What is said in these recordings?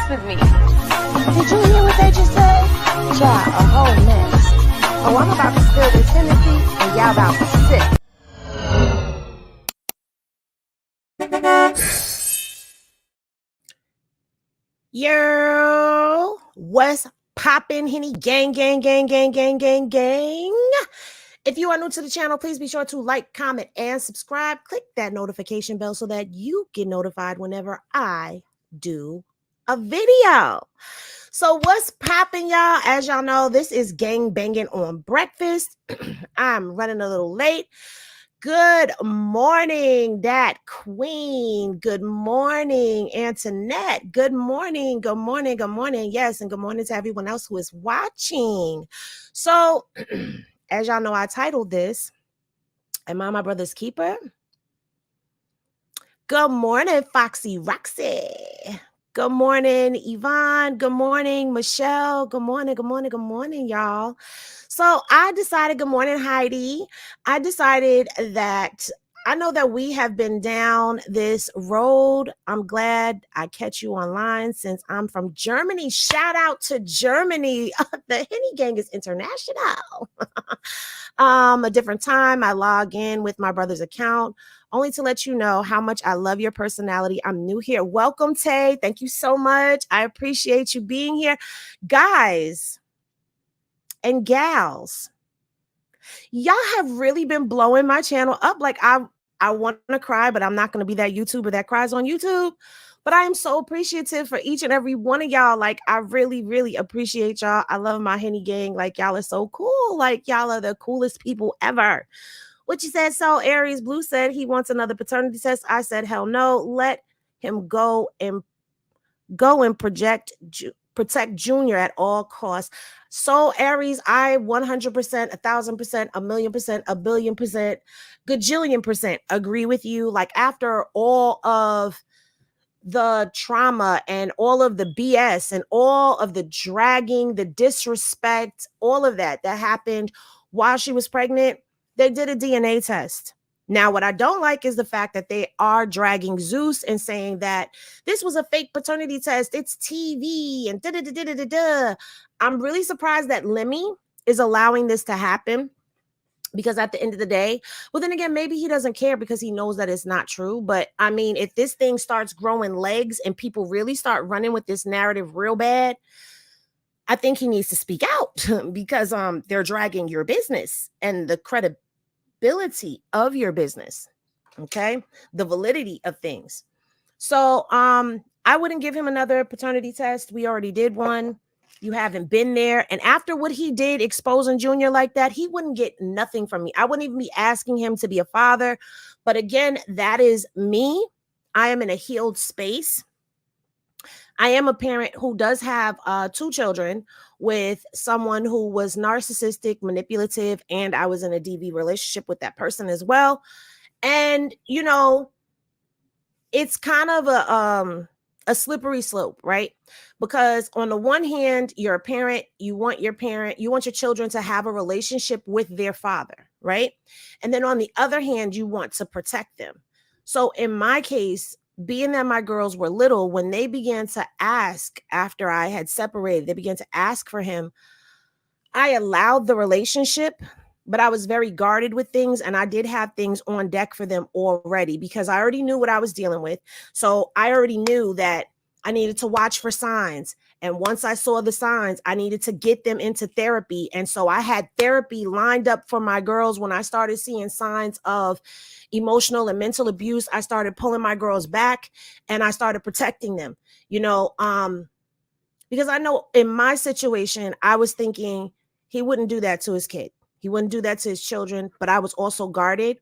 with me. Did you hear what they just said? Child, a whole mess. Oh, I'm about to spill this Hennessy and y'all about to sip. Yo, what's poppin', Henny? Gang. If you are new to the channel, please be sure to like, comment, and subscribe. Click that notification bell so that you get notified whenever I do a video. So what's popping, y'all? As y'all know, this is gang banging on breakfast. I'm running a little late. Good morning, that queen. Good morning, Antoinette. Good morning. Yes, and good morning to everyone else who is watching. So, as y'all know, I titled this, Am I My Brother's Keeper? Good morning, Foxy Roxy. Good morning, Yvonne. Good morning, Michelle. Good morning, y'all. So I decided, good morning, Heidi. I decided that I know that we have been down this road. I'm glad I catch you online since I'm from Germany. Shout out to Germany. The Henny Gang is international. A different time, I log in with my brother's account, only to let you know how much I love your personality. I'm new here. Welcome, Tay. Thank you so much. I appreciate you being here. Guys and gals, y'all have really been blowing my channel up. Like I want to cry, but I'm not going to be that YouTuber that cries on YouTube. But I am so appreciative for each and every one of y'all. Like, I really, really appreciate y'all. I love my Henny Gang. Like, y'all are so cool. Like, y'all are the coolest people ever. What you said? So Aries Blue said he wants another paternity test. I said, hell no. Let him go and protect Junior at all costs. So Aries, I 100%, 1,000%, 1,000,000%, 1,000,000,000%, gajillion% agree with you. Like, after all of the trauma and all of the BS and all of the dragging, the disrespect, all of that happened while she was pregnant, they did a DNA test. Now, what I don't like is the fact that they are dragging Zeus and saying that this was a fake paternity test. It's TV and da-da-da-da-da-da. I'm really surprised that Lemmy is allowing this to happen, because at the end of the day, well, then again, maybe he doesn't care because he knows that it's not true. But I mean, if this thing starts growing legs and people really start running with this narrative real bad, I think he needs to speak out because they're dragging your business and the credibility of your business. Okay, the validity of things. So I wouldn't give him another paternity test. We already did one. You haven't been there. And after what he did, exposing Junior like that, he wouldn't get nothing from me. I wouldn't even be asking him to be a father. But again, that is me. I am in a healed space. I am a parent who does have 2 children with someone who was narcissistic, manipulative, and I was in a DV relationship with that person as well. And, you know, it's kind of a slippery slope, right? Because on the one hand, you're a parent, you want your children to have a relationship with their father, right? And then on the other hand, you want to protect them. So in my case, being that my girls were little, when they began to ask after I had separated, they began to ask for him, I allowed the relationship, but I was very guarded with things, and I did have things on deck for them already because I already knew what I was dealing with. So I already knew that I needed to watch for signs. And once I saw the signs, I needed to get them into therapy. And so I had therapy lined up for my girls. When I started seeing signs of emotional and mental abuse, I started pulling my girls back and I started protecting them, because I know in my situation, I was thinking he wouldn't do that to his kid. He wouldn't do that to his children, but I was also guarded.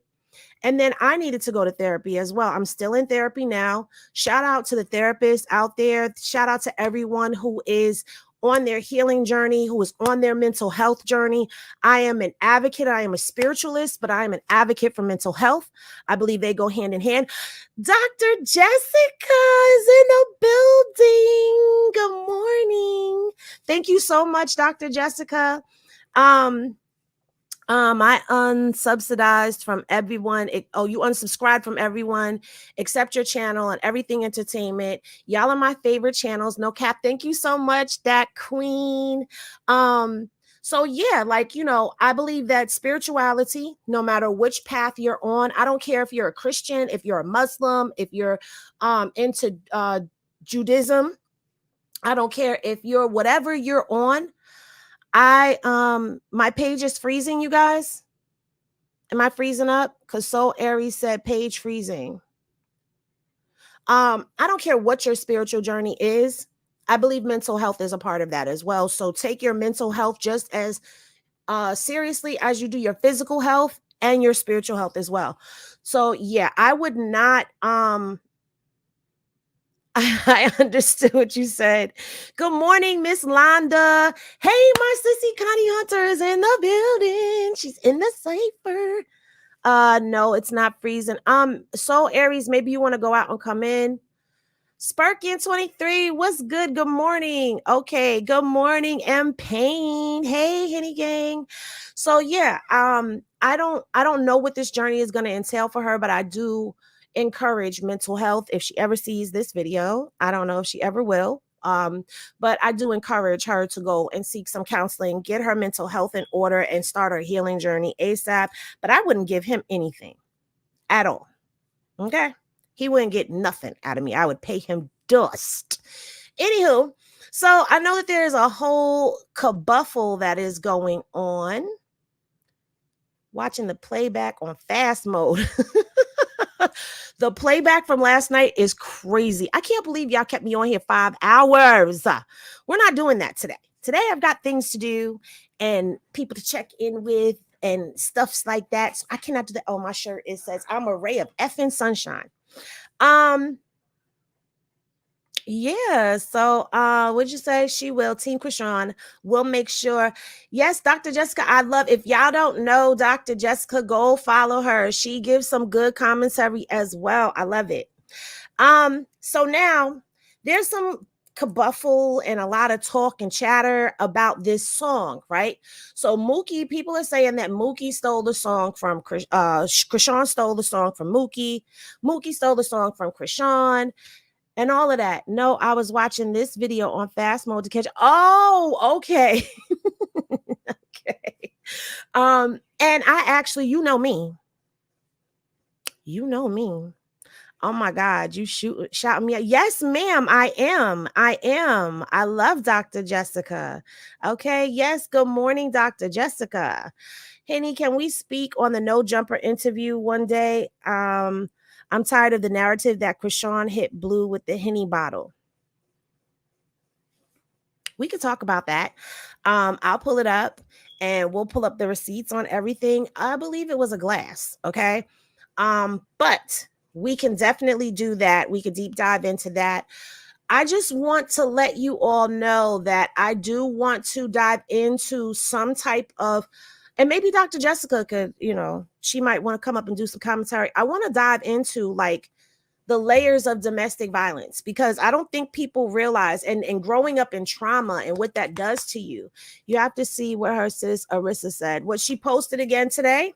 And then I needed to go to therapy as well. I'm still in therapy now. Shout out to the therapists out there. Shout out to everyone who is on their healing journey, who is on their mental health journey. I am an advocate. I am a spiritualist, but I am an advocate for mental health. I believe they go hand in hand. Dr. Jessica is in the building. Good morning. Thank you so much, Dr. Jessica. I unsubsidized from everyone. You unsubscribed from everyone except your channel and Everything Entertainment. Y'all are my favorite channels. No cap. Thank you so much, that queen. So yeah, like, I believe that spirituality, no matter which path you're on, I don't care if you're a Christian, if you're a Muslim, if you're into Judaism, I don't care if you're whatever you're on. My page is freezing, you guys. Am I freezing up? Because Soul Aries said page freezing. I don't care what your spiritual journey is. I believe mental health is a part of that as well. So take your mental health just as seriously as you do your physical health and your spiritual health as well. So yeah, I would not I understood what you said. Good morning, Miss Londa. Hey, my sissy Connie Hunter is in the building. She's in the cipher. No, it's not freezing. So Aries, maybe you want to go out and come in. Sparkin 23, what's good? Good morning. Okay, good morning, M Pain. Hey, Henny Gang. So yeah, I don't know what this journey is going to entail for her, but I do encourage mental health. If she ever sees this video, I don't know if she ever will. But I do encourage her to go and seek some counseling, get her mental health in order, and start her healing journey ASAP. But I wouldn't give him anything at all. Okay. He wouldn't get nothing out of me. I would pay him dust. Anywho, so I know that there's a whole kabuffle that is going on. Watching the playback on fast mode. The playback from last night is crazy. I can't believe y'all kept me on here 5 hours. We're not doing that today. Today I've got things to do and people to check in with and stuffs like that. So I cannot do that. Oh, my shirt, it says I'm a ray of effing sunshine. Yeah, so would you say she will? Team Chrisean will make sure. Yes, Dr. Jessica, I love, if y'all don't know Dr. Jessica, go follow her. She gives some good commentary as well. I love it. So now there's some kabuffle and a lot of talk and chatter about this song, right? So Mooki, people are saying that Mooki stole the song from Chrisean stole the song from Mooki. Mooki stole the song from Chrisean. And all of that. No, I was watching this video on fast mode to catch. Oh, okay. Okay. And I actually, you know me. You know me. Oh my God, you shout me out. Yes, ma'am, I am. I love Dr. Jessica. Okay. Yes. Good morning, Dr. Jessica. Henny, can we speak on the No Jumper interview one day? I'm tired of the narrative that Chrisean hit Blue with the Henny bottle. We could talk about that. I'll pull it up and we'll pull up the receipts on everything. I believe it was a glass. Okay. But we can definitely do that. We could deep dive into that. I just want to let you all know that I do want to dive into some type of, and maybe Dr. Jessica could, she might want to come up and do some commentary. I want to dive into like the layers of domestic violence, because I don't think people realize, and growing up in trauma and what that does to you. You have to see what her sis Arissa said. What she posted again today.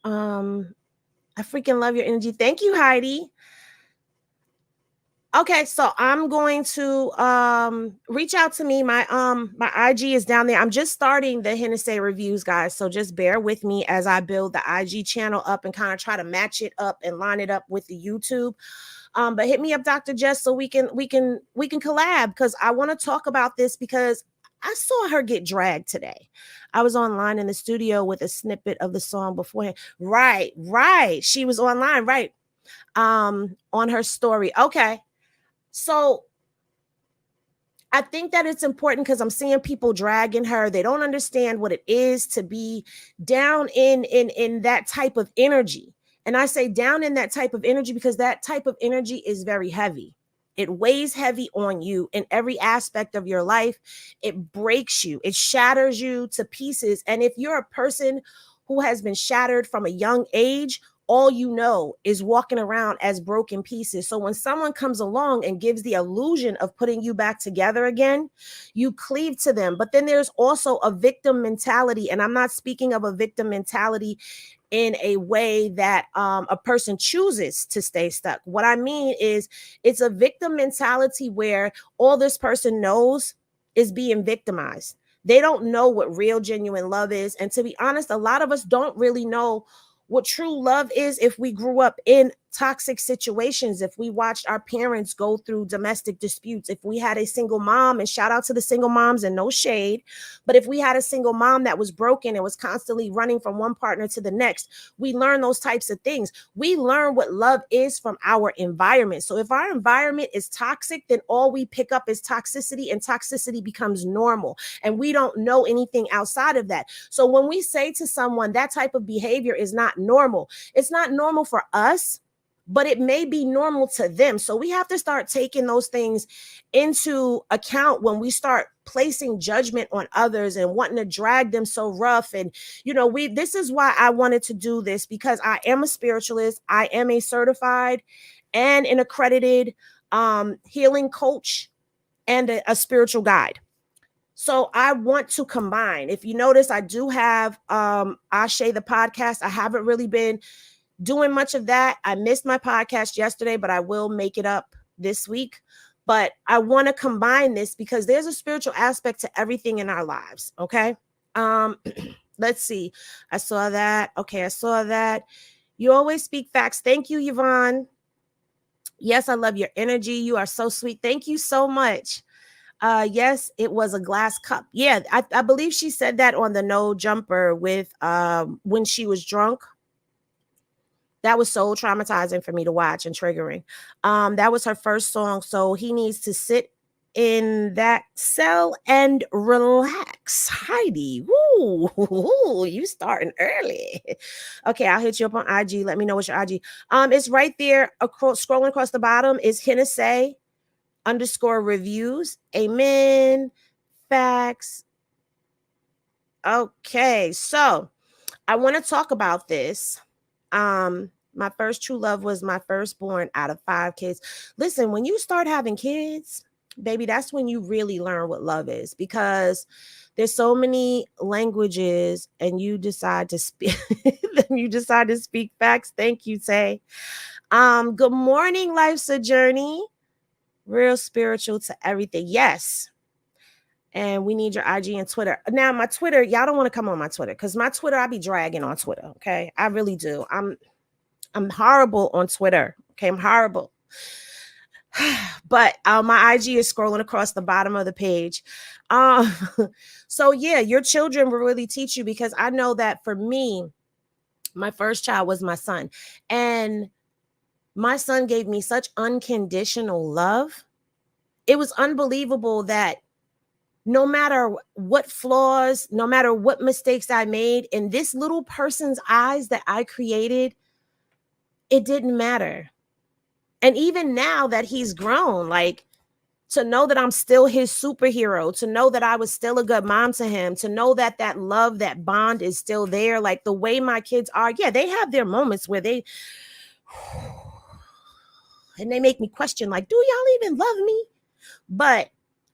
I freaking love your energy. Thank you, Heidi. Okay, so I'm going to reach out to me. My IG is down there. I'm just starting the Hennessy reviews, guys. So just bear with me as I build the IG channel up and kind of try to match it up and line it up with the YouTube. But hit me up, Dr. Jess, so we can collab, because I want to talk about this, because I saw her get dragged today. I was online in the studio with a snippet of the song beforehand. Right. She was online, right? On her story. Okay. So I think that it's important, because I'm seeing people dragging her. They don't understand what it is to be down in that type of energy. And I say down in that type of energy because that type of energy is very heavy. It weighs heavy on you in every aspect of your life. It breaks you. It shatters you to pieces. And if you're a person who has been shattered from a young age, all you know is walking around as broken pieces. So when someone comes along and gives the illusion of putting you back together again, you cleave to them. But then there's also a victim mentality. And I'm not speaking of a victim mentality in a way that a person chooses to stay stuck. What I mean is it's a victim mentality where all this person knows is being victimized. They don't know what real, genuine love is. And to be honest, a lot of us don't really know what true love is if we grew up in toxic situations, if we watched our parents go through domestic disputes, if we had a single mom, and shout out to the single moms and no shade, but if we had a single mom that was broken and was constantly running from one partner to the next, we learn those types of things. We learn what love is from our environment. So if our environment is toxic, then all we pick up is toxicity, and toxicity becomes normal, and we don't know anything outside of that. So when we say to someone that type of behavior is not normal, it's not normal for us, but it may be normal to them. So we have to start taking those things into account when we start placing judgment on others and wanting to drag them so rough. And, this is why I wanted to do this, because I am a spiritualist. I am a certified and an accredited healing coach and a spiritual guide. So I want to combine. If you notice, I do have Ashe the podcast. I haven't really been doing much of that. I missed my podcast yesterday, but I will make it up this week. But I want to combine this because there's a spiritual aspect to everything in our lives. Okay. Let's see. I saw that. Okay. I saw that. You always speak facts. Thank you, Yvonne. Yes, I love your energy. You are so sweet. Thank you so much. Yes, it was a glass cup. Yeah, I believe she said that on the No Jumper with when she was drunk. That was so traumatizing for me to watch and triggering. That was her first song. So he needs to sit in that cell and relax. Heidi, woo, you starting early. Okay, I'll hit you up on IG. Let me know what's your IG. It's right there. Scrolling across the bottom is Hennessy _reviews. Amen. Facts. Okay, so I want to talk about this. My first true love was my firstborn out of 5 kids. Listen, when you start having kids, baby, that's when you really learn what love is, because there's so many languages and you decide to speak facts. Thank you, Tay. Good morning, life's a journey. Real spiritual to everything. Yes. And we need your IG and Twitter. Now, my Twitter, y'all don't want to come on my Twitter, because my Twitter, I be dragging on Twitter. Okay. I really do. I'm horrible on Twitter. Okay. I'm horrible. But my IG is scrolling across the bottom of the page. So yeah, your children will really teach you, because I know that for me, my first child was my son, and my son gave me such unconditional love. It was unbelievable that no matter what flaws, no matter what mistakes I made, in this little person's eyes that I created, it didn't matter. And even now that he's grown, like, to know that I'm still his superhero, to know that I was still a good mom to him, to know that that love, that bond is still there. Like the way my kids are, yeah, they have their moments where they make me question, like, do y'all even love me? But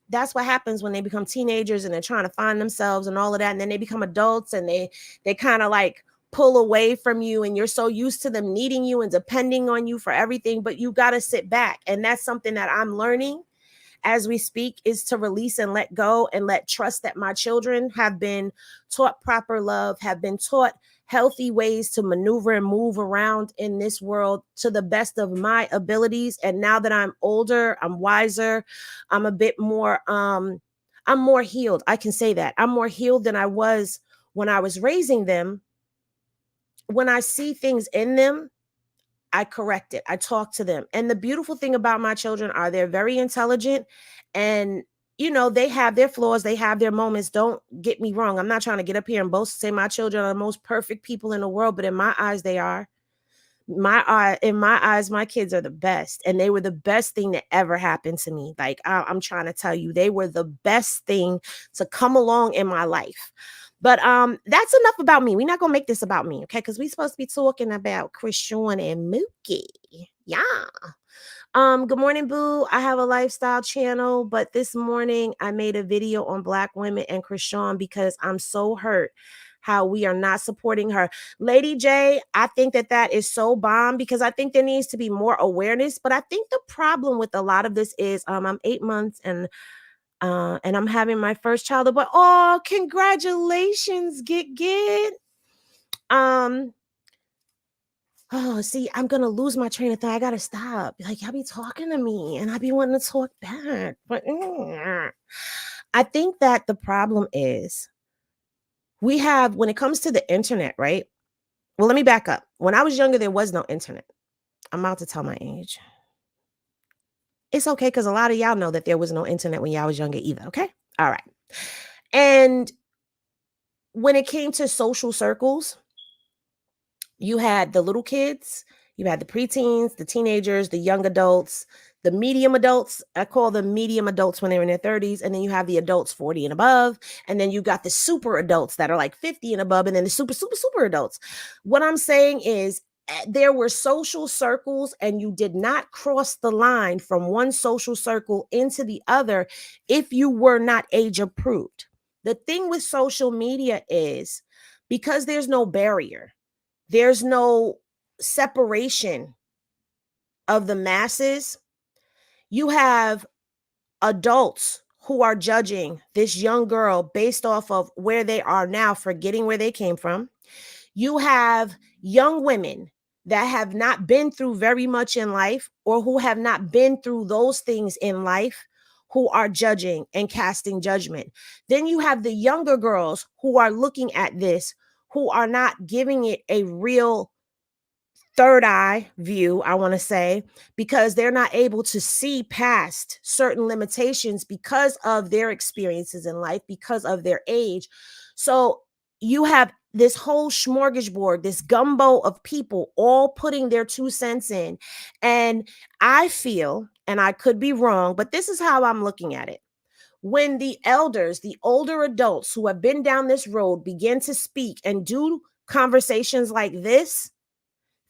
that's what happens when they become teenagers and they're trying to find themselves and all of that. And then they become adults and they kind of like pull away from you, and you're so used to them needing you and depending on you for everything, but you got to sit back. And that's something that I'm learning as we speak, is to release and let go and let trust that my children have been taught proper love, have been taught healthy ways to maneuver and move around in this world to the best of my abilities. And now that I'm older, I'm wiser, I'm a bit more, I'm more healed. I can say that I'm more healed than I was when I was raising them. When I see things in them, I correct it. I talk to them. And the beautiful thing about my children are they're very intelligent, and they have their flaws, they have their moments. Don't get me wrong. I'm not trying to get up here and boast and say my children are the most perfect people in the world, but in my eyes, they are. In my eyes, my kids are the best, and they were the best thing that ever happened to me. Like I'm trying to tell you, they were the best thing to come along in my life. But that's enough about me. We're not gonna make this about me, okay? Because we're supposed to be talking about Chrisean and Mookie. Yeah. Good morning, Boo. I have a lifestyle channel, but this morning I made a video on Black women and Chrisean because I'm so hurt how we are not supporting her. Lady J, I think that is so bomb because I think there needs to be more awareness. But I think the problem with a lot of this is I'm 8 months and I'm having my first child. But oh, congratulations, get. Um, Oh, see, I'm gonna lose my train of thought. I gotta stop. Like, y'all be talking to me and I be wanting to talk back. But I think that the problem is we have, when it comes to the internet, right? Well, let me back up. When I was younger, there was no internet. I'm about to tell my age. It's okay because a lot of y'all know that there was no internet when y'all was younger either. Okay. All right. And when it came to social circles, you had the little kids, you had the preteens, the teenagers, the young adults, the medium adults. I call them medium adults when they're in their 30s. And then you have the adults 40 and above. And then you got the super adults that are like 50 and above. And then the super adults. What I'm saying is, there were social circles, and you did not cross the line from one social circle into the other if you were not age approved. The thing with social media is because there's no barrier, there's no separation of the masses. You have adults who are judging this young girl based off of where they are now, forgetting where they came from. You have young women that have not been through very much in life, or who have not been through those things in life, who are judging and casting judgment. Then you have the younger girls who are looking at this, who are not giving it a real third eye view, I want to say, because they're not able to see past certain limitations because of their experiences in life, because of their age. So you have this whole smorgasbord, this gumbo of people all putting their 2 cents in. And I feel, and I could be wrong, but this is how I'm looking at it. When the elders, the older adults who have been down this road begin to speak and do conversations like this,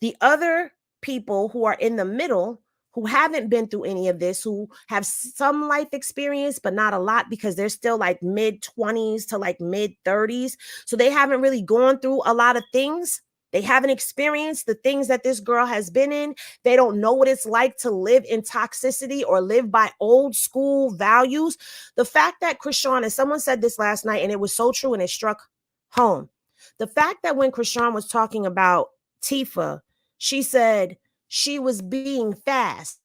the other people who are in the middle, who haven't been through any of this, who have some life experience, but not a lot because they're still like mid 20s to like mid 30s. So they haven't really gone through a lot of things. They haven't experienced the things that this girl has been in. They don't know what it's like to live in toxicity or live by old school values. The fact that Chrisean, and someone said this last night, and it was so true and it struck home. The fact that when Chrisean was talking about Tifa, she said she was being fast.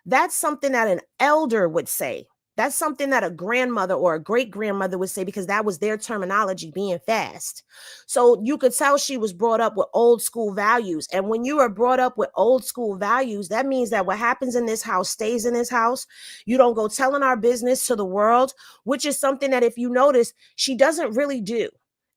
That's something that an elder would say. That's something that a grandmother or a great grandmother would say because that was their terminology, being fast. So you could tell she was brought up with old school values. And when you are brought up with old school values, that means that what happens in this house stays in this house. You don't go telling our business to the world, which is something that, if you notice, she doesn't really do.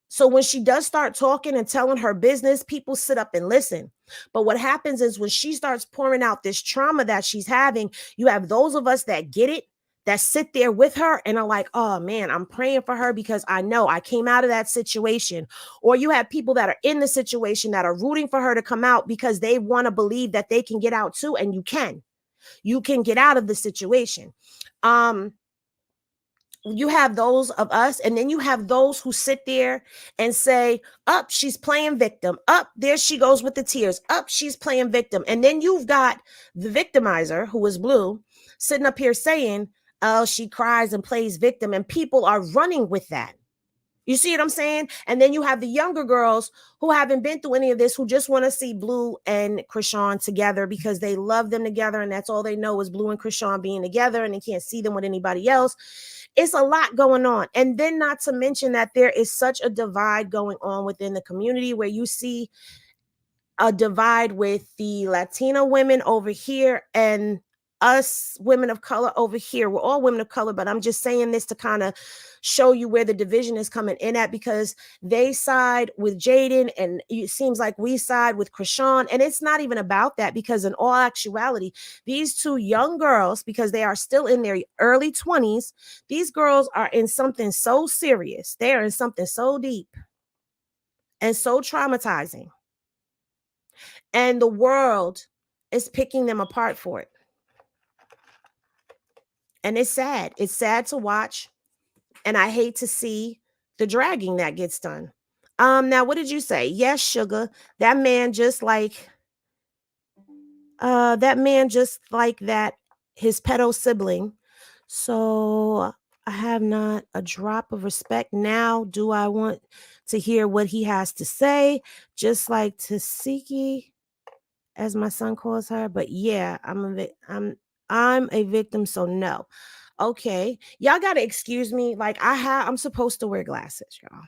So when she does start talking and telling her business, people sit up and listen. But what happens is when she starts pouring out this trauma that she's having, you have those of us that get it, that sit there with her and are like, oh man, I'm praying for her because I know I came out of that situation. Or you have people that are in the situation that are rooting for her to come out because they want to believe that they can get out too. And you can get out of the situation. You have those of us, and then you have those who sit there and say, up, she's playing victim. Up, there she goes with the tears. Up, she's playing victim. And then you've got the victimizer, who is Blue, sitting up here saying, oh, she cries and plays victim. And people are running with that. You see what I'm saying? And then you have the younger girls who haven't been through any of this, who just want to see Blue and Chrisean together because they love them together. And that's all they know is Blue and Chrisean being together, and they can't see them with anybody else. It's a lot going on. And then not to mention that there is such a divide going on within the community, where you see a divide with the Latina women over here and us women of color over here, we're all women of color, but I'm just saying this to kind of show you where the division is coming in at, because they side with Jaden and it seems like we side with Chrisean. And it's not even about that, because in all actuality, these two young girls, because they are still in their early 20s, these girls are in something so serious. They are in something so deep and so traumatizing. And the world is picking them apart for it. And it's sad. It's sad to watch. And I hate to see the dragging that gets done. Now what did you say? Yes, sugar. That man just like that, his pedo sibling. So I have not a drop of respect. Now, do I want to hear what he has to say? Just like Tasiki, as my son calls her. But yeah, I'm a victim, so no. Okay. Y'all gotta excuse me. Like I'm supposed to wear glasses, y'all.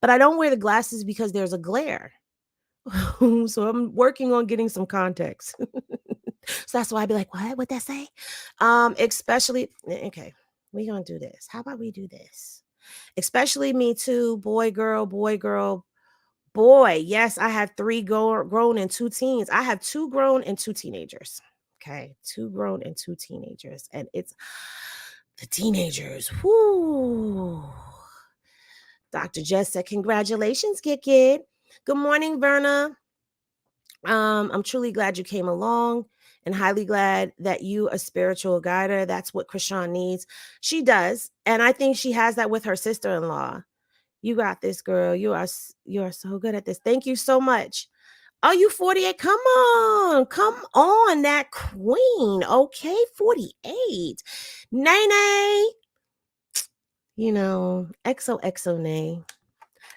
But I don't wear the glasses because there's a glare. So I'm working on getting some context. So that's why I'd be like, what'd that say? Especially okay, we gonna do this. How about we do this? Especially me too, boy, girl, boy. Yes, I have 3 grown and 2 teens. I have 2 grown and 2 teenagers. Okay, 2 grown and 2 teenagers. And it's the teenagers. Whoo. Dr. Jess said, congratulations, Kid. Good morning, Verna. I'm truly glad you came along and highly glad that you a spiritual guider. That's what Chrisean needs. She does. And I think she has that with her sister-in-law. You got this, girl. You are so good at this. Thank you so much. Oh, you 48. Come on, that queen. Okay, 48. Nay. You know, XOXO nay.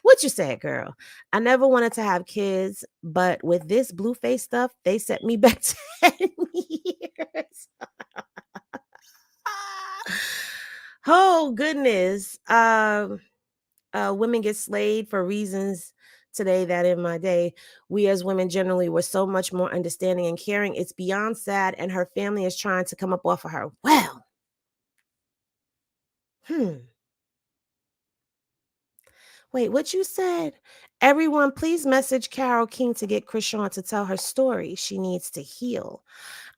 What you said, girl? I never wanted to have kids, but with this blue face stuff, they set me back 10 years. Oh, goodness. Women get slayed for reasons today that in my day, we as women generally were so much more understanding and caring. It's beyond sad, and her family is trying to come up off of her. Well, wait, what you said? Everyone, please message Carol King to get Chrisean to tell her story. She needs to heal.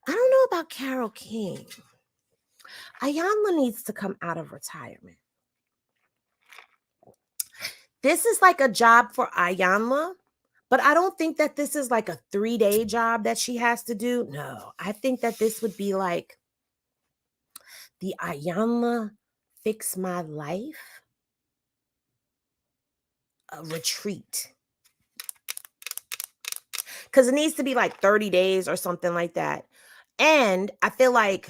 I don't know about Carol King. Ayanla needs to come out of retirement. This is like a job for Ayanla, but I don't think that this is like a 3-day job that she has to do. No, I think that this would be like the Ayanla Fix My Life retreat. Because it needs to be like 30 days or something like that. And I feel like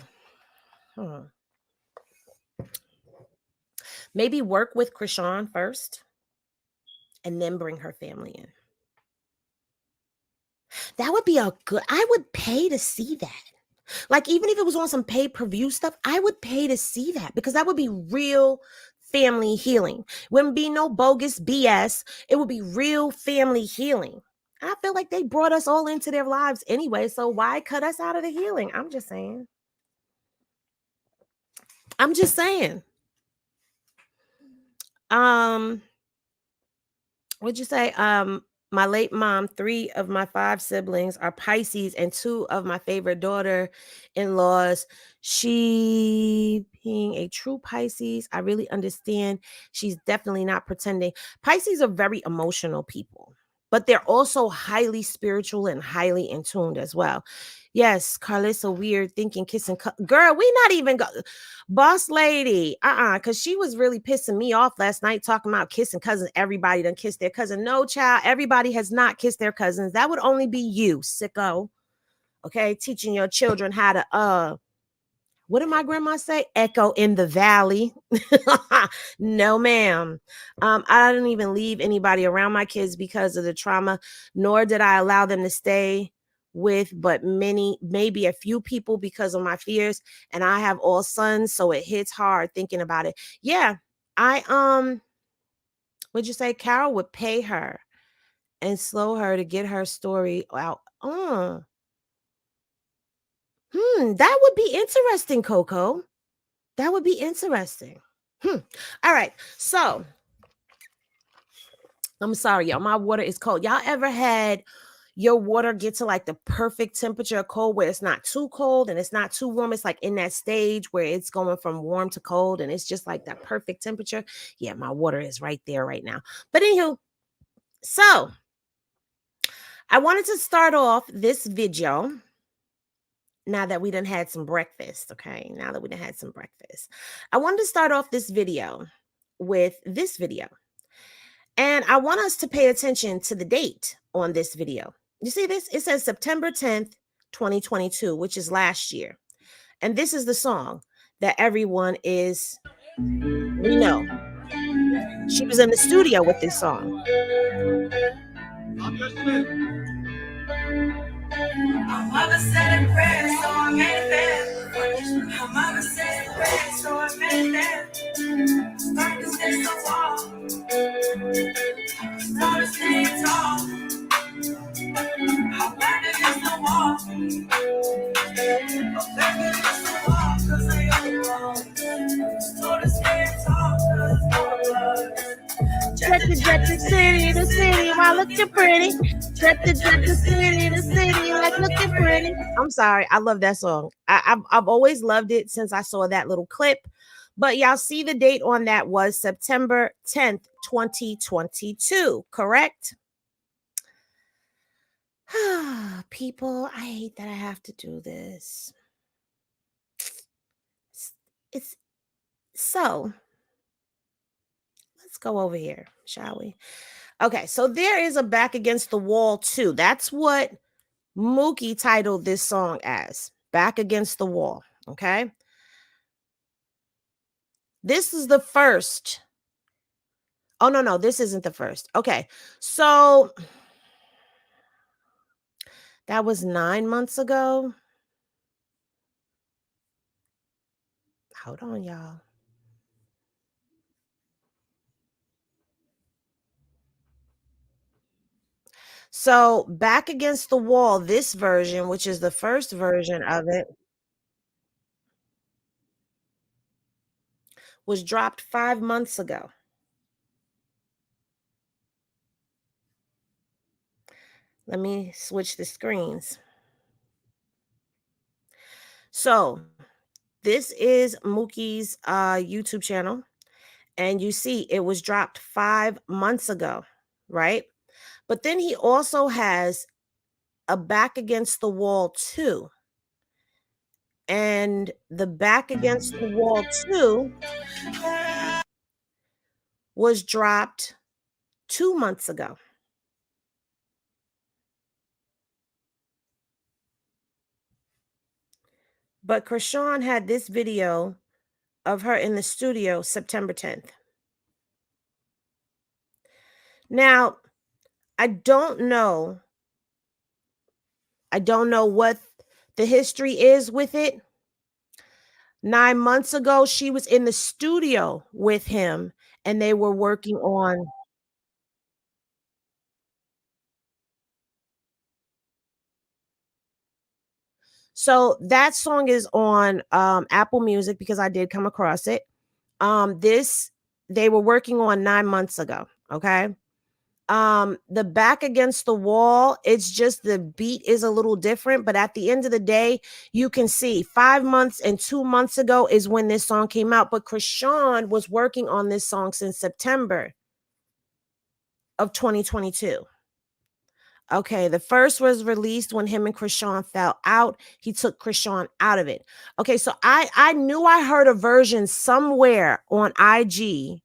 maybe work with Chrisean first and then bring her family in. That would be I would pay to see that. Like, even if it was on some pay-per-view stuff, I would pay to see that, because that would be real family healing. Wouldn't be no bogus BS. It would be real family healing. I feel like they brought us all into their lives anyway, so why cut us out of the healing? I'm just saying. What'd you say? My late mom, 3 of my 5 siblings are Pisces, and 2 of my favorite daughter-in-laws. She being a true Pisces, I really understand. She's definitely not pretending. Pisces are very emotional people, but they're also highly spiritual and highly in tuned as well. Yes, Carlissa, weird thinking, kissing. Girl, we not even go. Boss lady, because she was really pissing me off last night talking about kissing cousins. Everybody done kissed their cousin. No, child, everybody has not kissed their cousins. That would only be you, sicko. Okay, teaching your children how to what did my grandma say? Echo in the valley. No, ma'am. I didn't even leave anybody around my kids because of the trauma, nor did I allow them to stay with but maybe a few people because of my fears. And I have all sons, so it hits hard thinking about it. Yeah, would you say Carol would pay her and slow her to get her story out? That would be interesting, Coco. That would be interesting. All right. So I'm sorry, y'all. My water is cold. Y'all ever had your water get to like the perfect temperature of cold where it's not too cold and it's not too warm? It's like in that stage where it's going from warm to cold and it's just like that perfect temperature. Yeah, my water is right there right now. But anywho, so I wanted to start off this video now that we done had some breakfast. Okay, now that we done had some breakfast, I wanted to start off this video with this video. And I want us to pay attention to the date on this video. You see this? It says September 10th, 2022, which is last year. And this is the song that everyone we know. She was in the studio with this song. My mother said a prayer, so I made it there. My mother said a prayer, so I made it there. Back against the wall, started staying tall. I'm back against the wall. I'm back against the wall, 'cause I own the wall. Started staying tall, 'cause I jet the city to city while looking pretty. Jet the city to city like looking pretty. I'm sorry, I love that song. I've always loved it since I saw that little clip. But y'all see the date on that was September 10th, 2022, correct? People, I hate that I have to do this. It's so let's go over here, shall we? Okay, so there is a Back Against the Wall too. That's what Mookie titled this song as, Back Against the Wall. Okay. This is the first. Oh, no, this isn't the first. Okay. So that was 9 months ago. Hold on, y'all. So Back Against the Wall, this version, which is the first version of it, was dropped 5 months ago. Let me switch the screens. So this is Mookie's YouTube channel. And you see it was dropped 5 months ago, right? But then he also has a Back Against the Wall 2. And the Back Against the Wall 2 was dropped 2 months ago. But Chrisean had this video of her in the studio September 10th. Now, I don't know what the history is with it. 9 months ago, she was in the studio with him and they were working on. So that song is on Apple Music because I did come across it. This they were working on 9 months ago, okay? The Back Against the Wall, it's just the beat is a little different, but at the end of the day, you can see 5 months and 2 months ago is when this song came out, but Chrisean was working on this song since September of 2022. Okay, the first was released when him and Chrisean fell out. He took Chrisean out of it. Okay, so I knew I heard a version somewhere on IG.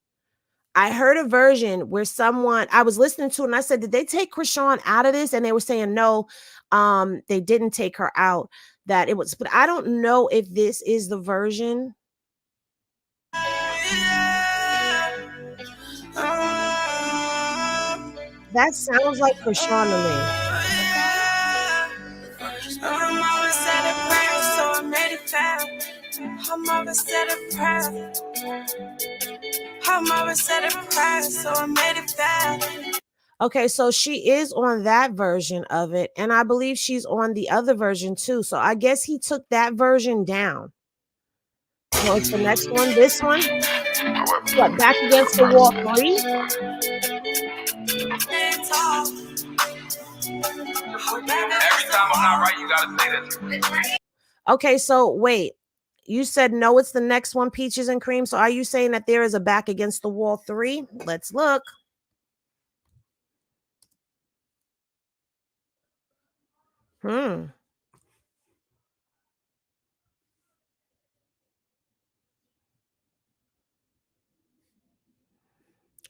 I heard a version where I was listening to it and I said, did they take Chrisean out of this? And they were saying no, they didn't take her out. That it was, but I don't know if this is the version. That sounds like Chrisean to me. I'm always said a prayer, so I made it fair. I'm always said a prayer. I'm always said a prayer, so I made it fair. Okay, so she is on that version of it, and I believe she's on the other version too. So I guess he took that version down. What's the next one? This one? What? Back against the wall 3? Every time I'm not right, you gotta say this. Okay, so wait. You said no, it's the next one, Peaches and Cream. So are you saying that there is a Back Against the Wall 3? Let's look.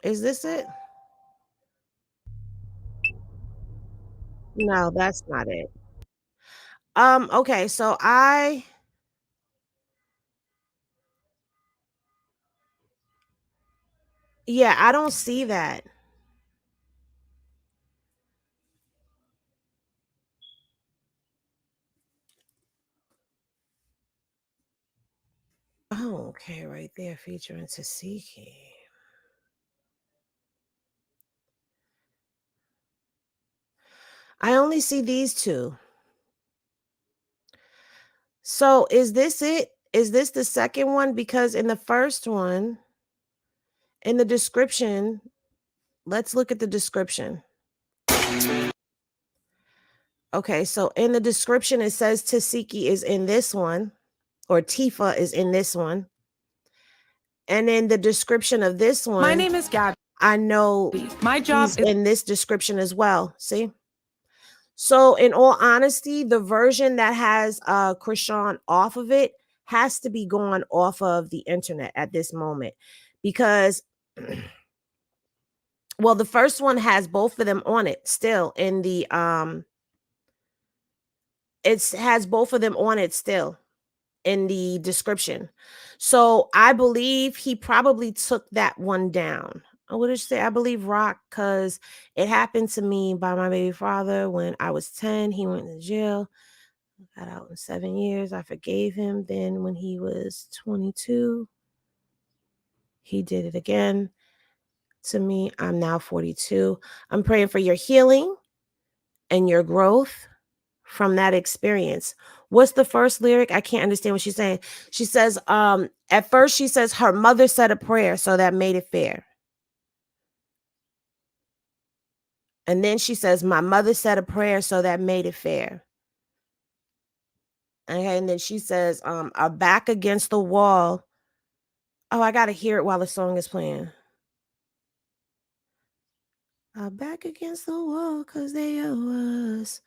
Is this it? No, that's not it. Okay, so yeah, I don't see that. Oh, okay, right there, featuring Tasiki. I only see these two. So is this it? Is this the second one? Because in the first one, in the description, let's look at the description. Okay, so in the description, it says Tasiki is in this one, or Tifa is in this one. And in the description of this one, My name is Gabby. I know My job is in this description as well. See? So in all honesty, the version that has Chrisean off of it has to be going off of the internet at this moment. Because well, the first one has both of them on it still in the it has both of them on it still in the description. So I believe he probably took that one down. What did you say? I believe Rock, because it happened to me by my baby father when I was 10. He went to jail, got out in 7 years. I forgave him. Then when he was 22, he did it again to me. I'm now 42. I'm praying for your healing and your growth from that experience. What's the first lyric? I can't understand what she's saying. She says, at first she says her mother said a prayer, so that made it fair. And then she says, my mother said a prayer, so that made it fair. Okay, and then she says, a back against the wall. Oh, I gotta hear it while the song is playing. Back against the wall, cause they owe us.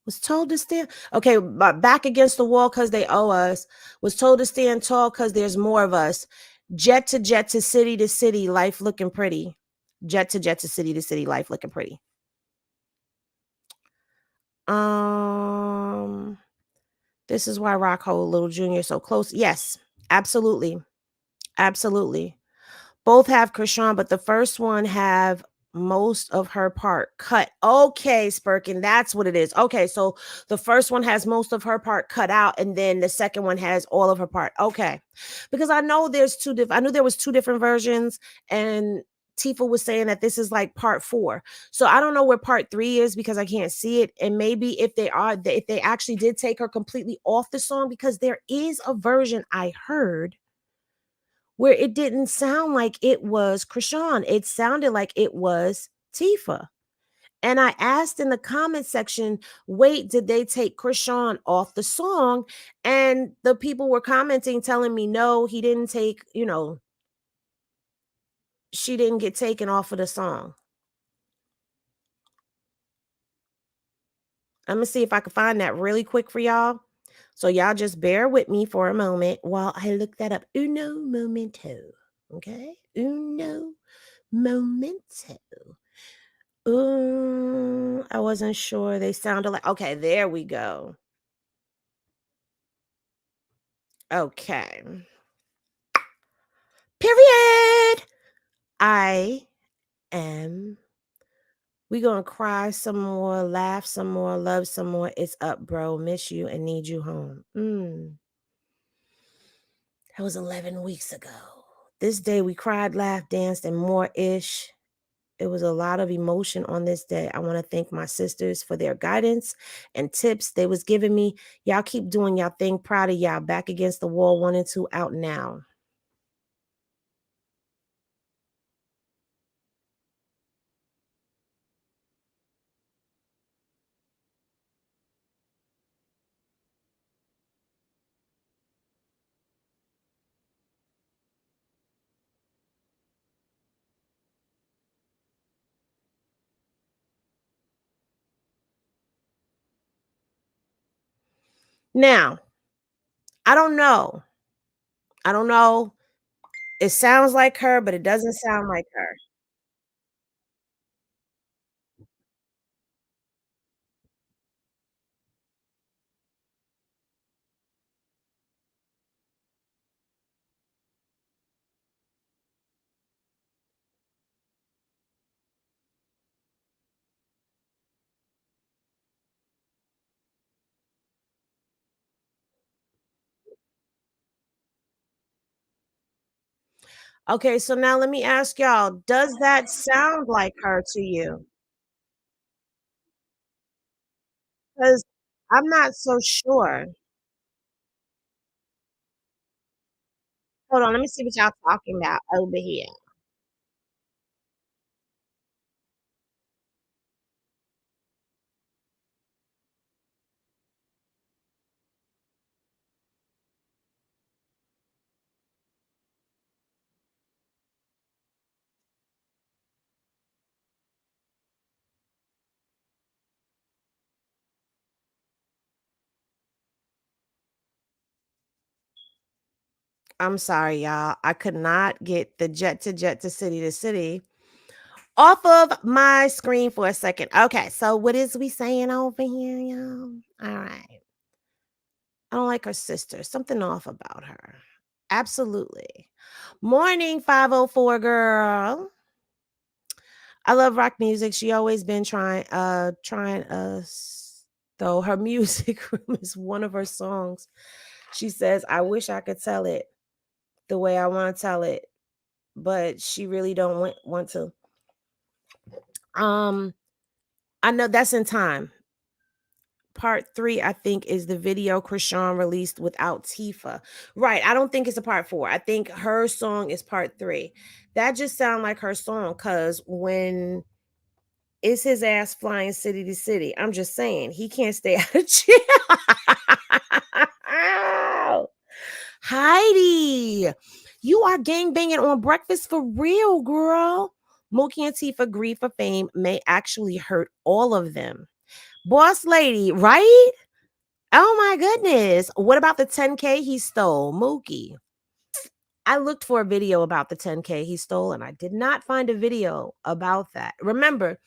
Was told to stand. Okay, back against the wall because they owe us. Was told to stand tall because there's more of us. Jet to city, life looking pretty. Jet to city, life looking pretty. This is why Rock hold Little Junior so close. Yes, absolutely, absolutely. Both have Chrisean, but the first one have most of her part cut. Okay, Spurkin, that's what it is. Okay, so the first one has most of her part cut out, and then the second one has all of her part. Okay, because I know there's two different. I knew there was two different versions, and Tifa was saying that this is like part 4. So I don't know where part 3 is because I can't see it. And maybe if they actually did take her completely off the song, because there is a version I heard where it didn't sound like it was Chrisean. It sounded like it was Tifa. And I asked in the comment section, wait, did they take Chrisean off the song? And the people were commenting, telling me, no, he didn't take, she didn't get taken off of the song. I'm going to see if I can find that really quick for y'all. So y'all just bear with me for a moment while I look that up. Uno momento. Okay? Uno momento. I wasn't sure. They sounded like, okay, there we go. Okay. Period. I am. We gonna cry some more, laugh some more, love some more. It's up, bro. Miss you and need you home. That was 11 weeks ago. This day we cried, laughed, danced, and more ish. It was a lot of emotion on this day. I want to thank my sisters for their guidance and tips they was giving me. Y'all keep doing y'all thing. Proud of y'all. Back Against the Wall 1 and 2 out now. Now, I don't know. I don't know. It sounds like her, but it doesn't sound like her. Okay, so now let me ask y'all, does that sound like her to you? Because I'm not so sure. Hold on, let me see what y'all talking about over here. I'm sorry, y'all. I could not get the jet to city to city off of my screen for a second. Okay, so what is we saying over here, y'all? All right. I don't like her sister. Something off about her. Absolutely. Morning, 504 girl. I love rock music. She always been trying us though. Her music room is one of her songs. She says, I wish I could tell it the way I want to tell it, but she really don't want to. Um, I know that's in time. Part 3, I think, is the video Chrisean released without Tifa. Right. I don't think it's a part 4. I think her song is part 3. That just sound like her song because when it's his ass flying city to city, I'm just saying he can't stay out of jail. Heidi, you are gang banging on breakfast for real, girl. Mookie and Tifa greed for fame may actually hurt all of them. Boss lady, right? Oh my goodness. What about the 10K he stole, Mookie? I looked for a video about the 10K he stole and I did not find a video about that. Remember,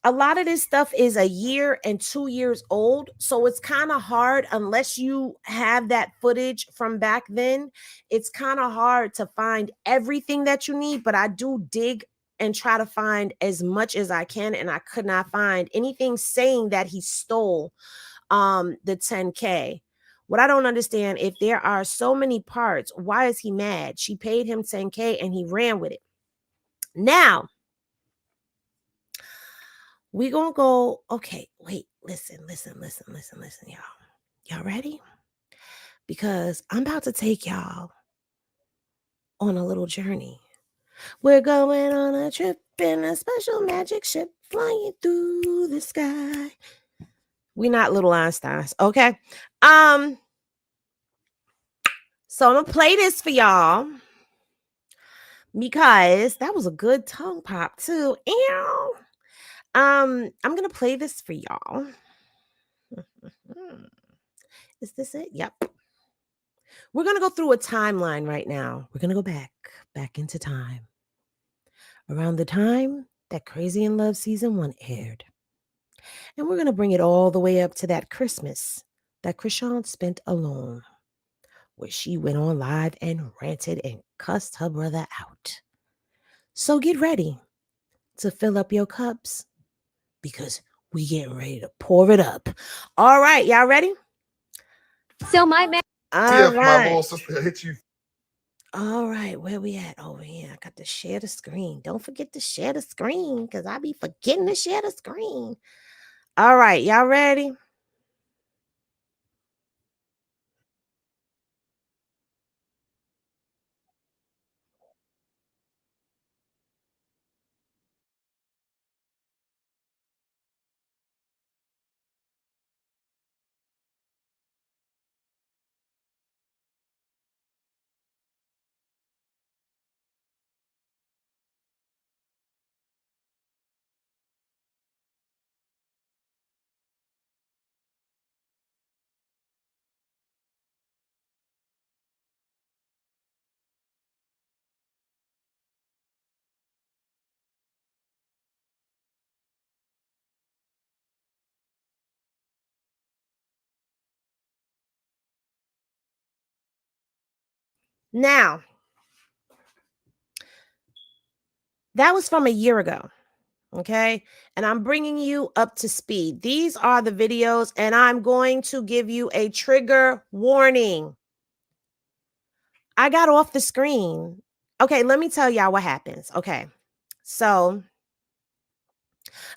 a lot of this stuff is a year and 2 years old. So it's kind of hard unless you have that footage from back then. It's kind of hard to find everything that you need, but I do dig and try to find as much as I can. And I could not find anything saying that he stole the 10K. What I don't understand, if there are so many parts, why is he mad? She paid him 10K and he ran with it. Now, we gonna go. Okay, wait, listen, y'all. Y'all ready? Because I'm about to take y'all on a little journey. We're going on a trip in a special magic ship flying through the sky. We not little Einsteins, okay? So I'm gonna play this for y'all because that was a good tongue pop too. Ew. I'm gonna play this for y'all. Is this it? Yep. We're going to go through a timeline right now. We're going to go back into time. Around the time that Crazy in Love season 1 aired. And we're going to bring it all the way up to that Christmas that Chrisean spent alone, where she went on live and ranted and cussed her brother out. So get ready to fill up your cups because we getting ready to pour it up. All right, y'all ready? So my man. All right. My little sister hit you. All right, where we at? Over here. I got to share the screen. Don't forget to share the screen because I be forgetting to share the screen. All right, y'all ready? Now, that was from a year ago. Okay. And I'm bringing you up to speed. These are the videos, and I'm going to give you a trigger warning. I got off the screen. Okay. Let me tell y'all what happens. Okay. So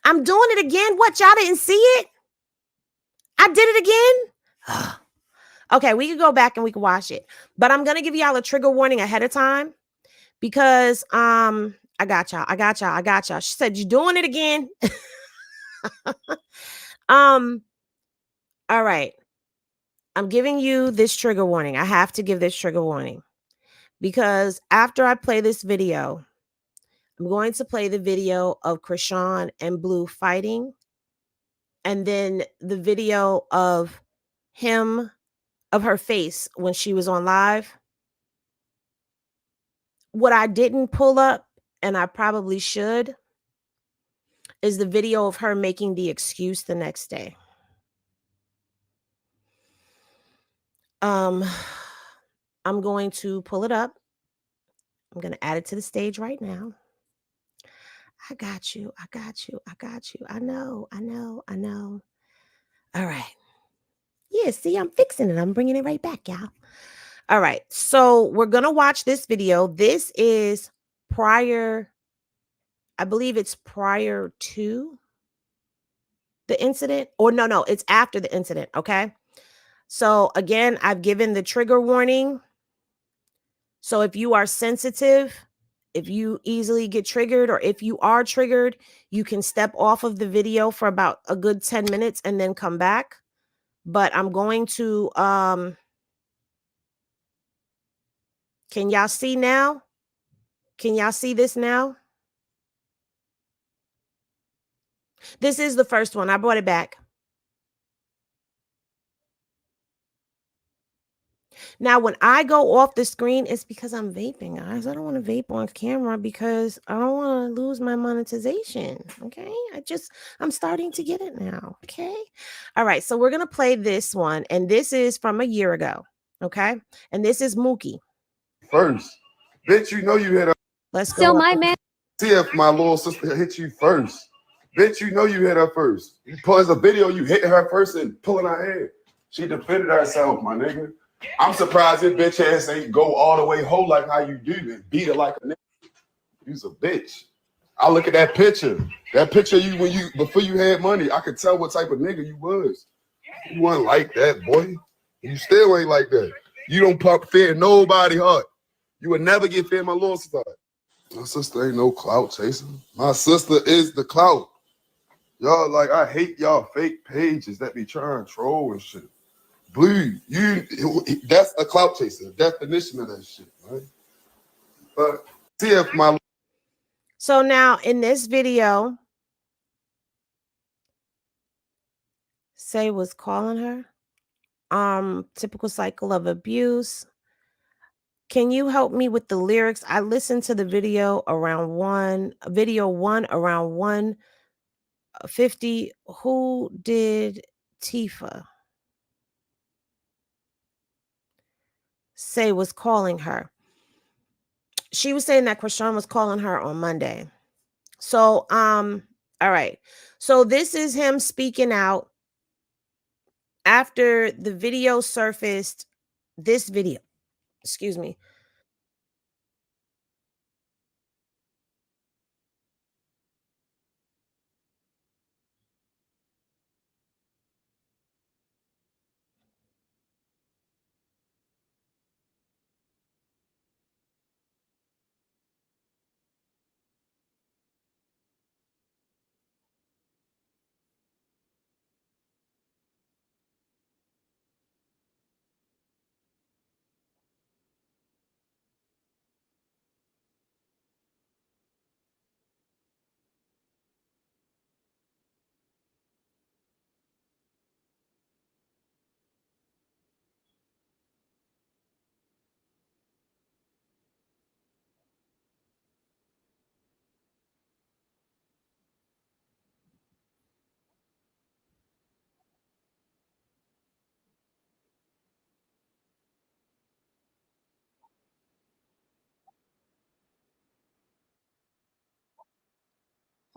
I'm doing it again. What? Y'all didn't see it? I did it again. Okay. We can go back and we can watch it. But I'm going to give y'all a trigger warning ahead of time because, I got y'all. I got y'all. I got y'all. She said, "You're doing it again." um, all right. I'm giving you this trigger warning. I have to give this trigger warning because after I play this video, I'm going to play the video of Chrisean and Blue fighting, and then the video of her face when she was on live. What I didn't pull up, and I probably should, is the video of her making the excuse the next day. I'm going to pull it up. I'm going to add it to the stage right now. I got you. I got you. I got you. I know. I know. I know. All right. Yeah, see, I'm fixing it. I'm bringing it right back, y'all. All right. So we're going to watch this video. This is prior, I believe it's prior to the incident. Or no, it's after the incident. Okay. So again, I've given the trigger warning. So if you are sensitive, if you easily get triggered, or if you are triggered, you can step off of the video for about a good 10 minutes and then come back. But I'm going to, can y'all see now? Can y'all see this now? This is the first one. I brought it back. Now, when I go off the screen, it's because I'm vaping, guys. I don't want to vape on camera because I don't want to lose my monetization. Okay. I'm starting to get it now. Okay. All right. So we're going to play this one. And this is from a year ago. Okay. And this is Mooki. First. Bitch, you know you hit her. Let's go. So my man. See if my little sister hit you first. Bitch, you know you hit her first. You pause a video, you hit her first and pulling her hair. She defended herself, my nigga. I'm surprised this bitch ass ain't go all the way whole like how you do and beat her like a nigga. You's a bitch. I look at that picture. That picture you when you before you had money, I could tell what type of nigga you was. You wasn't like that, boy. You still ain't like that. You don't pump fear nobody heart. You would never get fear my little sister. My sister ain't no clout chaser. My sister is the clout. Y'all like I hate y'all fake pages that be trying to troll and shit. Blue, that's a clout chaser. The definition of that shit, right? But see if my So now in this video, Say was calling her. Typical cycle of abuse. Can you help me with the lyrics? I listened to the video around video one around 150. Who did Tifa? Say was calling her. She was saying that Chrisean was calling her on Monday. So, all right. So this is him speaking out after the video surfaced. This video, excuse me.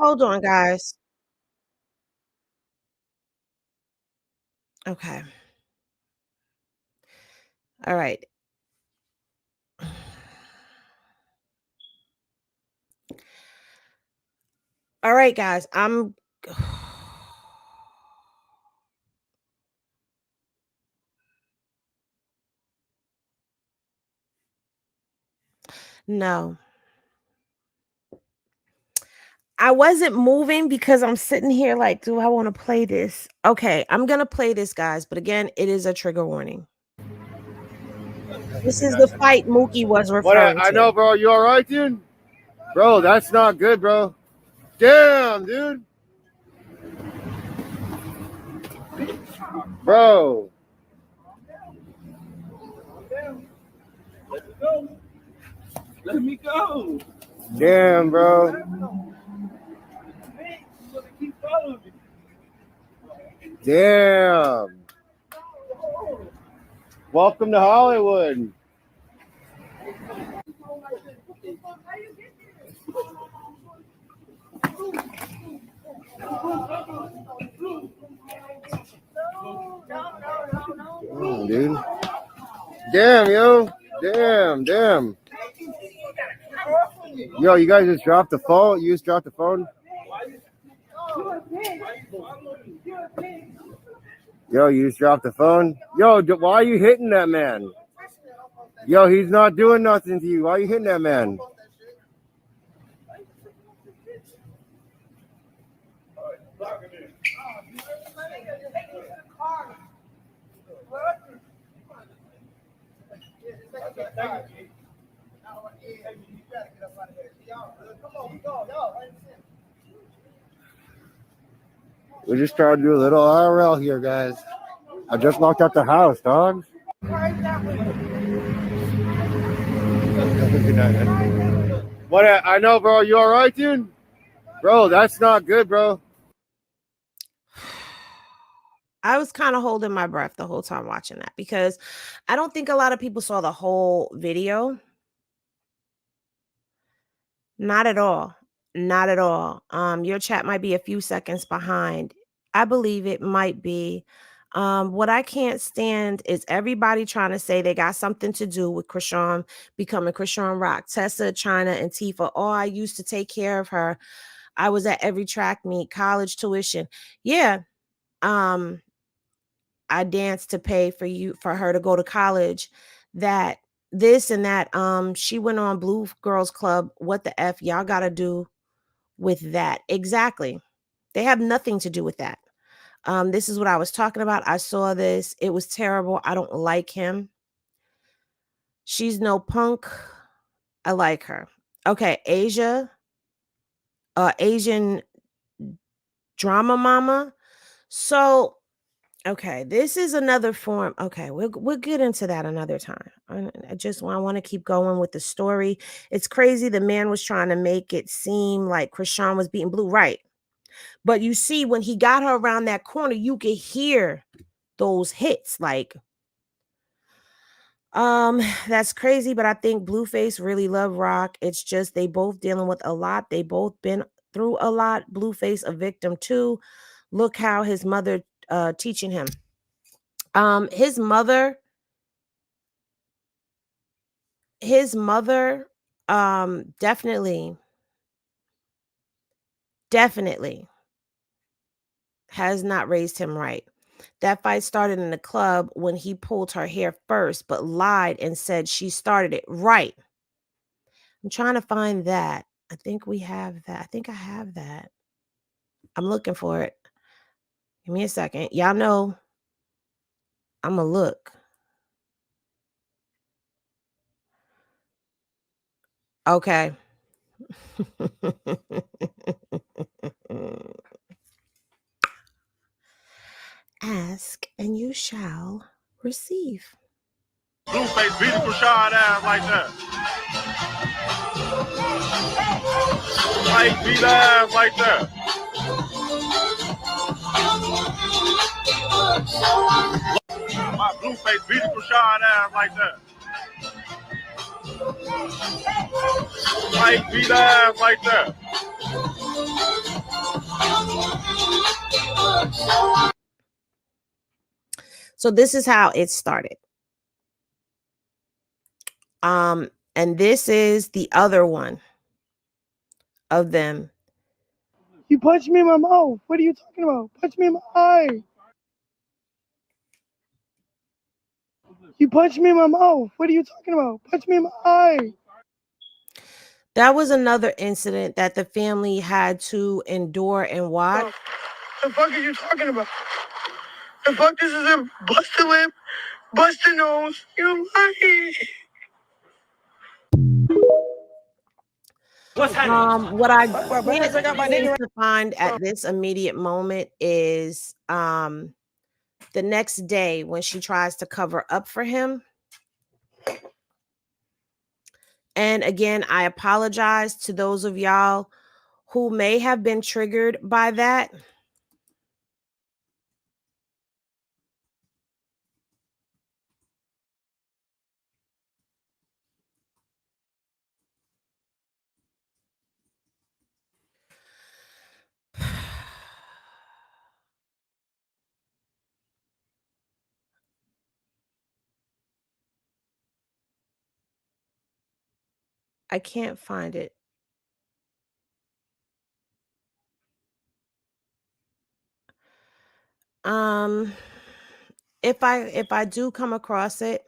Hold on, guys. Okay. All right. All right, guys. No. I wasn't moving because I'm sitting here like, do I want to play this? Okay, I'm going to play this, guys. But again, it is a trigger warning. This is the fight Mookie was What referring I to. know, bro. You all right, dude? Bro, that's not good, bro. Damn, dude. Bro. Let me go. Damn, bro. Damn. Welcome to Hollywood. Damn, dude. Damn, yo. Damn. Yo, you guys just dropped the phone? You just dropped the phone? Yo, you just dropped the phone? Yo, why are you hitting that man? Yo, he's not doing nothing to you. Why are you hitting that man? We're just trying to do a little IRL here, guys. I just locked out the house, dog. What? I know, bro. You all right, dude? Bro, that's not good, bro. I was kind of holding my breath the whole time watching that because I don't think a lot of people saw the whole video. Not at all. Not at all. Your chat might be a few seconds behind. I believe it might be. What I can't stand is everybody trying to say they got something to do with Chrisean becoming Chrisean Rock. Tessa, China, and Tifa. Oh, I used to take care of her. I was at every track meet, college tuition. Yeah. I danced to pay for her to go to college. That this and that. She went on Blue Girls Club. What the F y'all gotta do with that? Exactly. They have nothing to do with that. This is what I was talking about. I saw this. It was terrible. I don't like him. She's no punk. I like her. Okay, Asian drama mama. So, okay, this is another form. Okay, we'll get into that another time. I want to keep going with the story. It's crazy. The man was trying to make it seem like Chrisean was beating Blue, right? But you see, when he got her around that corner, you could hear those hits. Like, that's crazy. But I think Blueface really loved Rock. It's just they both dealing with a lot. They both been through a lot. Blueface a victim too. Look how his mother teaching him. His mother definitely has not raised him right. That fight started in the club when he pulled her hair first, but lied and said she started it. Right. I'm trying to find that. I think we have that. I think I have that. I'm looking for it. Give me a second. Y'all know I'm going to look. Okay. Ask and you shall receive. Blueface beating Chrisean ass like that. Like beat ass like that. My Blueface beating Chrisean ass like that. Like beat ass like that. So this is how it started. And this is the other one of them. You punched me in my mouth. What are you talking about? Punch me in my eye. You punched me in my mouth. What are you talking about? Punch me in my eye. That was another incident that the family had to endure and watch. The fuck are you talking about? The fuck, this is a busted lip, busted nose. You're lying. What I can't seem to find at this immediate moment is the next day when she tries to cover up for him. And again, I apologize to those of y'all who may have been triggered by that. I can't find it. If I do come across it,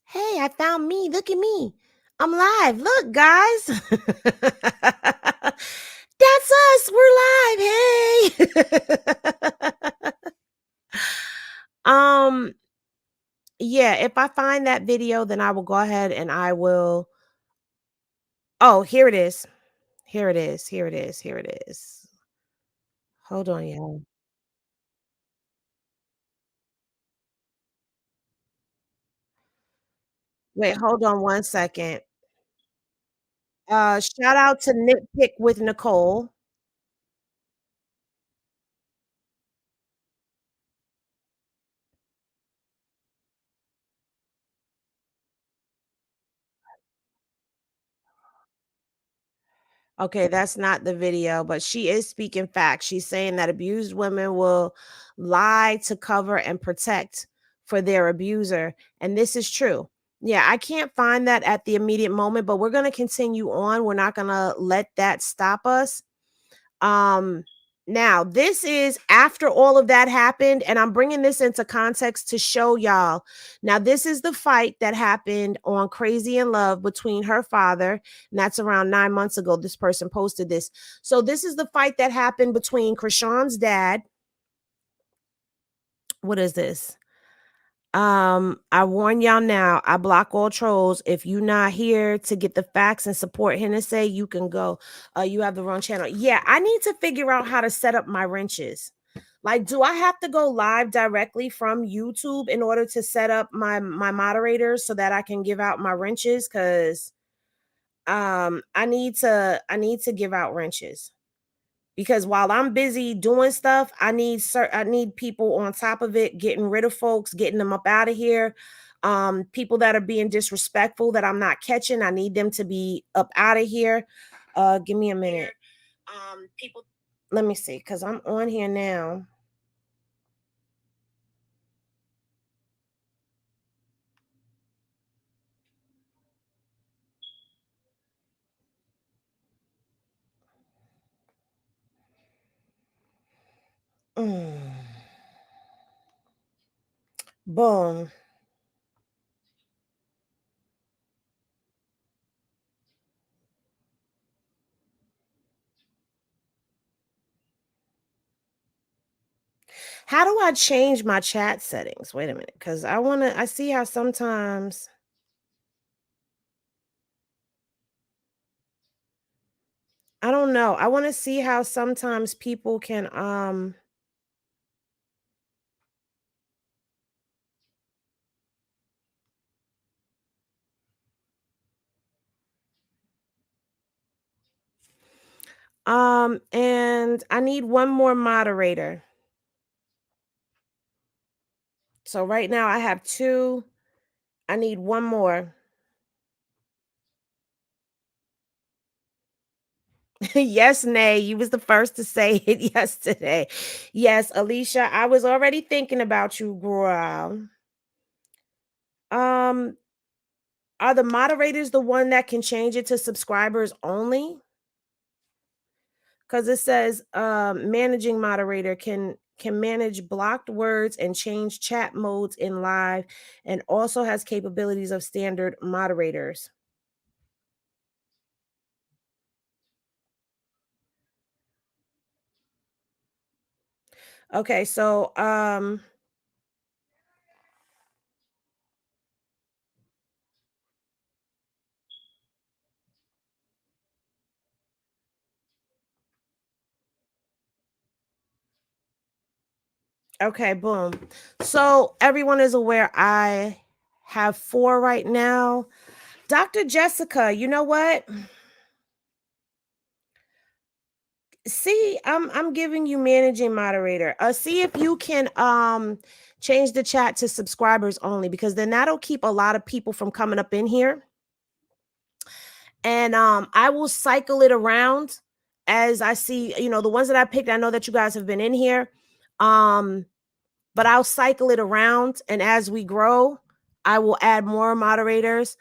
hey, I found me. Look at me. I'm live. Look, guys. That's us. We're live. Hey. Yeah, if I find that video, then I will go ahead and I will. Oh, here it is. Here it is. Here it is. Here it is. Hold on, y'all. Wait, hold on one second. Shout out to Nitpick with Nicole. Okay, that's not the video, but she is speaking facts. She's saying that abused women will lie to cover and protect for their abuser. And this is true. Yeah, I can't find that at the immediate moment, but we're going to continue on. We're not going to let that stop us. Now, this is after all of that happened, and I'm bringing this into context to show y'all. Now, this is the fight that happened on Crazy in Love between her father, and that's around 9 months ago. This person posted this. So, this is the fight that happened between Chrisean's dad. What is this? I warn y'all now, I block all trolls. If you not here to get the facts and support Hennessy, you can go. You have the wrong channel. Yeah, I need to figure out how to set up my wrenches. Like, do I have to go live directly from YouTube in order to set up my moderators so that I can give out my wrenches? Because I need to give out wrenches. Because while I'm busy doing stuff, I need people on top of it, getting rid of folks, getting them up out of here. People that are being disrespectful that I'm not catching, I need them to be up out of here. Give me a minute. People, let me see, because I'm on here now. Boom. How do I change my chat settings? Wait a minute, because I see how sometimes. I don't know. I want to see how sometimes people can and I need one more moderator. So right now I have 2. I need one more. Yes, Nay, you was the first to say it yesterday. Yes, Alicia, I was already thinking about you, girl. Um, are the moderators the one that can change it to subscribers only? Because it says managing moderator can manage blocked words and change chat modes in live, and also has capabilities of standard moderators. Okay, so okay, boom. So everyone is aware I have 4 right now. Dr. Jessica, you know what? See, I'm giving you managing moderator. See if you can change the chat to subscribers only, because then that'll keep a lot of people from coming up in here. And I will cycle it around as I see, the ones that I picked. I know that you guys have been in here. But I'll cycle it around, and as we grow, I will add more moderators.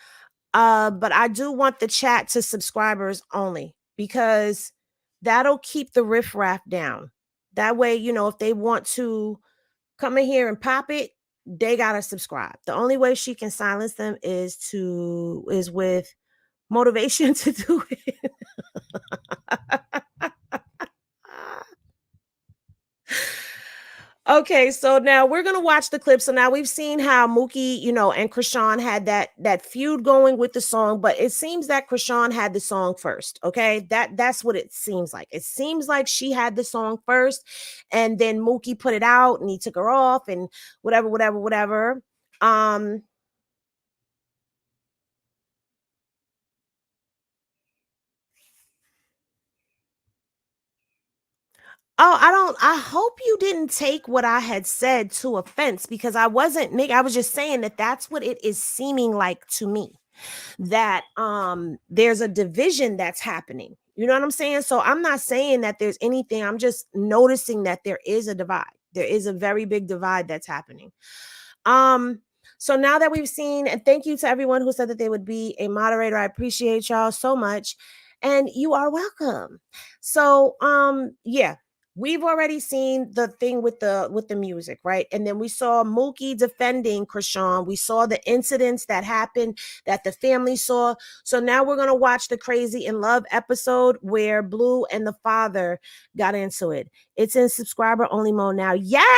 But I do want the chat to subscribers only, because that'll keep the riffraff down. That way, if they want to come in here and pop it, they gotta subscribe. The only way she can silence them is with motivation to do it. Okay, so now we're gonna watch the clip. So now we've seen how Mooki, and Chrisean had that feud going with the song, but it seems that Chrisean had the song first. Okay, that's what it seems like. It seems like she had the song first, and then Mooki put it out, and he took her off, and whatever. Oh, I hope you didn't take what I had said to offense, because I wasn't, Nick. I was just saying that that's what it is seeming like to me, that there's a division that's happening. You know what I'm saying? So I'm not saying that there's anything. I'm just noticing that there is a divide. There is a very big divide that's happening. So now that we've seen, and thank you to everyone who said that they would be a moderator. I appreciate y'all so much. And you are welcome. So yeah. We've already seen the thing with the music, right? And then we saw Mooki defending Chrisean. We saw the incidents that happened that the family saw. So now we're going to watch the Crazy in Love episode where Blue and the father got into it. It's in subscriber only mode now. Yes!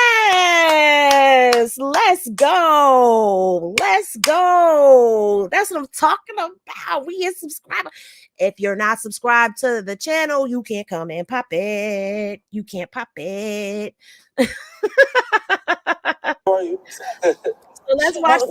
Let's go. Let's go. That's what I'm talking about. We in subscriber. If you're not subscribed to the channel, you can't come and pop it. You can't pop it. How are you? So let's watch.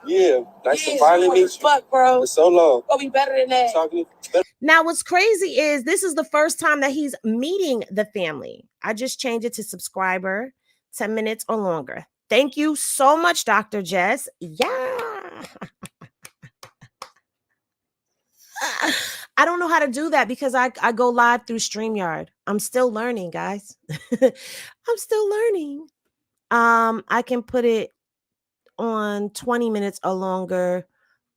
Yeah, nice to finally meet you. Fuck, bro. For so long. Gonna be better than that. Talking to you. Now, what's crazy is this is the first time that he's meeting the family. I just changed it to subscriber, 10 minutes or longer. Thank you so much, Dr. Jess. Yeah. I don't know how to do that because I go live through StreamYard. I'm still learning, guys. I'm still learning. I can put it on 20 minutes or longer,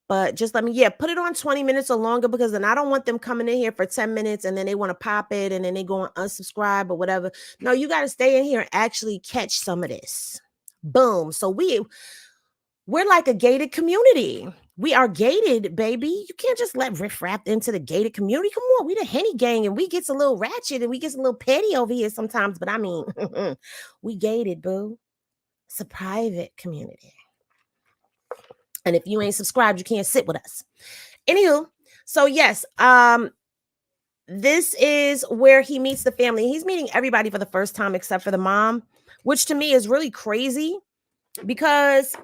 but just let me, put it on 20 minutes or longer, because then I don't want them coming in here for 10 minutes and then they want to pop it and then they go and unsubscribe or whatever. No, you got to stay in here and actually catch some of this. Boom. So we're like a gated community. We are gated, baby. You can't just let riffraff into the gated community. Come on, we the Henny gang, and we gets a little ratchet and we gets a little petty over here sometimes. But I mean, we gated, boo. It's a private community. And if you ain't subscribed, you can't sit with us. Anywho, so yes, this is where he meets the family. He's meeting everybody for the first time except for the mom, which to me is really crazy, because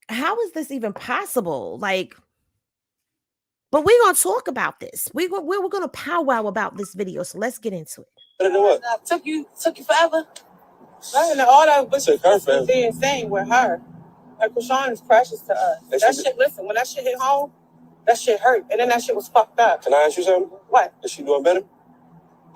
how is this even possible? Like, but we're going to talk about this. We're going to powwow about this video. So let's get into it. What? Took you forever? I know all that was the insane with her. Like, Chrisean is precious to us. That shit, listen, when that shit hit home, that shit hurt. And then that shit was fucked up. Can I ask you something? What? Is she doing better?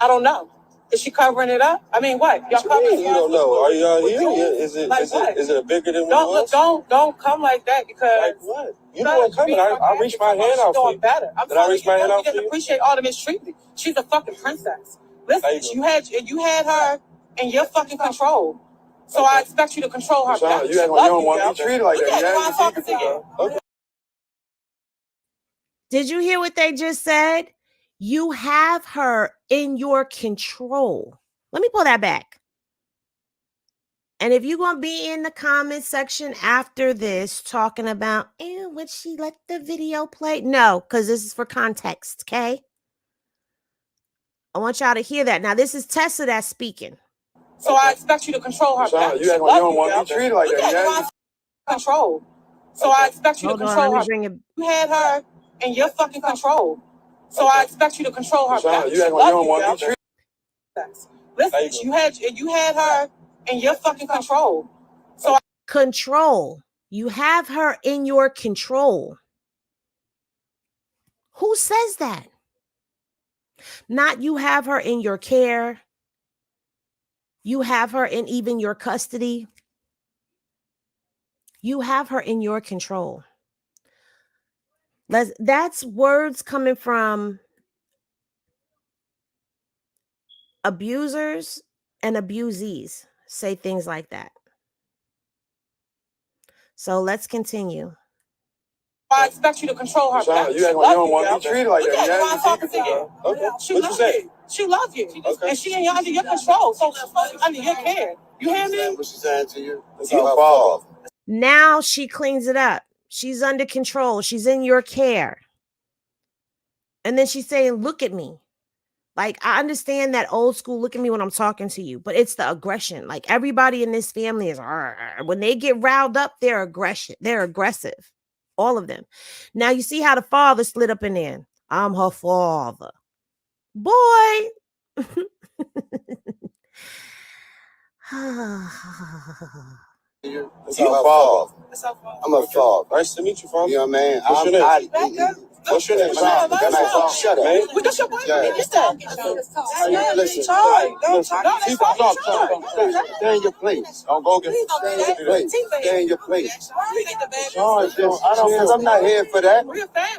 I don't know. Is she covering it up? I mean, what? Y'all covering it? You don't know. Are you here? Is it bigger than what? Don't come like that because like what? You know what coming? I reach my hand out for you. Better. Did I reach my hand out for you? you? Appreciate all the mistreatment. She's a fucking princess. Listen, you had her in your fucking control. So I expect you to control her. Sean, you don't want to be treated like that. Okay. Did you hear what they just said? You have her in your control. Let me pull that back. And if you're going to be in the comment section after this talking about, would she let the video play? No, because this is for context, okay? I want y'all to hear that. Now, this is Tessa that's speaking. So I expect you to control her. Sean, you don't want to be treated like that. Control. So I expect you to control her. You had her in your fucking control. So I expect you to control her. Sean, you don't want to be treated. Listen, you had her in your fucking control. So control. You have her in your control. Who says that? Not you have her in your care. You have her in even your custody. You have her in your control. That's words coming from abusers and abusees say things like that. So let's continue. I expect you to control her. Sean, you don't want to be treated like that. Okay. She loves you. Okay. And she ain't under your control. So she's under your care. You hear me? What she's saying to you? It's her fault. Now she cleans it up. She's under control. She's in your care. And then she's saying, look at me. Like, I understand that old school, look at me when I'm talking to you, but it's the aggression. Like, everybody in this family is, when they get riled up, they're aggressive. All of them. Now, you see how the father slid up in there. I'm her father. Boy. It's her fault. I'm her fault. Nice to meet you, father. You know what I mean? What's your name? What's your name? Shut up, man. What's your Listen. Stay in your place. Don't go get Stay in your place. I'm not here for that.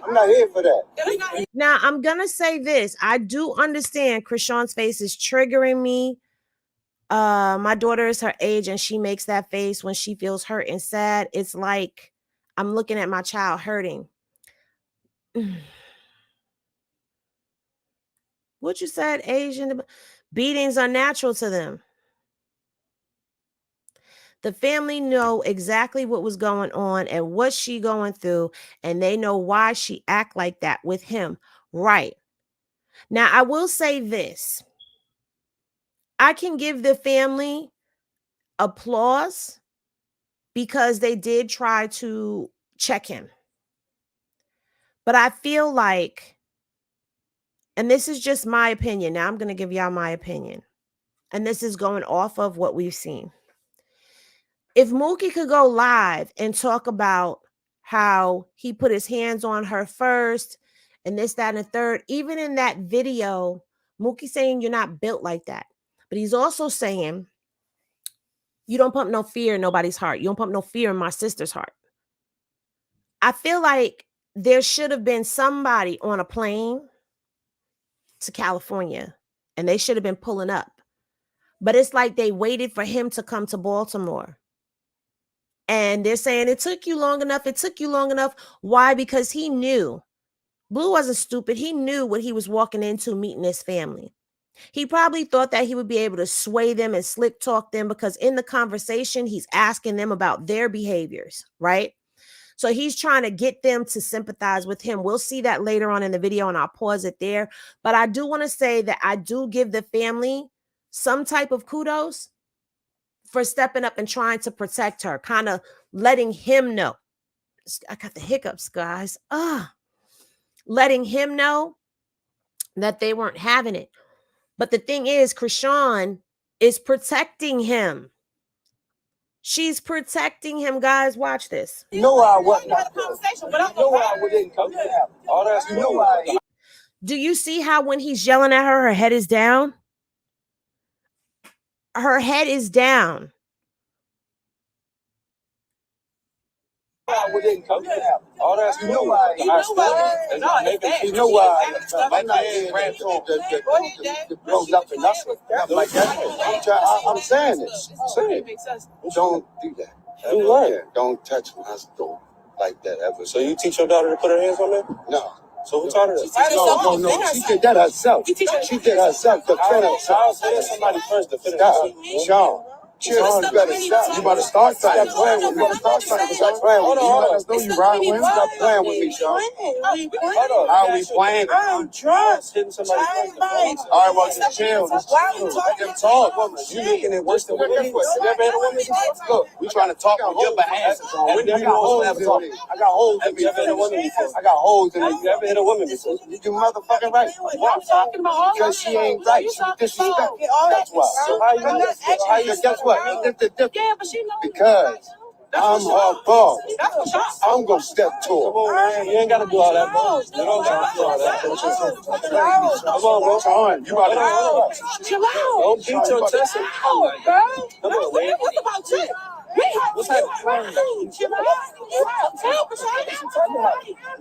I'm not here for that. Now, I'm going to say this. I do understand Chrisean's face is triggering me. My daughter is her age and she makes that face when she feels hurt and sad. It's like I'm looking at my child hurting. What you said, Asian beatings are natural to them. The family know exactly what was going on and what she going through, and they know why she act like that with him. Right. Now, I will say this. I can give the family applause because they did try to check him. But I feel like, and this is just my opinion. Now I'm going to give y'all my opinion. And this is going off of what we've seen. If Mookie could go live and talk about how he put his hands on her first and this, that, and the third, even in that video, Mookie saying you're not built like that. But he's also saying, you don't pump no fear in nobody's heart. You don't pump no fear in my sister's heart. I feel like there should have been somebody on a plane to California and they should have been pulling up. But it's like they waited for him to come to Baltimore. And they're saying it took you long enough. It took you long enough. Why? Because he knew. Blue wasn't stupid. He knew what he was walking into meeting his family. He probably thought that he would be able to sway them and slick talk them because in the conversation, he's asking them about their behaviors, right? So he's trying to get them to sympathize with him. We'll see that later on in the video and I'll pause it there. But I do want to say that I do give the family some type of kudos for stepping up and trying to protect her, kind of letting him know. I got the hiccups, guys. Letting him know that they weren't having it. But the thing is, Chrisean is protecting him. She's protecting him, guys. Watch this. You know why I wasn't. You know why I didn't come to that. All that. You know why. Do you see how when he's yelling at her, her head is down? Her head is down. All that's you know why. You know why. You know why. My man ran to him. The blows up and nothing. Like that. I'm saying this. Don't do that. Do what? Don't touch my store like that ever. So you teach your daughter to put her hands on me? No. So who taught her that? No. She did that herself. She did herself. The I'll say somebody first to finish. Sean. Sean, you better stop. You better start playing with me. Stop playing with me. You let us know you ride with me. Stop playing with me, Sean. How are we playing? I'm drunk. Hitting somebody first. All right, well, just chill. Let them talk. You making it worse than what it is. You never had a woman before? Look, we trying to talk on your behalf. I got holes in me. I got holes in me. You never hit a woman before? You motherfucking right. Because she ain't right. She disrespectful. That's why. So how you guess what? Because I'm her boss. I'm gonna step to her. Come on, man. You ain't gotta do all that, bro. You don't gotta do all that. Come on, bro. Sean, you about to chill out. Don't beat your chest. Come on, man. What's about you? What's happening?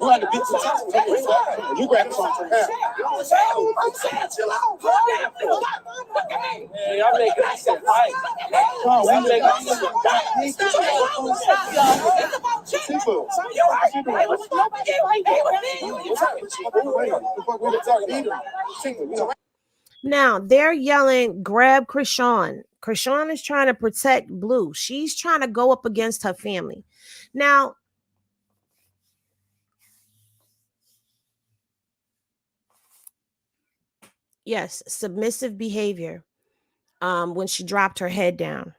You had to beat your chest. You grab something. Chill out. Man, y'all make it shit fight. We make it shit Now they're yelling, grab Chrisean. Chrisean is trying to protect Blue. She's trying to go up against her family. Now, yes, submissive behavior. When she dropped her head down.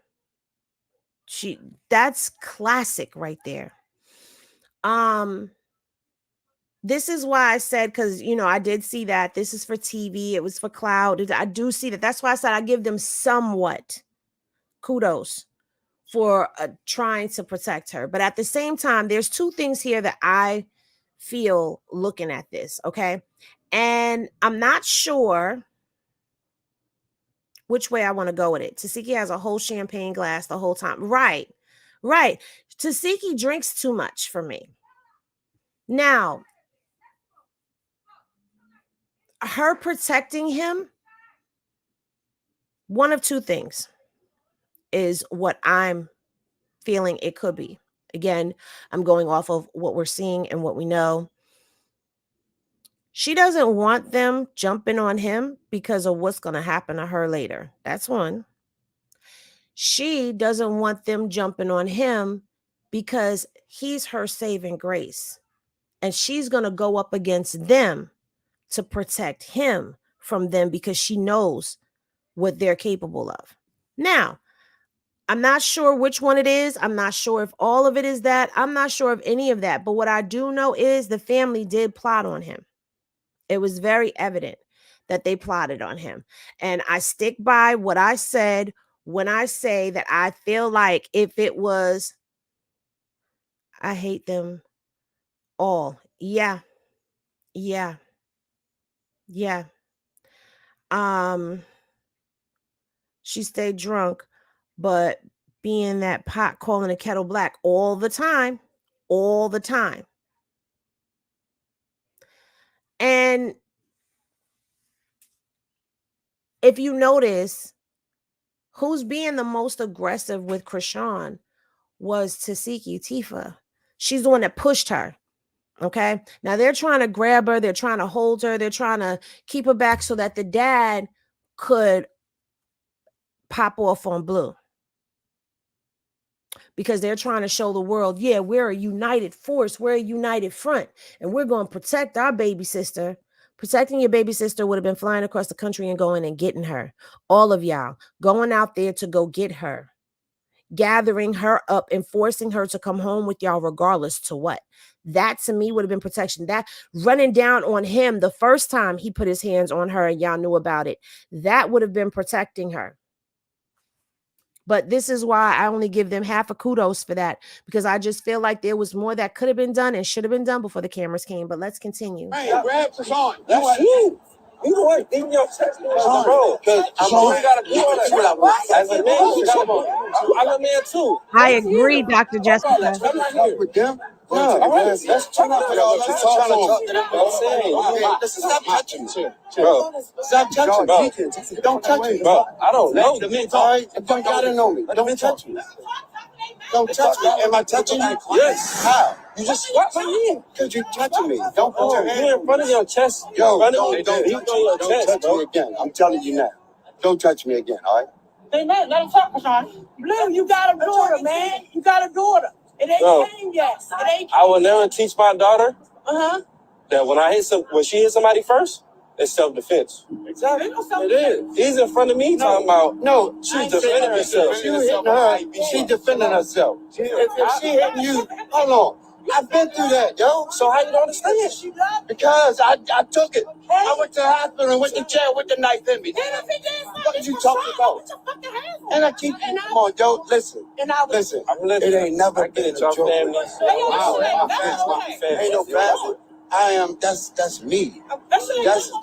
That's classic right there. This is why I said, because I did see that this is for TV, it was for cloud. I do see that. That's why I said I give them somewhat kudos for trying to protect her. But at the same time, there's two things here that I feel looking at this, okay? And I'm not sure which way I want to go with it. Tasiki has a whole champagne glass the whole time. Right. Tasiki drinks too much for me. Now, her protecting him, one of two things is what I'm feeling it could be. Again, I'm going off of what we're seeing and what we know. She doesn't want them jumping on him because of what's going to happen to her later. That's one. She doesn't want them jumping on him because he's her saving grace. And she's going to go up against them to protect him from them because she knows what they're capable of. Now, I'm not sure which one it is. I'm not sure if all of it is that. I'm not sure of any of that. But what I do know is the family did plot on him. It was very evident that they plotted on him. And I stick by what I said when I say that I feel like if it was, I hate them all. Yeah. She stayed drunk, but being that pot calling a kettle black all the time. And if you notice, who's being the most aggressive with Chrisean was Tasiki Tifa. She's the one that pushed her. Okay. Now they're trying to grab her. They're trying to hold her. They're trying to keep her back so that the dad could pop off on Blue. Because they're trying to show the world, yeah, we're a united force. We're a united front. And we're going to protect our baby sister. Protecting your baby sister would have been flying across the country and going and getting her. All of y'all going out there to go get her. Gathering her up and forcing her to come home with y'all regardless to what. That to me would have been protection. That running down on him the first time he put his hands on her and y'all knew about it. That would have been protecting her. But this is why I only give them half a kudos for that, because I just feel like there was more that could have been done and should have been done before the cameras came. But let's continue. Hey, grab Chrisean. That's you. You the one eating your chest, bro. Because I'm always got to do all that. As a man, you got to. I'm a man too. I agree, Dr. Jessica. I'm not here with them. No, all right. Let's turn off y'all. Let's talk to them. I'm saying, listen, stop touching me, bro. Stop touching me. Don't touch me, bro. I don't know. All right, you don't gotta know me. Don't touch me. Don't touch me. Am I touching you? Yes. How? You just what me? Because you're touching me. Don't put your hand in front of your chest. Yo, don't touch me again. I'm telling you now. Don't touch me again, all right? Hey, man, let him talk, Chrisean. Blue, you got a daughter, man. You got a daughter. It ain't came yet. It ain't. I will never teach my daughter that when she hits somebody first, it's self-defense. Exactly. It is. He's in front of me talking about she's defending herself. She hitting her. She defending herself. If she hitting you, hold on. I've been through that, yo. So how you don't understand? Because I took it. I went to the hospital and went to jail with the knife in me. What are you talking about? And I keep, come on, yo, listen. It ain't never been a joke. Ain't no family. That's me.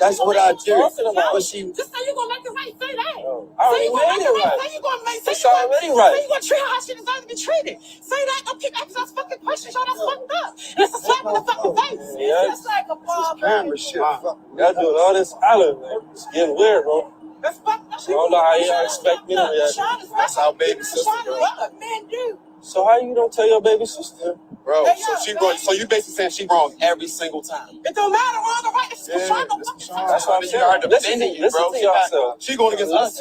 That's what I do. But she. Just say you gonna make it right, say that. I already made it right. Say you gonna make it It's already right. Say you gonna treat her how she deserves to be treated. Say that. Don't keep asking us fucking questions. Y'all, that's fucked up. And it's a slap in the fucking face. Yeah. It's like a ball. Camera shit. Y'all doing all this island, man. It's getting weird, bro. That's fucked up. I don't know how y'all expect me to react. That's our baby sister, bro. What men do. So how you don't tell your baby sister? Bro, so you basically saying she wrong every single time. It don't matter, wrong or right. It's Chrisean. That's what I'm saying. Defending you, bro. Listen to yourself. She going against us.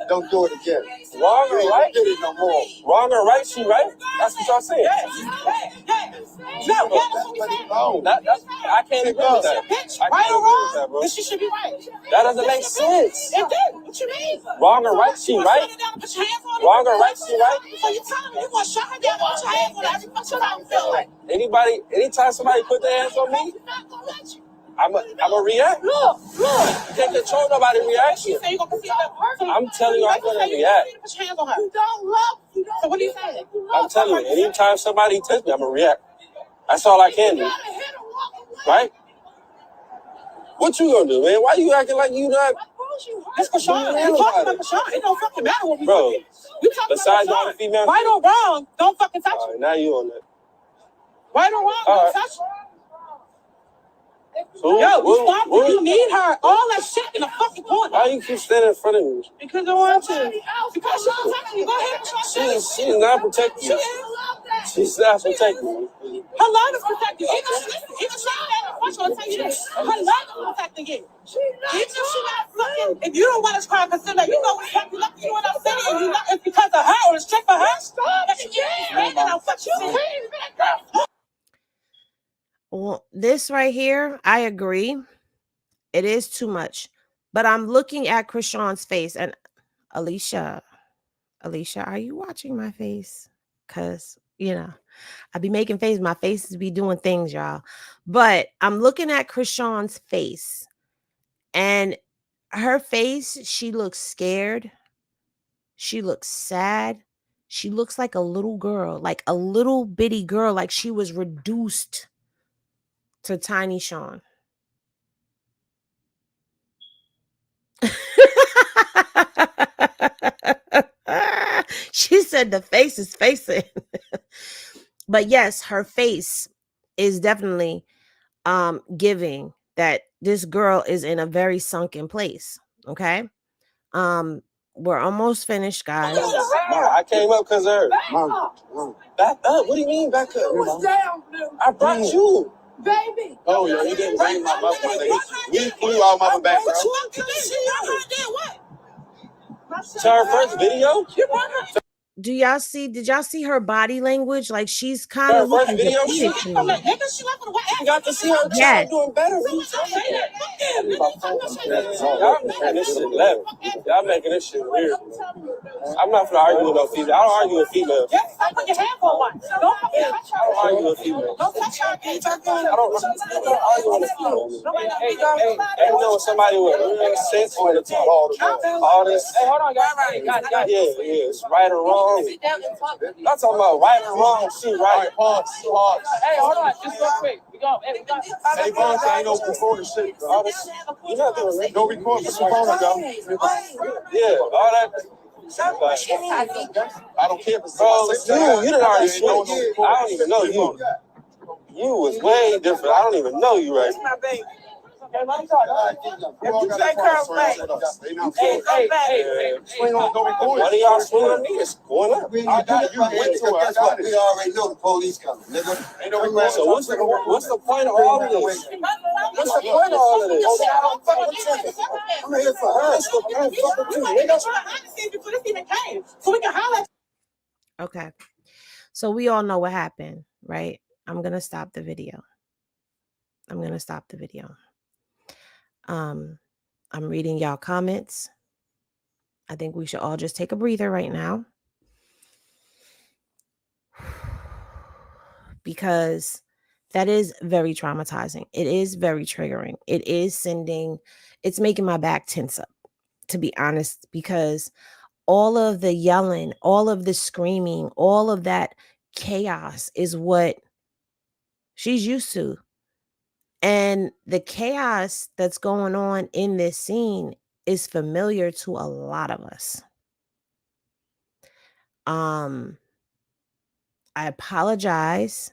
Don't do it again. Wrong or right? Get it no more. Wrong or right? She right? That's what y'all saying. No, I can't agree with that. Right or wrong? Then she should be right. That doesn't make sense. It do. What you mean? Wrong or right? She right? Wrong or right? She right? So you telling me you want to shut her down? Put your hands on her every fucking time you feel like. Anytime somebody put their hands on me, I'm a react. Look. You can't control nobody's reaction. You say you're gonna consider that person. I'm telling you, I'm gonna react. Put your hands on her. You don't love. So what are you saying? I'm telling you, anytime somebody touch me, I'm gonna react. That's all I can do. Right? What you gonna do, man? Why you acting like you not? It's Chrisean. You talking about Chrisean. It don't fucking matter what we bro. do. You talking Besides about all the female, right or wrong, don't fucking touch all me. right, now you on that. Right or wrong, All don't right. touch me. So, You need her. All that shit in the fucking corner. Why you keep standing in front of me? Because I want to. Because she's protecting you. Go ahead and try. She's not protecting you. She's not protecting you. Her love is protecting you. Even she ain't that I'll tell you this. Her love is protecting you. Even if she not fucking, if you don't want to try, consider that you know what the fuck you love you in our city and you know it's because of her or it's straight for her. And I'll fuck you. Well, this right here, I agree. It is too much. But I'm looking at Chrisean's face. And Alicia, are you watching my face? Because, I be making faces. My faces be doing things, y'all. But I'm looking at Chrisean's face. And her face, she looks scared. She looks sad. She looks like a little girl, like a little bitty girl, like she was reduced to Tiny Sean. She said the face is facing. But yes, her face is definitely giving that this girl is in a very sunken place. Okay. We're almost finished, guys. I came up because of her. Mom. Back up. What do you mean back up? What's down, Blue? I brought you. Baby. Oh, yeah, you didn't bring my mother. We flew our mother back, bro. To her first video? You brought her. Did y'all see her body language? Like she's kind Her of first looking video, defeated she to me. got to see her Yes. child doing better. Y'all making this shit left. Y'all making this shit weird. I'm not gonna argue with no female. I don't argue with females. Don't put your hand for one. Don't argue with females. Don't touch her. I don't argue with females. Hey, you know somebody with real sense on the talk. All this. Hey, hold on, y'all. Yeah, it's right or wrong. Not talking about right or wrong. She right. Pause. Hey, hold on, just real quick. We got. Hey, Vaughn, ain't no recording shit. All this. You not doing it. No recording. Put your phone down. Yeah, all that. I don't care if it's Bro, you done already switched. I don't even know you. You was way different. I don't even know you right now. Hey, let me talk. If you take her away, hey, swing on, no recording. One of y'all swing on me, it's going up. I got you. Guess what? We already know the police coming, nigga. Ain't no recording. So what's the point of all of this? What's the point of all of this? I'm here for her. That's the point. Fuck with you, nigga. Okay. So we all know what happened, right? I'm going to stop the video. I'm reading y'all comments. I think we should all just take a breather right now. Because that is very traumatizing. It is very triggering. It's making my back tense up, to be honest, because all of the yelling, all of the screaming, all of that chaos is what she's used to. And the chaos that's going on in this scene is familiar to a lot of us. I apologize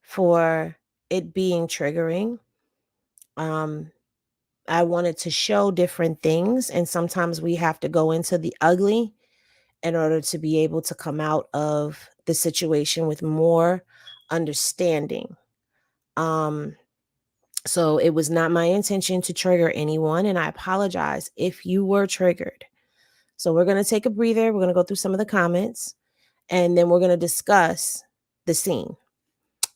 for it being triggering. I wanted to show different things, and sometimes we have to go into the ugly in order to be able to come out of the situation with more understanding. So it was not my intention to trigger anyone, and I apologize if you were triggered. So we're going to take a breather. We're going to go through some of the comments, and then we're going to discuss the scene.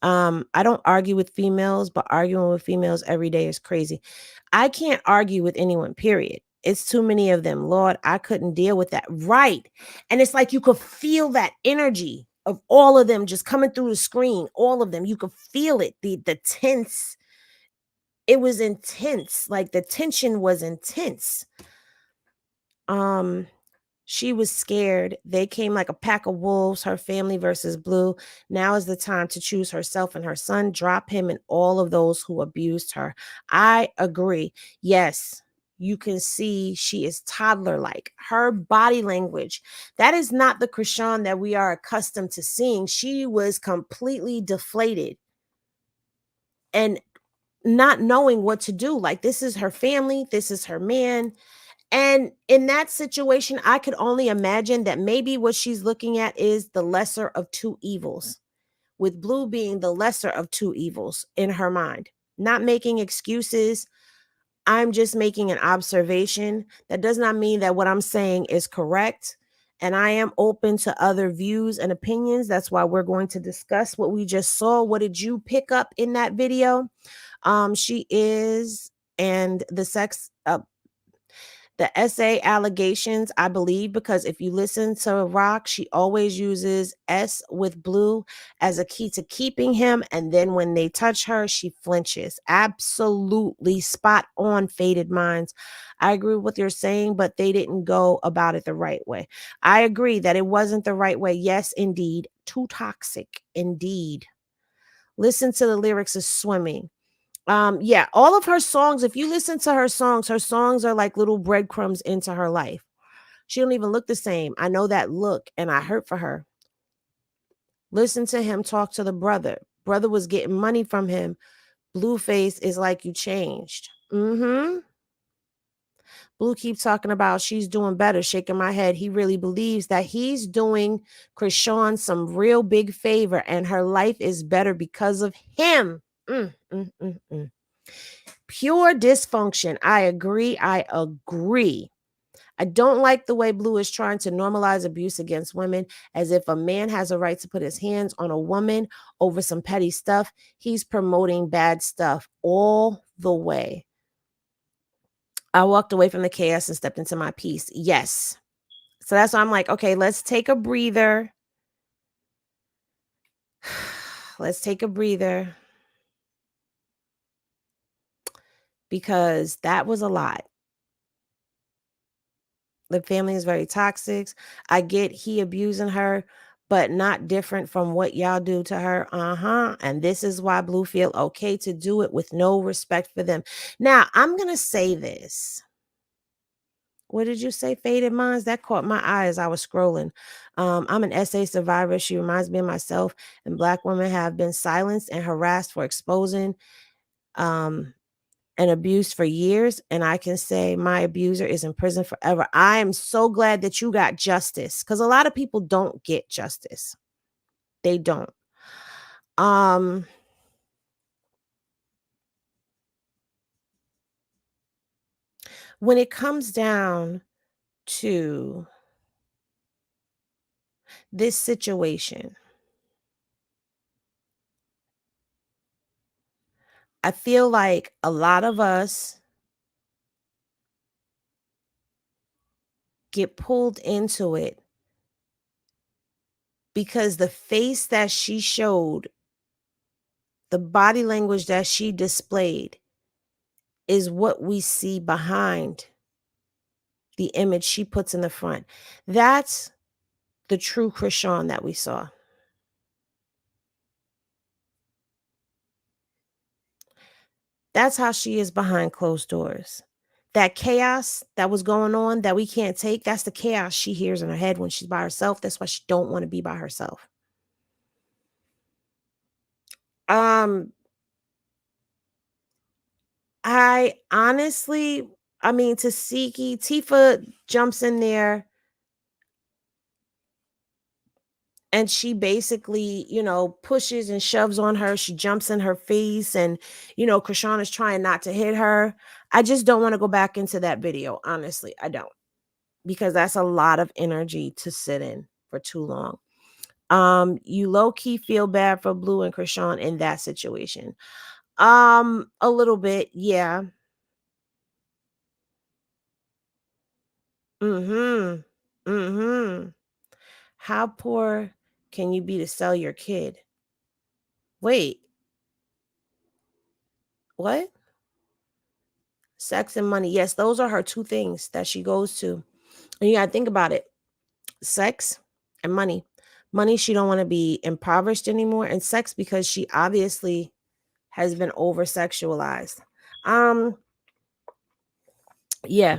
I don't argue with females, but arguing with females every day is crazy. I can't argue with anyone, period. It's too many of them. Lord, I couldn't deal with that. Right. And it's like you could feel that energy of all of them just coming through the screen. All of them. You could feel it. The tense. It was intense. Like the tension was intense. She was scared. They came like a pack of wolves, her family versus Blue. Now is the time to choose herself and her son. Drop him and all of those who abused her. I agree. Yes, you can see she is toddler-like. Her body language, that is not the Chrisean that we are accustomed to seeing. She was completely deflated and not knowing what to do. Like, this is her family. This is her man. And in that situation, I could only imagine that maybe what she's looking at is the lesser of two evils, with Blue being the lesser of two evils in her mind. Not making excuses. I'm just making an observation. That does not mean that what I'm saying is correct. And I am open to other views and opinions. That's why we're going to discuss what we just saw. What did you pick up in that video? She is, and the sex, the essay allegations, I believe, because if you listen to Rock, she always uses S with Blue as a key to keeping him. And then when they touch her, she flinches. Absolutely spot on, Faded Minds. I agree with what you're saying, but they didn't go about it the right way. I agree that it wasn't the right way. Yes, indeed. Too toxic. Indeed. Listen to the lyrics of Swimming. Yeah, all of her songs, if you listen to her songs are like little breadcrumbs into her life. She don't even look the same. I know that look, and I hurt for her. Listen to him talk to the brother. Brother was getting money from him. Blueface is like, you changed. Blue keeps talking about she's doing better, shaking my head. He really believes that he's doing Chrisean some real big favor, and her life is better because of him. Pure dysfunction. I agree. I don't like the way Blue is trying to normalize abuse against women, as if a man has a right to put his hands on a woman over some petty stuff. He's promoting bad stuff all the way. I walked away from the chaos and stepped into my peace. Yes. So that's why I'm like, okay, let's take a breather. Let's take a breather. Because that was a lot. The family is very toxic. I get he abusing her, but not different from what y'all do to her. And this is why Blue feel okay to do it with no respect for them. Now, I'm going to say this. What did you say? Faded Minds? That caught my eye as I was scrolling. I'm an SA survivor. She reminds me of myself, and Black women have been silenced and harassed for exposing and abused for years, and I can say my abuser is in prison forever. I am so glad that you got justice, because a lot of people don't get justice. They don't. When it comes down to this situation, I feel like a lot of us get pulled into it because the face that she showed, the body language that she displayed, is what we see behind the image she puts in the front. That's the true Chrisean that we saw. That's how she is behind closed doors. That chaos that was going on that we can't take, that's the chaos she hears in her head when she's by herself. That's why she don't want to be by herself. I honestly, Tasiki, Tifa jumps in there and she basically, pushes and shoves on her. She jumps in her face and, Chrisean is trying not to hit her. I just don't want to go back into that video. Honestly, I don't. Because that's a lot of energy to sit in for too long. You low-key feel bad for Blue and Chrisean in that situation. A little bit, yeah. How poor can you be to sell your kid? Wait. What? Sex and money. Yes, those are her two things that she goes to. And you gotta think about it. Sex and money. Money, she don't want to be impoverished anymore, and sex because she obviously has been over sexualized. Yeah.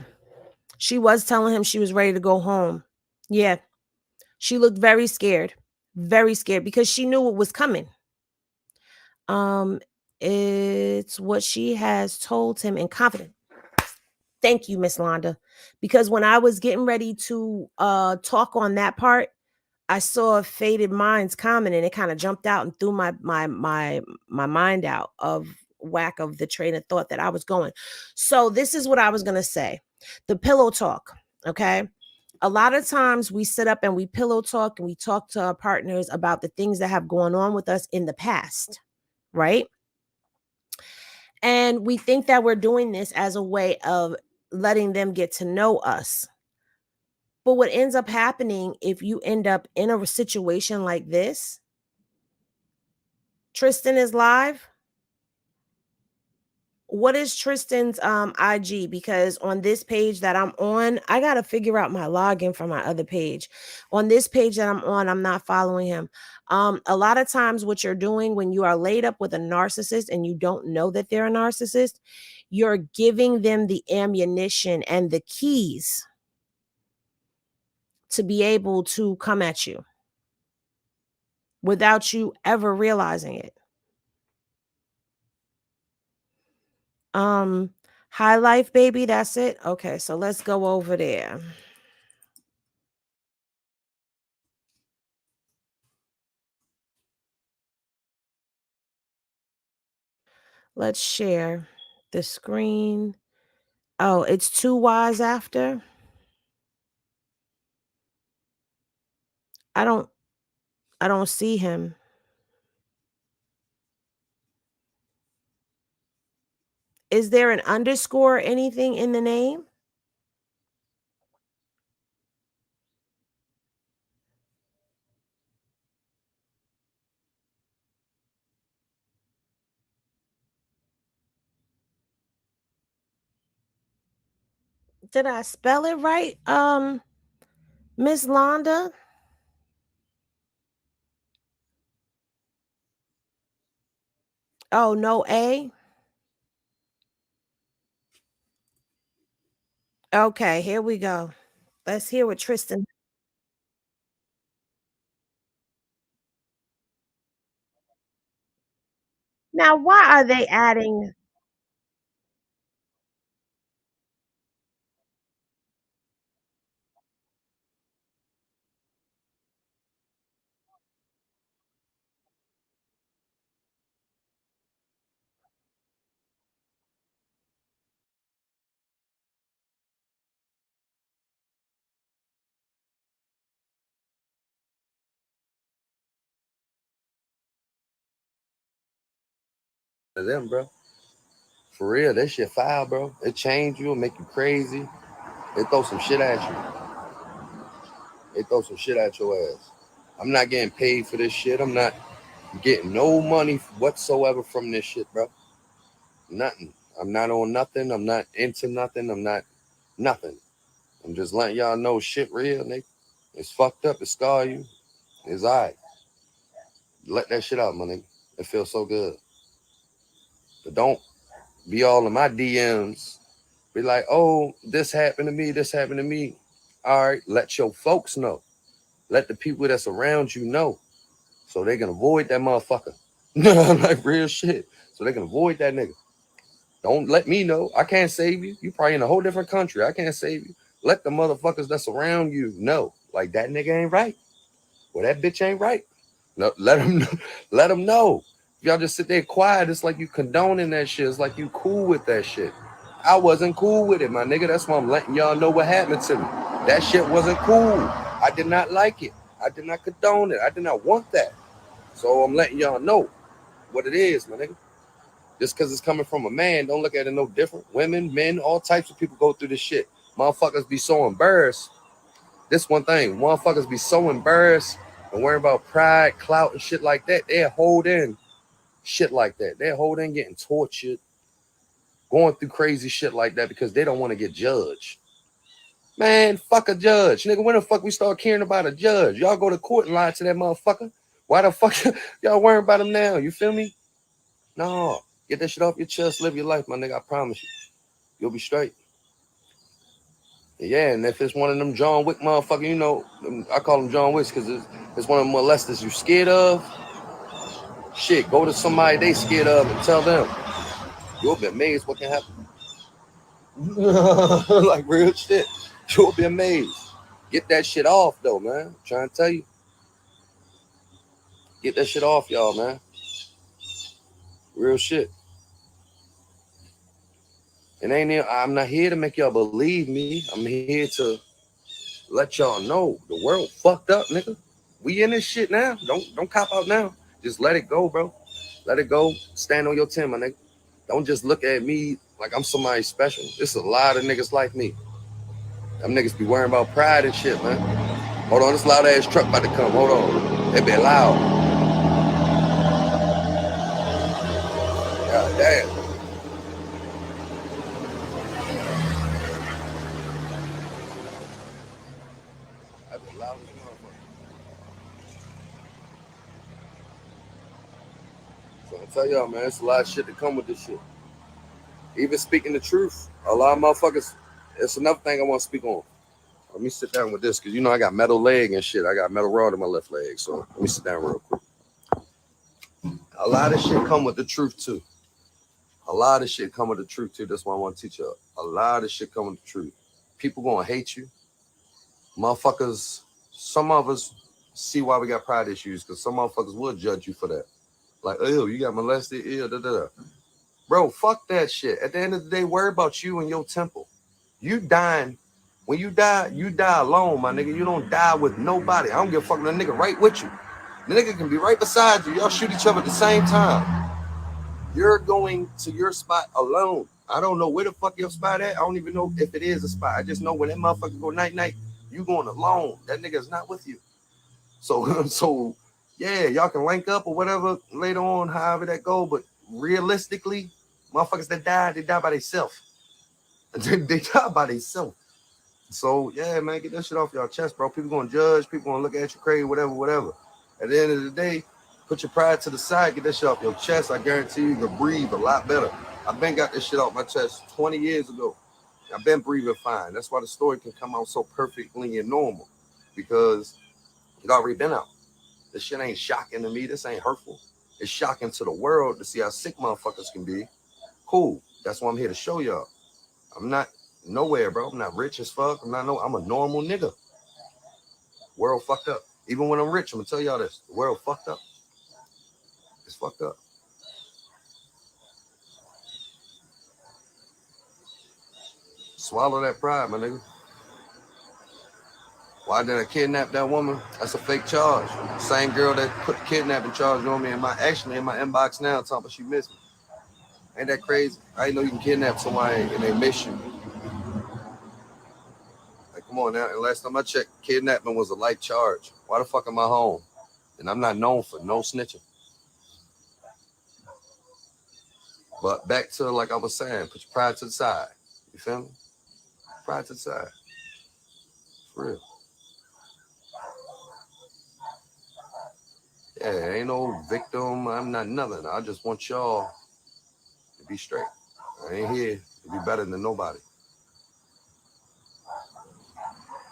She was telling him she was ready to go home. Yeah. She looked very scared because she knew what was coming. It's what she has told him in confidence. Thank you, Miss Londa. Because when I was getting ready to talk on that part, I saw Faded Minds comment and it kind of jumped out and threw my mind out of whack of the train of thought that I was going. So this is what I was gonna say. The pillow talk. Okay. A lot of times we sit up and we pillow talk and we talk to our partners about the things that have gone on with us in the past, right? And we think that we're doing this as a way of letting them get to know us. But what ends up happening if you end up in a situation like this, Tristan is live. What is Tristan's IG? Because on this page that I'm on, I got to figure out my login for my other page. On this page that I'm on, I'm not following him. A lot of times what you're doing when you are laid up with a narcissist and you don't know that they're a narcissist, you're giving them the ammunition and the keys to be able to come at you without you ever realizing it. High Life Baby, that's it. Okay, so let's go over there. Let's share the screen. Oh, it's 2 Ys after. I don't see him. Is there an underscore or anything in the name? Did I spell it right? Miss Londa? Oh, no A? Okay, here we go. Let's hear what Tristan. Now, why are they adding? To them, bro. For real, that shit foul, bro. It change you, it make you crazy. It throw some shit at you. It throw some shit at your ass. I'm not getting paid for this shit. I'm not getting no money whatsoever from this shit, bro. Nothing. I'm not on nothing. I'm not into nothing. I'm not nothing. I'm just letting y'all know shit real, nigga. It's fucked up. It scar you. It's alright. Let that shit out, my nigga. It feels so good. But don't be all in my DMs. Be like, oh, this happened to me. This happened to me. All right, let your folks know. Let the people that's around you know, so they can avoid that motherfucker. Like real shit. So they can avoid that nigga. Don't let me know. I can't save you. You probably in a whole different country. I can't save you. Let the motherfuckers that's around you know. Like that nigga ain't right. Well, that bitch ain't right. No, let them know. Let them know. If y'all just sit there quiet, it's like you condoning that shit. It's like you cool with that shit. I wasn't cool with it, my nigga. That's why I'm letting y'all know what happened to me. That shit wasn't cool. I did not like it. I did not condone it. I did not want that. So I'm letting y'all know what it is, my nigga. Just because it's coming from a man, don't look at it no different. Women, men, all types of people go through this shit. Motherfuckers be so embarrassed. This one thing, motherfuckers be so embarrassed and worry about pride, clout, and shit like that. They'll hold in shit like that. They'll hold in getting tortured, going through crazy shit like that because they don't want to get judged. Man, fuck a judge. Nigga, when the fuck we start caring about a judge? Y'all go to court and lie to that motherfucker. Why the fuck y'all worrying about him now? You feel me? No. Get that shit off your chest. Live your life, my nigga. I promise you. You'll be straight. Yeah, and if it's one of them John Wick motherfucker, you know, I call them John Wicks because it's one of them molesters you scared of. Shit, go to somebody they scared of and tell them. You'll be amazed what can happen. Like real shit. You'll be amazed. Get that shit off though, man. I'm trying to tell you. Get that shit off, y'all, man. Real shit. I'm not here to make y'all believe me. I'm here to let y'all know the world fucked up, nigga. We in this shit now. Don't cop out now. Just let it go, bro. Let it go. Stand on your 10, my nigga. Don't just look at me like I'm somebody special. There's a lot of niggas like me. Them niggas be worrying about pride and shit, man. Hold on, this loud ass truck about to come. Hold on. They be loud. God damn. I be loud as a motherfucker. So I tell y'all, man, it's a lot of shit to come with this shit. Even speaking the truth, a lot of motherfuckers. It's another thing I want to speak on. Let me sit down with this because you know I got metal leg and shit. I got metal rod in my left leg. So let me sit down real quick. A lot of shit come with the truth too. A lot of shit come with the truth too. That's why I want to teach you. A lot of shit come with the truth. People gonna hate you. Motherfuckers, some of us see why we got pride issues because some motherfuckers will judge you for that. Like, ew, you got molested, ew, da da da. Bro, fuck that shit. At the end of the day, worry about you and your temple. You dying When you die alone, my nigga. You don't die with nobody. I don't give a fuck. The nigga right with you. The nigga can be right beside you. Y'all shoot each other at the same time. You're going to your spot alone. I don't know where the fuck your spot at. I don't even know if it is a spot. I just know when that motherfucker go night-night, you going alone. That nigga's not with you. So yeah, y'all can link up or whatever later on, however that go. But realistically, motherfuckers that die, they die by themselves. They die by themselves. So yeah, man, get that shit off your chest, bro. People gonna judge, people gonna look at you crazy, whatever. At the end of the day, put your pride to the side, get that shit off your chest. I guarantee you can breathe a lot better. I've been got this shit off my chest 20 years ago. I've been breathing fine. That's why the story can come out so perfectly and normal, because it already been out. This shit ain't shocking to me. This ain't hurtful. It's shocking to the world to see how sick motherfuckers can be. Cool. That's why I'm here to show y'all. I'm not nowhere, bro. I'm not rich as fuck. I'm a normal nigga. World fucked up. Even when I'm rich, I'm gonna tell y'all this. The world fucked up. It's fucked up. Swallow that pride, my nigga. Why did I kidnap that woman? That's a fake charge. Same girl that put the kidnapping charge on me in my inbox now, talking about she missed me. Ain't that crazy? I didn't know you can kidnap somebody and they miss you. Like, come on now. And last time I checked, kidnapping was a light charge. Why the fuck am I home? And I'm not known for no snitching. But back to, like I was saying, put your pride to the side. You feel me? Pride to the side. For real. Yeah, ain't no victim. I'm not nothing. I just want y'all to be straight. I ain't here to be better than nobody.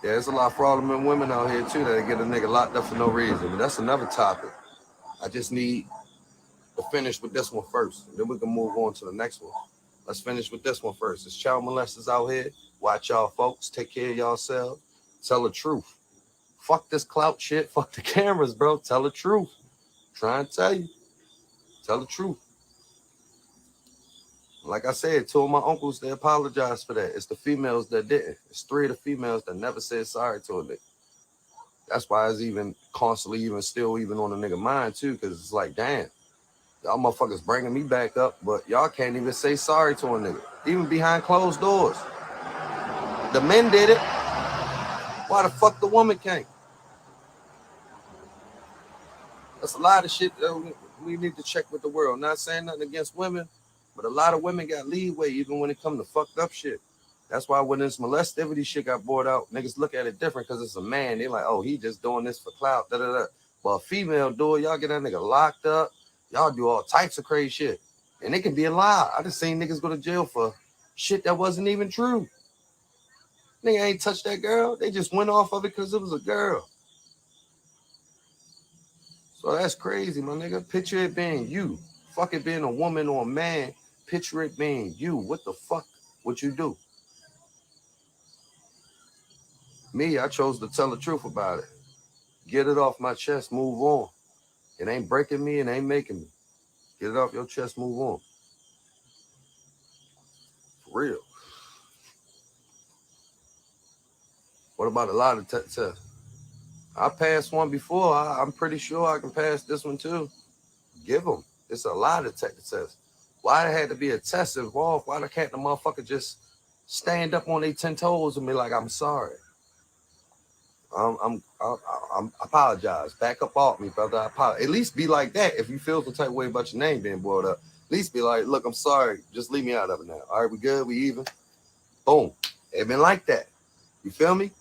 Yeah, there's a lot of fraudulent women out here too that get a nigga locked up for no reason. But that's another topic. I just need to finish with this one first. And then we can move on to the next one. Let's finish with this one first. There's child molesters out here. Watch y'all folks. Take care of yourselves. Tell the truth. Fuck this clout shit. Fuck the cameras, bro. Tell the truth. Try and tell you. Tell the truth. Like I said, 2 of my uncles, they apologized for that. It's the females that didn't. It's 3 of the females that never said sorry to a nigga. That's why it's even constantly still on a nigga mind too, because it's like, damn, y'all motherfuckers bringing me back up, but y'all can't even say sorry to a nigga, even behind closed doors. The men did it. Why the fuck the woman can't? That's a lot of shit that we need to check with the world. Not saying nothing against women, but a lot of women got leeway even when it comes to fucked up shit. That's why when this molestivity shit got brought out, niggas look at it different because it's a man. They like, oh, he just doing this for clout, da-da-da. But a female do it, y'all get that nigga locked up. Y'all do all types of crazy shit. And it can be a lie. I just seen niggas go to jail for shit that wasn't even true. Nigga ain't touched that girl. They just went off of it because it was a girl. So that's crazy, my nigga. Picture it being you. Fuck it being a woman or a man. Picture it being you. What the fuck would you do? Me, I chose to tell the truth about it. Get it off my chest, move on. It ain't breaking me, it ain't making me. Get it off your chest, move on. For real. What about a lot of tests? I passed one before. I'm pretty sure I can pass this one too. Give them. It's a lot of tests. Why there had to be a test involved? Why can't the motherfucker just stand up on their 10 toes and be like, I'm sorry. I'm apologize. Back up off me, brother. I apologize. At least be like that. If you feel the type of way about your name being brought up, at least be like, look, I'm sorry. Just leave me out of it now. All right, we good? We even? Boom. It been like that. You feel me?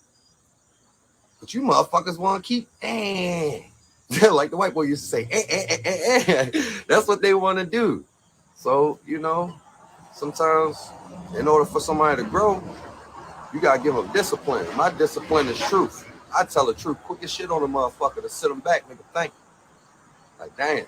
But you motherfuckers want to keep, like the white boy used to say, That's what they want to do. So, sometimes in order for somebody to grow, you got to give them discipline. My discipline is truth. I tell the truth quick as shit on a motherfucker to sit them back, nigga, think. Like, damn.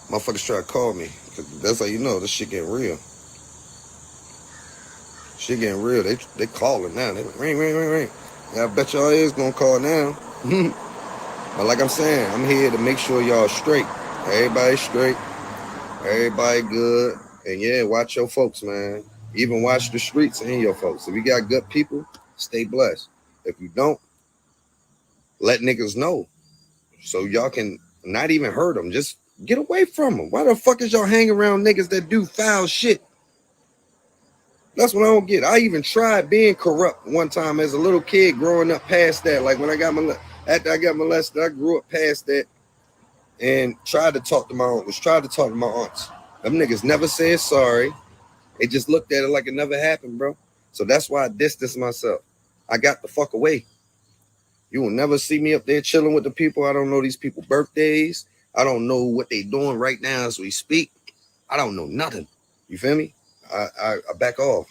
Motherfuckers try to call me. That's how you know this shit getting real. Shit getting real. They calling now. They like, ring. Yeah, I bet y'all is gonna call now. But like I'm saying, I'm here to make sure y'all straight. Everybody straight. Everybody good. And yeah, watch your folks, man. Even watch the streets and your folks. If you got good people, stay blessed. If you don't, let niggas know. So y'all can not even hurt them. Just get away from them. Why the fuck is y'all hanging around niggas that do foul shit? That's what I don't get. I even tried being corrupt one time as a little kid growing up past that. Like when after I got molested, I grew up past that and tried to talk to my uncles, tried to talk to my aunts. Them niggas never said sorry. They just looked at it like it never happened, bro. So that's why I distanced myself. I got the fuck away. You will never see me up there chilling with the people. I don't know these people's birthdays. I don't know what they doing right now as we speak. I don't know nothing. You feel me? I back off.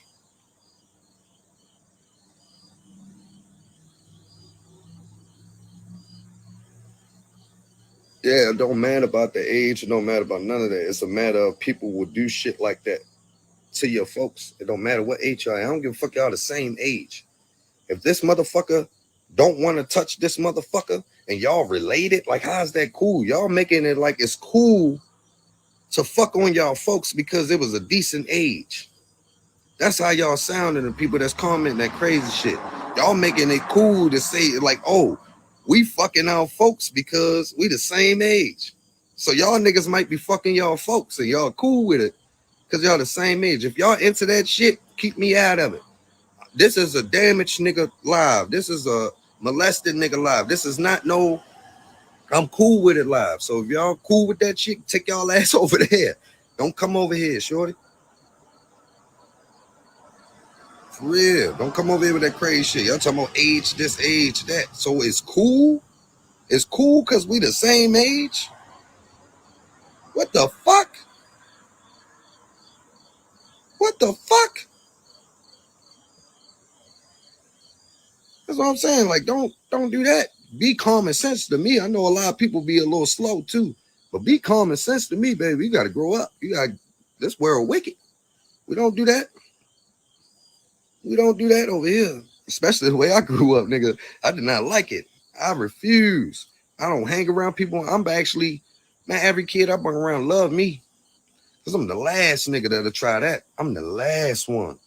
Yeah, it don't matter about the age. It don't matter about none of that. It's a matter of people will do shit like that to your folks. It don't matter what age y'all are. I don't give a fuck y'all the same age. If this motherfucker don't want to touch this motherfucker and y'all related, like how's that cool? Y'all making it like it's cool to fuck on y'all folks because it was a decent age. That's how y'all sounding to people that's commenting that crazy shit. Y'all making it cool to say like, oh, we fucking our folks because we the same age. So y'all niggas might be fucking y'all folks and y'all cool with it because y'all the same age. If y'all into that shit, keep me out of it. This is a damaged nigga live. This is a molested nigga live. This is not no, I'm cool with it live. So if y'all cool with that shit, take y'all ass over there. Don't come over here, shorty. For real. Don't come over here with that crazy shit. Y'all talking about age this, age that. So it's cool? It's cool because we the same age? What the fuck? What the fuck? That's what I'm saying. Like, don't do that. Be common sense to me. I know a lot of people be a little slow too. But be common sense to me, baby. You gotta grow up. You got this world wicked. We don't do that. We don't do that over here. Especially the way I grew up, nigga. I did not like it. I refuse. I don't hang around people. I'm actually, man, every kid I bring around love me. Because I'm the last nigga that'll try that. I'm the last one.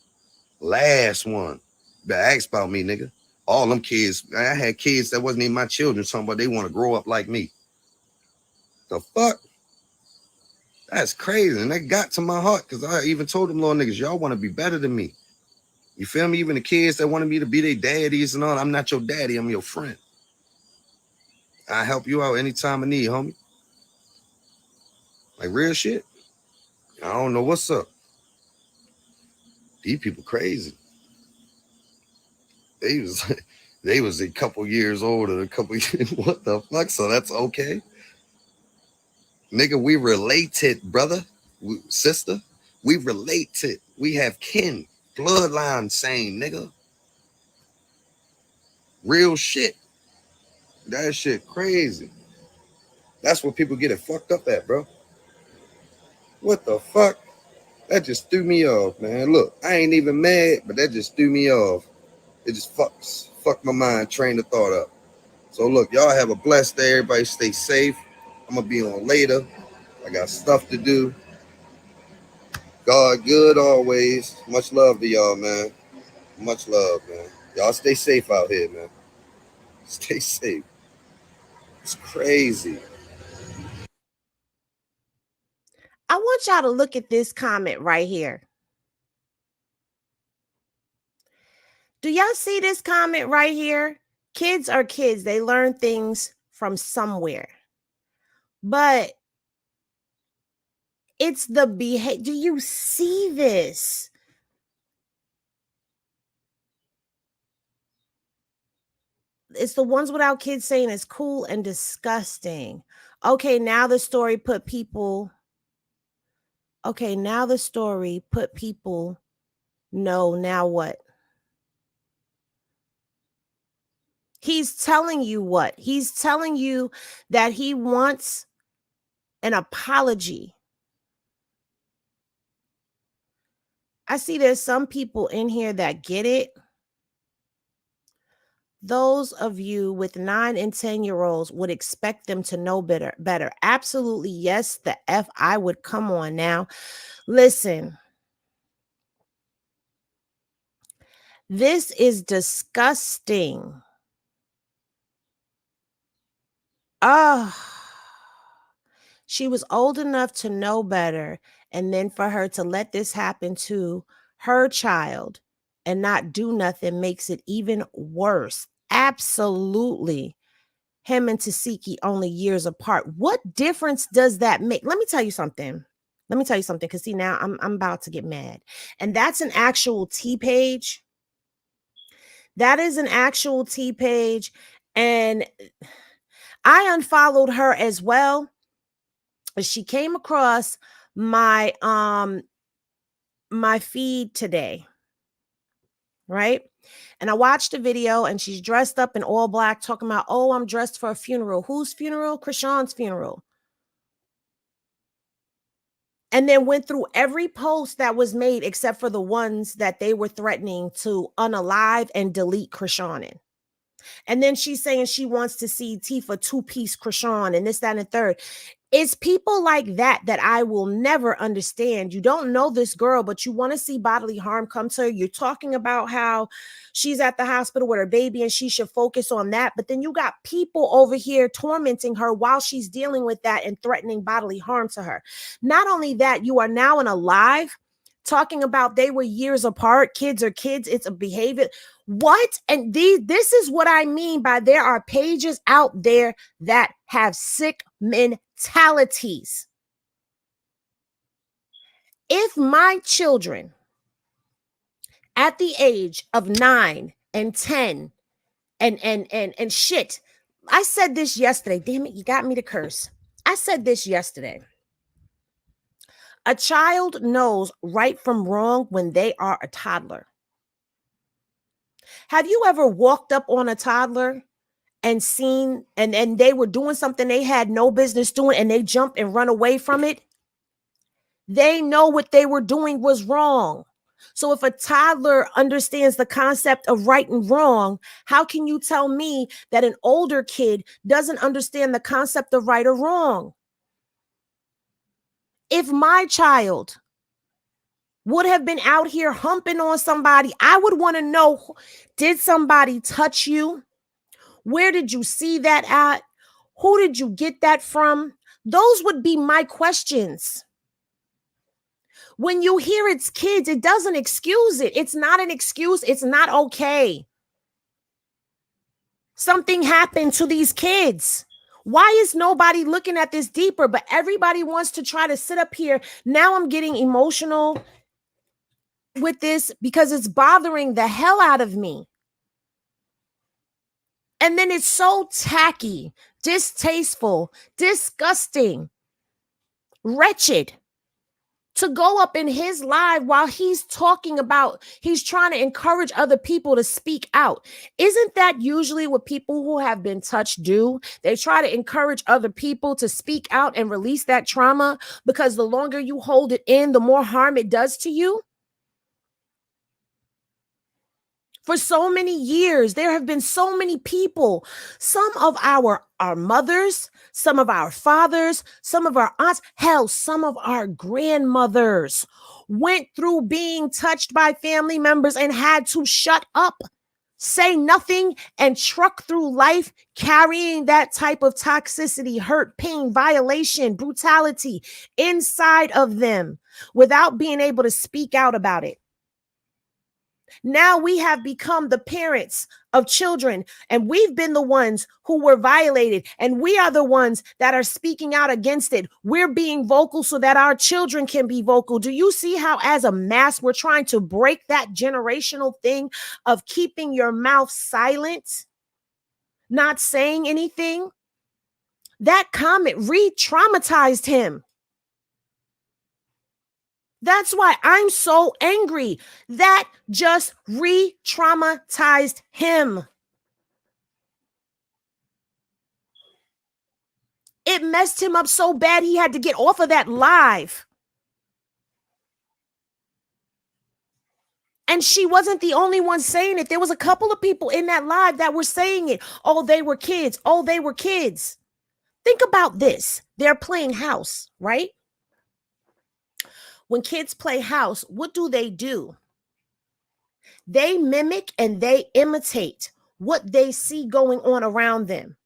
Last one. Better ask about me, nigga. All them kids, I had kids that wasn't even my children talking about they want to grow up like me. The fuck? That's crazy. And that got to my heart because I even told them little niggas, y'all want to be better than me. You feel me? Even the kids that wanted me to be their daddies and all, I'm not your daddy, I'm your friend. I help you out anytime I need, homie. Like real shit. I don't know what's up. These people crazy. They was a couple years older, what the fuck? So that's okay. Nigga, we related, brother, sister. We related. We have kin, bloodline same, nigga. Real shit. That shit crazy. That's what people get it fucked up at, bro. What the fuck? That just threw me off, man. Look, I ain't even mad, but that just threw me off. It just fucked my mind, train of thought up. So look, y'all have a blessed day. Everybody stay safe. I'm gonna be on later. I got stuff to do. God good always. Much love to y'all, man. Much love, man. Y'all stay safe out here, man. Stay safe. It's crazy. I want y'all to look at this comment right here. Do y'all see this comment right here? Kids are kids. They learn things from somewhere. But it's the behavior. Do you see this? It's the ones without kids saying it's cool and disgusting. Okay, now the story put people. Okay, now the story put people. No, now what? He's telling you what? He's telling you that he wants an apology. I see there's some people in here that get it. those of you with 9 and 10-year-olds would expect them to know better. Absolutely, yes, the F I would. Come on now. Listen, this is disgusting. Oh, she was old enough to know better, and then for her to let this happen to her child and not do nothing makes it even worse. Absolutely. Him and Tasiki only years apart. What difference does that make? Let me tell you something. Because see, now I'm about to get mad. And that's an actual T page. That is an actual T page. And I unfollowed her as well. She came across my my feed today, right? And I watched a video and she's dressed up in all black talking about, oh, I'm dressed for a funeral. Whose funeral? Chrisean's funeral. And then went through every post that was made except for the ones that they were threatening to unalive and delete Chrisean in. And then she's saying she wants to see Tifa two-piece Chrisean and this, that, and the third. It's people like that that I will never understand. You don't know this girl, but you want to see bodily harm come to her. You're talking about how she's at the hospital with her baby and she should focus on that. But then you got people over here tormenting her while she's dealing with that and threatening bodily harm to her. Not only that, you are now in a live talking about they were years apart. Kids are kids. It's a behavior. What? And this is what I mean by there are pages out there that have sick mentalities. If my children at the age of 9 and 10 and shit, I said this yesterday. Damn it, you got me to curse. I said this yesterday. A child knows right from wrong when they are a toddler. Have you ever walked up on a toddler and seen and they were doing something they had no business doing and they jump and run away from it? They know what they were doing was wrong. So if a toddler understands the concept of right and wrong, how can you tell me that an older kid doesn't understand the concept of right or wrong? If my child would have been out here humping on somebody, I would want to know, did somebody touch you? Where did you see that at? Who did you get that from? Those would be my questions. When you hear it's kids, it doesn't excuse it. It's not an excuse. It's not okay. Something happened to these kids. Why is nobody looking at this deeper? But everybody wants to try to sit up here. Now I'm getting emotional with this because it's bothering the hell out of me. And then it's so tacky, distasteful, disgusting, wretched to go up in his live while he's talking about, he's trying to encourage other people to speak out. Isn't that usually what people who have been touched do? They try to encourage other people to speak out and release that trauma, because the longer you hold it in, the more harm it does to you. For so many years, there have been so many people, some of our mothers, some of our fathers, some of our aunts, hell, some of our grandmothers went through being touched by family members and had to shut up, say nothing, and truck through life carrying that type of toxicity, hurt, pain, violation, brutality inside of them without being able to speak out about it. Now we have become the parents of children, and we've been the ones who were violated, and we are the ones that are speaking out against it. We're being vocal so that our children can be vocal. Do you see how, as a mass, we're trying to break that generational thing of keeping your mouth silent, not saying anything? That comment re-traumatized him. That's why I'm so angry. That just re-traumatized him. It messed him up so bad he had to get off of that live. And she wasn't the only one saying it. There was a couple of people in that live that were saying it. Oh, they were kids. Oh, they were kids. Think about this. They're playing house, right? When kids play house, what do? They mimic and they imitate what they see going on around them.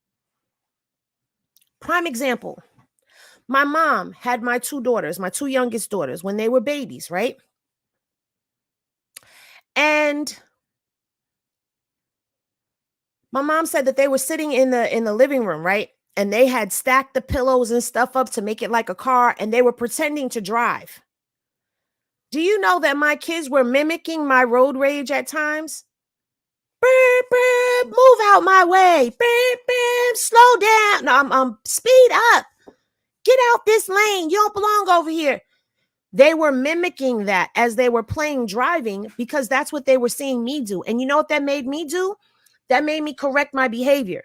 Prime example. My mom had my two daughters, my two youngest daughters, when they were babies, right? And my mom said that they were sitting in the living room, right? And they had stacked the pillows and stuff up to make it like a car, and they were pretending to drive. Do you know that my kids were mimicking my road rage at times? Beep, beep, move out my way. Beep, beep, slow down. No, speed up. Get out this lane. You don't belong over here. They were mimicking that as they were playing driving because that's what they were seeing me do. And you know what that made me do? That made me correct my behavior.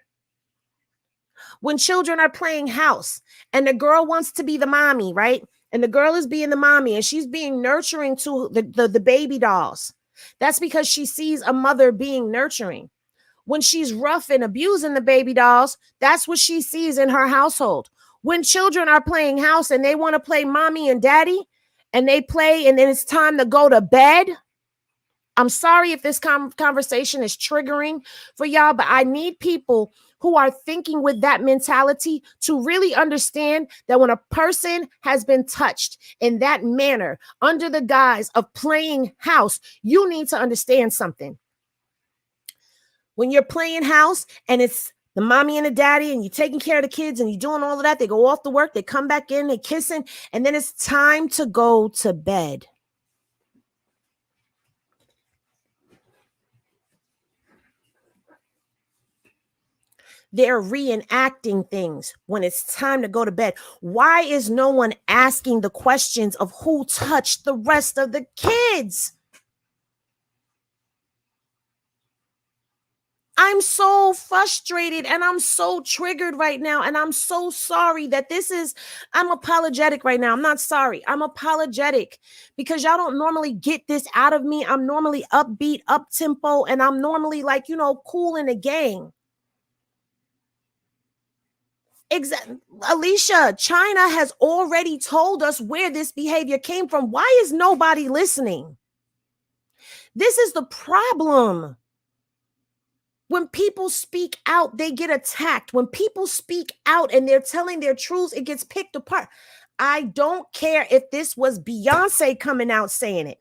When children are playing house and the girl wants to be the mommy, right? And the girl is being the mommy and she's being nurturing to the baby dolls. That's because she sees a mother being nurturing. When she's rough and abusing the baby dolls, that's what she sees in her household. When children are playing house and they want to play mommy and daddy and they play and then it's time to go to bed. I'm sorry if this conversation is triggering for y'all, but I need people who are thinking with that mentality to really understand that when a person has been touched in that manner under the guise of playing house, you need to understand something. When you're playing house and it's the mommy and the daddy and you're taking care of the kids and you're doing all of that, they go off to work, they come back in, they kissing, and then it's time to go to bed. They're reenacting things when it's time to go to bed. Why is no one asking the questions of who touched the rest of the kids? I'm so frustrated and I'm so triggered right now. And I'm so sorry that I'm apologetic right now. I'm not sorry. I'm apologetic because y'all don't normally get this out of me. I'm normally upbeat, up tempo, and I'm normally cool in the gang. Exactly. Alicia, China has already told us where this behavior came from. Why is nobody listening? This is the problem. When people speak out, they get attacked. When people speak out and they're telling their truths, it gets picked apart. I don't care if this was Beyonce coming out saying it.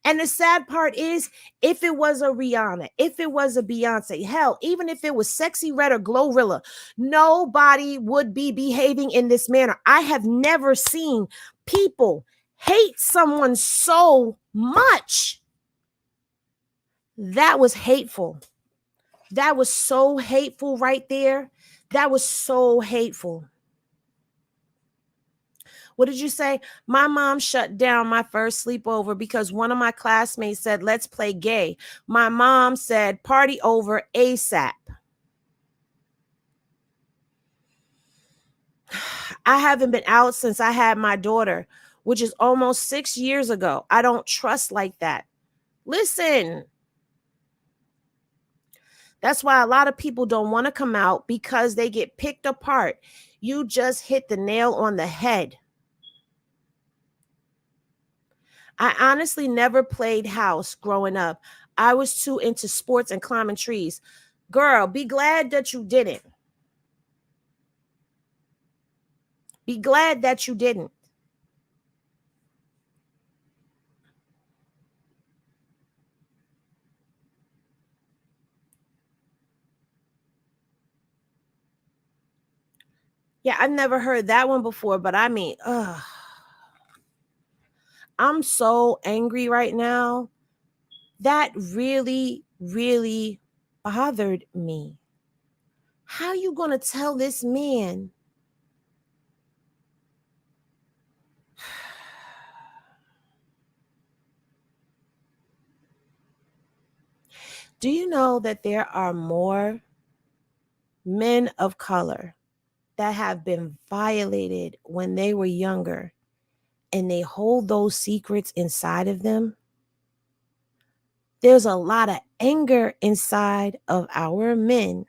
And the sad part is, if it was a Rihanna, if it was a Beyonce, hell, even if it was Sexy Red or Glorilla, nobody would be behaving in this manner. I have never seen people hate someone so much. That was hateful. That was so hateful right there. That was so hateful. What did you say? My mom shut down my first sleepover because one of my classmates said, let's play gay. My mom said, party over ASAP. I haven't been out since I had my daughter, which is almost 6 years ago. I don't trust like that. Listen. That's why a lot of people don't want to come out because they get picked apart. You just hit the nail on the head. I honestly never played house growing up. I was too into sports and climbing trees. Girl, be glad that you didn't. Be glad that you didn't. Yeah, I've never heard that one before, but I mean, I'm so angry right now. That really, really bothered me. How you going to tell this man? Do you know that there are more men of color that have been violated when they were younger and they hold those secrets inside of them? There's a lot of anger inside of our men.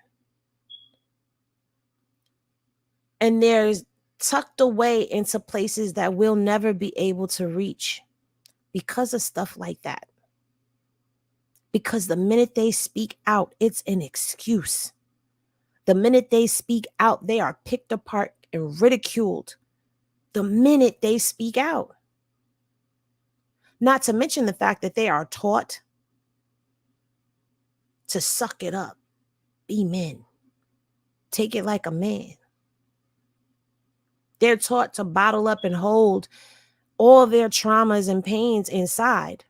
And there's tucked away into places that we'll never be able to reach because of stuff like that. Because the minute they speak out, it's an excuse. The minute they speak out, they are picked apart and ridiculed. The minute they speak out. Not to mention the fact that they are taught to suck it up, be men, take it like a man. They're taught to bottle up and hold all their traumas and pains inside.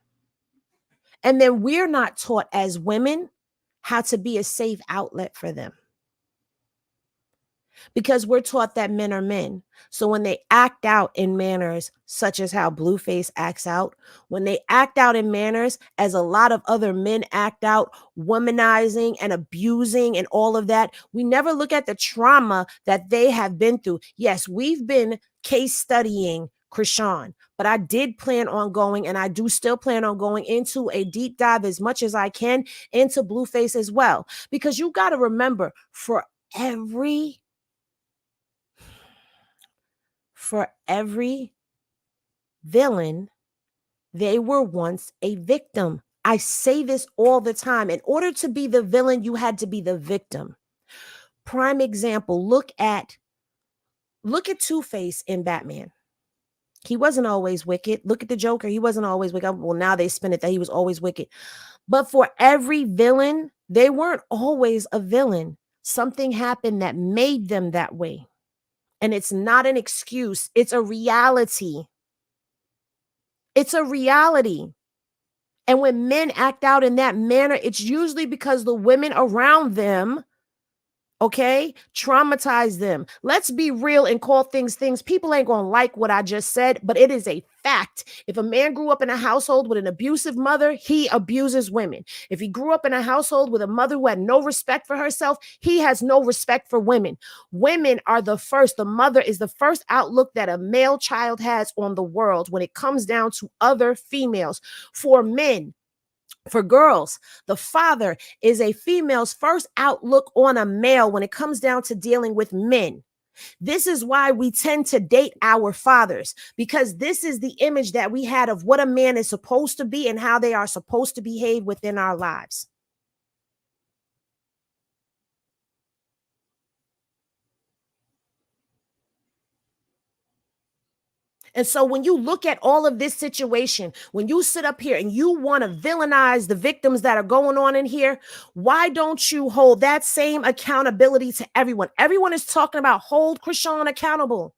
And then we're not taught as women how to be a safe outlet for them. Because we're taught that men are men. So when they act out in manners such as how Blueface acts out, when they act out in manners as a lot of other men act out, womanizing and abusing and all of that, we never look at the trauma that they have been through. Yes, we've been case studying Chrisean, but I did plan on going, and I do still plan on going into a deep dive as much as I can into Blueface as well. Because you got to remember, for every villain, they were once a victim. I say this all the time. In order to be the villain, you had to be the victim. Prime example, look at Two-Face in Batman. He wasn't always wicked. Look at the Joker. He wasn't always wicked. Well, now they spin it that he was always wicked. But for every villain, they weren't always a villain. Something happened that made them that way. And it's not an excuse. It's a reality. It's a reality. And when men act out in that manner, it's usually because the women around them, okay, traumatize them. Let's be real and call things things. People ain't going to like what I just said, but it is a fact. If a man grew up in a household with an abusive mother, he abuses women. If he grew up in a household with a mother who had no respect for herself, he has no respect for women. Women are the mother is the first outlook that a male child has on the world when it comes down to other females. For men, for girls, the father is a female's first outlook on a male when it comes down to dealing with men. This is why we tend to date our fathers, because this is the image that we had of what a man is supposed to be and how they are supposed to behave within our lives. And so when you look at all of this situation, when you sit up here and you want to villainize the victims that are going on in here, why don't you hold that same accountability to everyone? Everyone is talking about hold Chrisean accountable.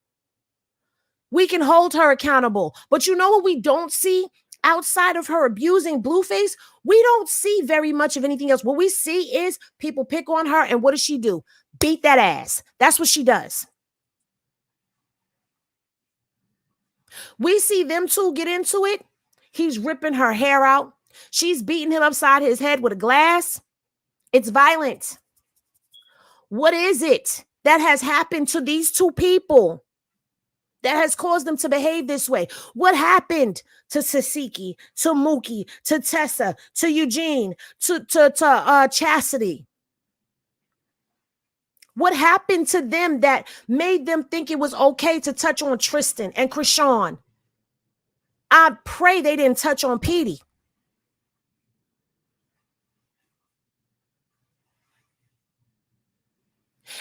We can hold her accountable. But you know what we don't see? Outside of her abusing Blueface, we don't see very much of anything else. What we see is people pick on her, and what does she do? Beat that ass. That's what she does. We see them two get into it. He's ripping her hair out. She's beating him upside his head with a glass. It's violent. What is it that has happened to these two people that has caused them to behave this way? What happened to Sasiki, to Mooki, to Tessa, to Eugene, to Chastity? What happened to them that made them think it was okay to touch on Tristan and Chrisean? I pray they didn't touch on Petey.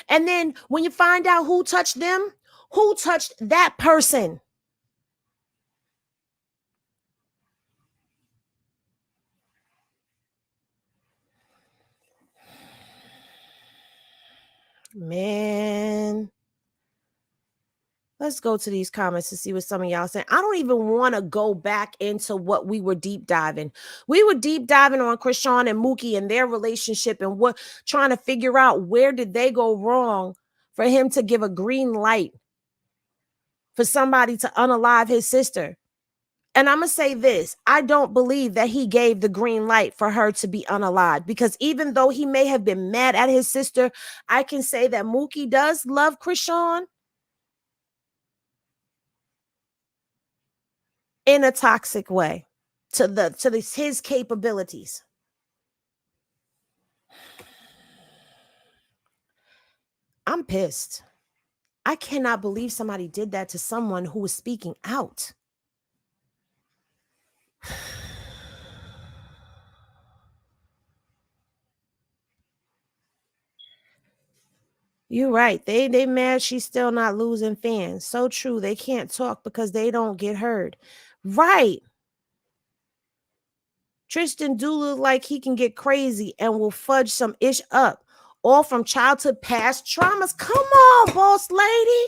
And then when you find out who touched them, who touched that person? Man. Let's go to these comments to see what some of y'all saying. I don't even want to go back into what we were deep diving. We were deep diving on Chrisean and Mooki and their relationship and what trying to figure out where did they go wrong for him to give a green light for somebody to unalive his sister. And I'm going to say this. I don't believe that he gave the green light for her to be unalived, because even though he may have been mad at his sister, I can say that Mooki does love Chrisean in a toxic way to his capabilities. I'm pissed. I cannot believe somebody did that to someone who was speaking out. You're right. They mad she's still not losing fans. So true. They can't talk because they don't get heard. Right. Tristan do look like he can get crazy and will fudge some ish up. All from childhood past traumas. Come on, boss lady.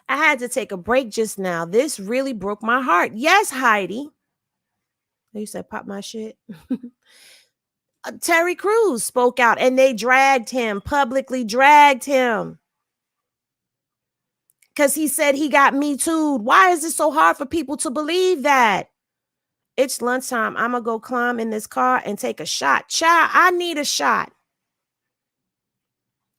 I had to take a break just now. This really broke my heart. Yes, Heidi. You said pop my shit. Terry Crews spoke out and they dragged him, publicly dragged him. Because he said he got me too'd. Why is it so hard for people to believe that? It's lunchtime. I'm going to go climb in this car and take a shot. Child, I need a shot.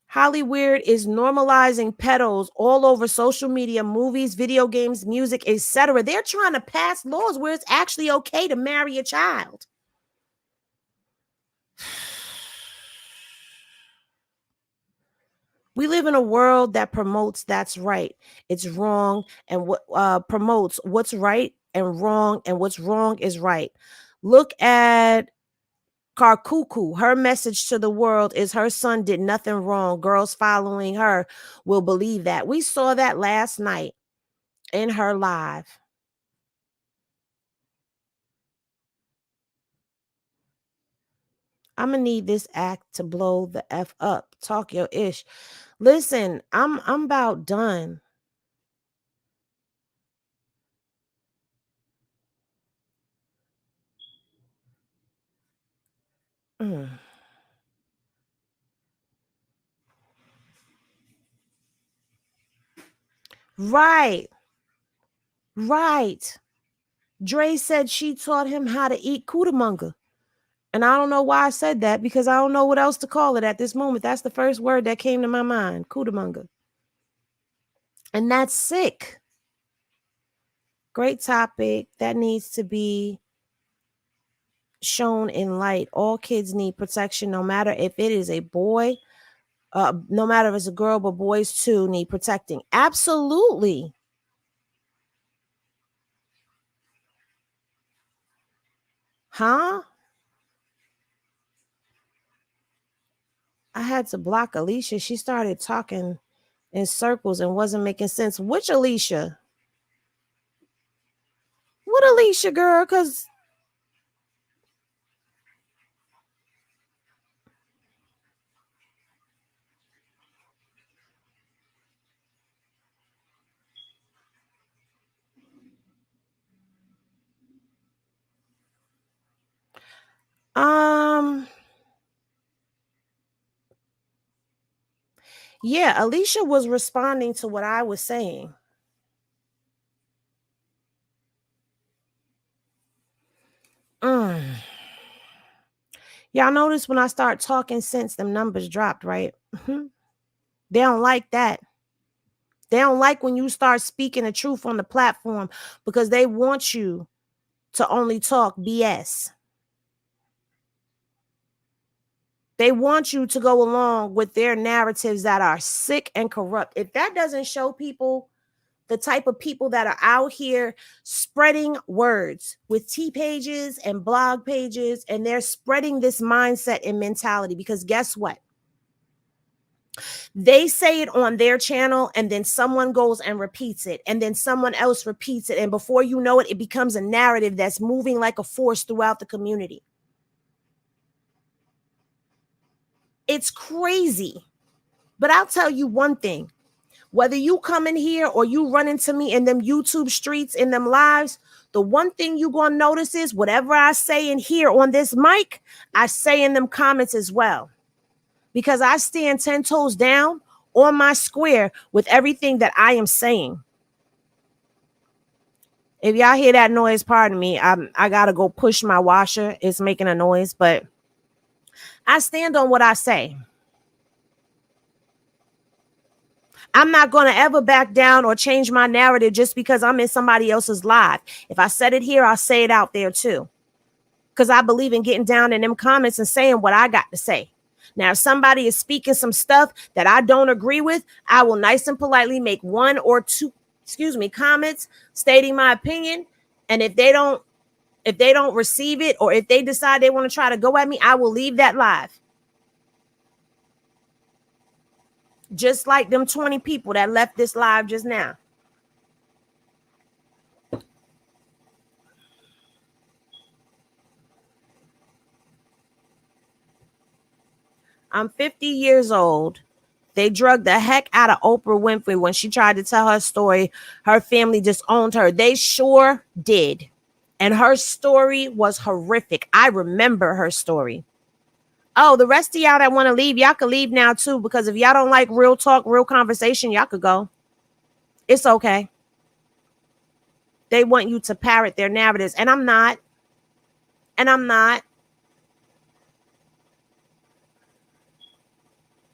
Hollywood is normalizing pedos all over social media, movies, video games, music, etc. They're trying to pass laws where it's actually okay to marry a child. We live in a world that promotes that's right, it's wrong, and what promotes what's right and what's wrong is right. Look at Karkuku. Her message to the world is her son did nothing wrong. Girls following her will believe that. We saw that last night in her live. I'm gonna need this act to blow the F up. Talk your ish. Listen, I'm about done. Right. Right. Dre said she taught him how to eat cudamonga. And I don't know why I said that because I don't know what else to call it at this moment. That's the first word that came to my mind, cudamonga. And that's sick. Great topic. That needs to be shown in light. All kids need protection, no matter if it is a boy, no matter if it's a girl, but boys too need protecting. Absolutely. Huh? I had to block Alicia. She started talking in circles and wasn't making sense. Which Alicia? What Alicia, girl? Because yeah, Alicia was responding to what I was saying. Y'all notice when I start talking sense, them numbers dropped, right? They don't like that. They don't like when you start speaking the truth on the platform because they want you to only talk BS. They want you to go along with their narratives that are sick and corrupt. If that doesn't show people the type of people that are out here spreading words with T pages and blog pages, and they're spreading this mindset and mentality, because guess what? They say it on their channel and then someone goes and repeats it and then someone else repeats it. And before you know it, it becomes a narrative that's moving like a force throughout the community. It's crazy. But I'll tell you one thing. Whether you come in here or you run into me in them YouTube streets, in them lives, the one thing you're going to notice is whatever I say in here on this mic, I say in them comments as well. Because I stand 10 toes down on my square with everything that I am saying. If y'all hear that noise, pardon me, I got to go push my washer. It's making a noise, but I stand on what I say. I'm not going to ever back down or change my narrative just because I'm in somebody else's live. If I said it here, I'll say it out there too. because I believe in getting down in them comments and saying what I got to say. Now, if somebody is speaking some stuff that I don't agree with, I will nice and politely make one or two, comments stating my opinion. And if they don't receive it, or if they decide they want to try to go at me, I will leave that live. Just like them 20 people that left this live just now. I'm 50 years old. They drugged the heck out of Oprah Winfrey when she tried to tell her story. Her family disowned her. They sure did. And her story was horrific. I remember her story. Oh, the rest of y'all that want to leave, y'all can leave now too, because if y'all don't like real talk, real conversation, y'all could go. It's okay. They want you to parrot their narratives, and I'm not.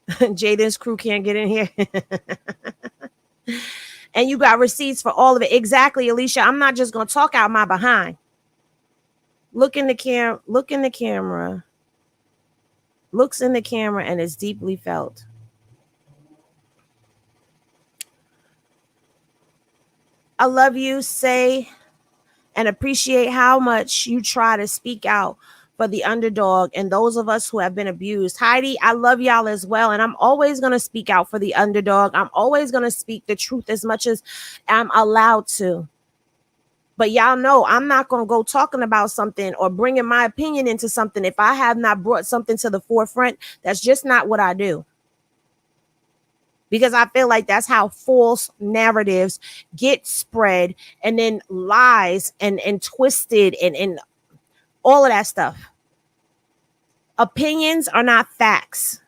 Jaden's crew can't get in here. And you got receipts for all of it. Exactly, Alicia. I'm not just going to talk out my behind. Look in the camera. Looks in the camera, and it's deeply felt. I love you. Say and appreciate how much you try to speak out for the underdog and those of us who have been abused. Heidi, I love y'all as well. And I'm always going to speak out for the underdog. I'm always going to speak the truth as much as I'm allowed to. But y'all know I'm not going to go talking about something or bringing my opinion into something if I have not brought something to the forefront. That's just not what I do. Because I feel like that's how false narratives get spread, and then lies and twisted and all of that stuff. Opinions are not facts.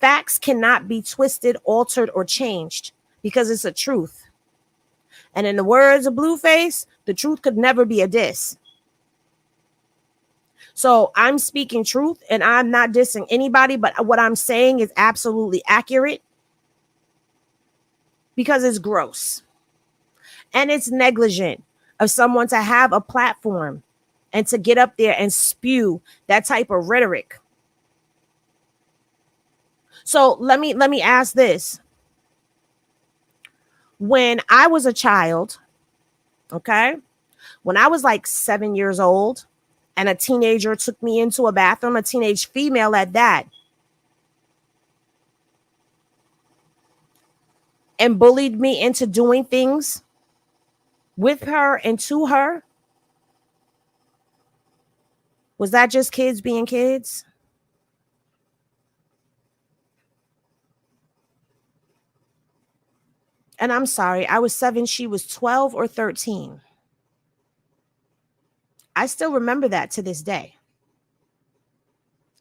Facts cannot be twisted, altered, or changed because it's a truth. And in the words of Blueface, the truth could never be a diss. So I'm speaking truth, and I'm not dissing anybody, but what I'm saying is absolutely accurate because it's gross. And it's negligent of someone to have a platform and to get up there and spew that type of rhetoric. So let me ask this. When I was a child, okay, when I was like 7 years old and a teenager took me into a bathroom, a teenage female at that, and bullied me into doing things with her and to her, was that just kids being kids? And I'm sorry, I was 7, she was 12 or 13. I still remember that to this day.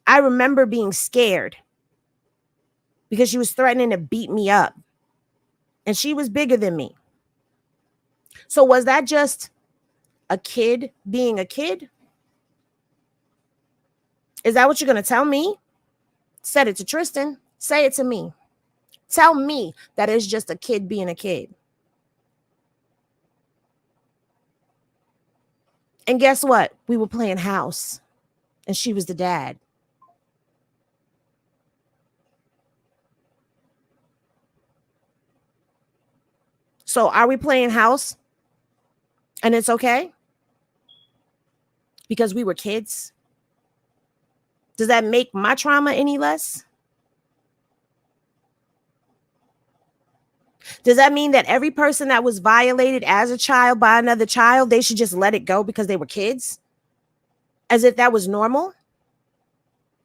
I remember being scared because she was threatening to beat me up. And she was bigger than me. So was that just a kid being a kid? Is that what you're going to tell me? Said it to Tristan. Say it to me. Tell me that it's just a kid being a kid. And guess what? We were playing house and she was the dad. So are we playing house and it's okay? Because we were kids? Does that make my trauma any less? Does that mean that every person that was violated as a child by another child, they should just let it go because they were kids? As if that was normal?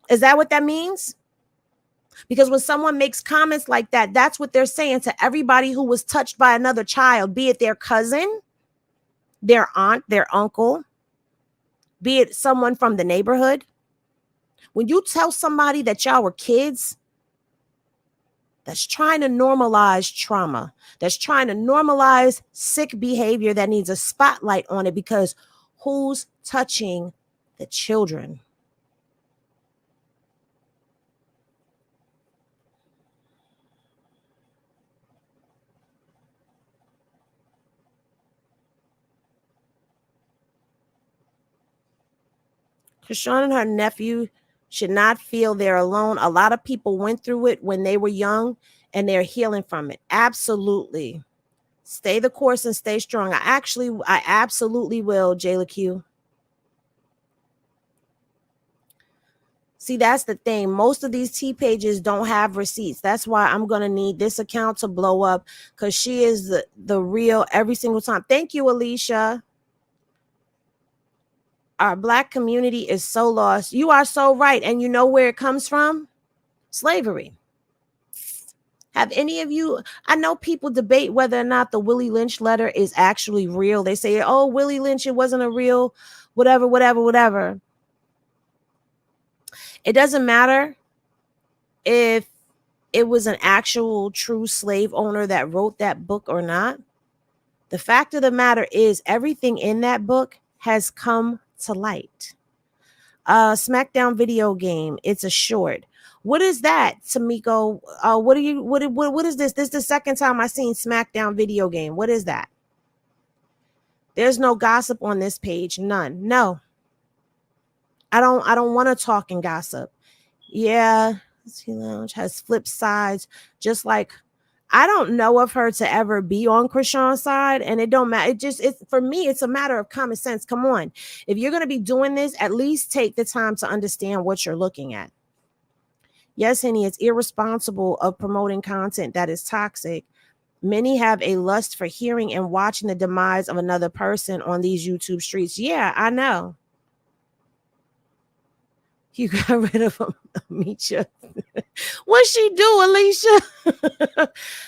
Is that what that means? Because when someone makes comments like that, that's what they're saying to everybody who was touched by another child, be it their cousin, their aunt, their uncle, be it someone from the neighborhood. When you tell somebody that y'all were kids, that's trying to normalize trauma, that's trying to normalize sick behavior that needs a spotlight on it, because who's touching the children? Chrisean and her nephew should not feel they're alone. A lot of people went through it when they were young and they're healing from it. Absolutely. Stay the course and stay strong. I absolutely will, Jayla Q. See, that's the thing. Most of these T pages don't have receipts. That's why I'm going to need this account to blow up, because she is the real every single time. Thank you, Alicia. Our Black community is so lost. You are so right. And you know where it comes from? Slavery. Have any of you, I know people debate whether or not the Willie Lynch letter is actually real. They say, oh, Willie Lynch, it wasn't a real whatever. It doesn't matter if it was an actual true slave owner that wrote that book or not. The fact of the matter is everything in that book has come to light. SmackDown video game. It's a short. What is that, Tamiko? What is this? This is the second time I've seen SmackDown video game. What is that? There's no gossip on this page. None. No. I don't want to talk and gossip. Yeah. Lounge has flip sides, just like I don't know of her to ever be on Chrisean's side, and it don't matter. It's for me, it's a matter of common sense. Come on. If you're going to be doing this, at least take the time to understand what you're looking at. Yes, Henny, it's irresponsible of promoting content that is toxic. Many have a lust for hearing and watching the demise of another person on these YouTube streets. Yeah, I know. You got rid of Amisha. What she do, Alicia?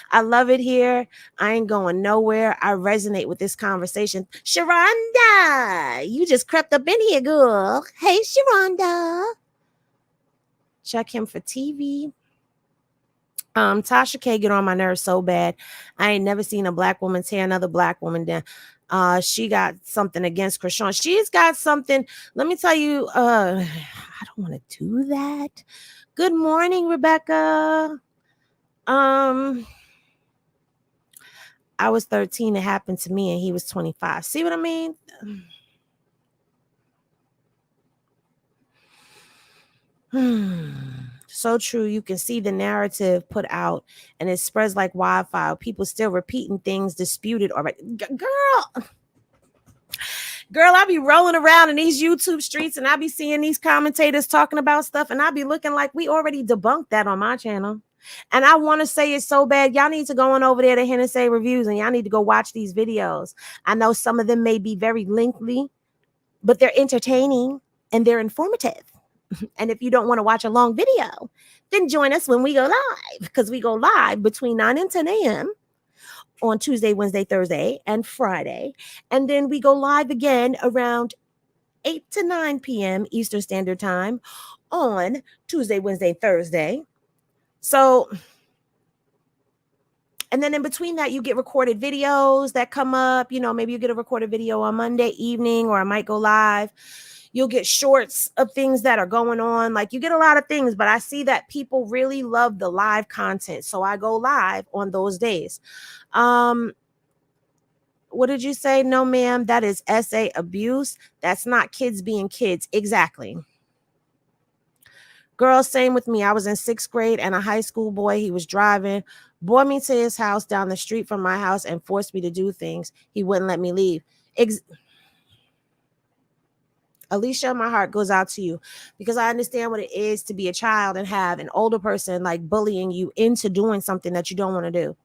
I love it here. I ain't going nowhere. I resonate with this conversation. Sharonda, you just crept up in here, girl. Hey, Sharonda. Check him for TV. Tasha K get on my nerves so bad. I ain't never seen a Black woman tear another Black woman down. She got something against Chrisean. She's got something. Let me tell you, I don't want to do that. Good morning, Rebecca. I was 13. It happened to me, and he was 25. See what I mean? So true. You can see the narrative put out, and it spreads like wildfire. People still repeating things disputed already. Girl, I be rolling around in these YouTube streets, and I be seeing these commentators talking about stuff, and I be looking like we already debunked that on my channel. And I want to say it so bad. Y'all need to go on over there to Hennessy Reviews, and y'all need to go watch these videos. I know some of them may be very lengthy, but they're entertaining and they're informative. And if you don't want to watch a long video, then join us when we go live, because we go live between 9 and 10 a.m. on Tuesday, Wednesday, Thursday, and Friday. And then we go live again around 8 to 9 p.m. Eastern Standard Time on Tuesday, Wednesday, Thursday. So, and then in between that, you get recorded videos that come up. You know, maybe you get a recorded video on Monday evening, or I might go live. You'll get shorts of things that are going on. Like, you get a lot of things, but I see that people really love the live content. So I go live on those days. What did you say? No, ma'am, that is SA abuse. That's not kids being kids. Exactly. Girl, same with me. I was in 6th grade, and a high school boy, he was driving, brought me to his house down the street from my house and forced me to do things. He wouldn't let me leave. Alicia, my heart goes out to you, because I understand what it is to be a child and have an older person like bullying you into doing something that you don't want to do.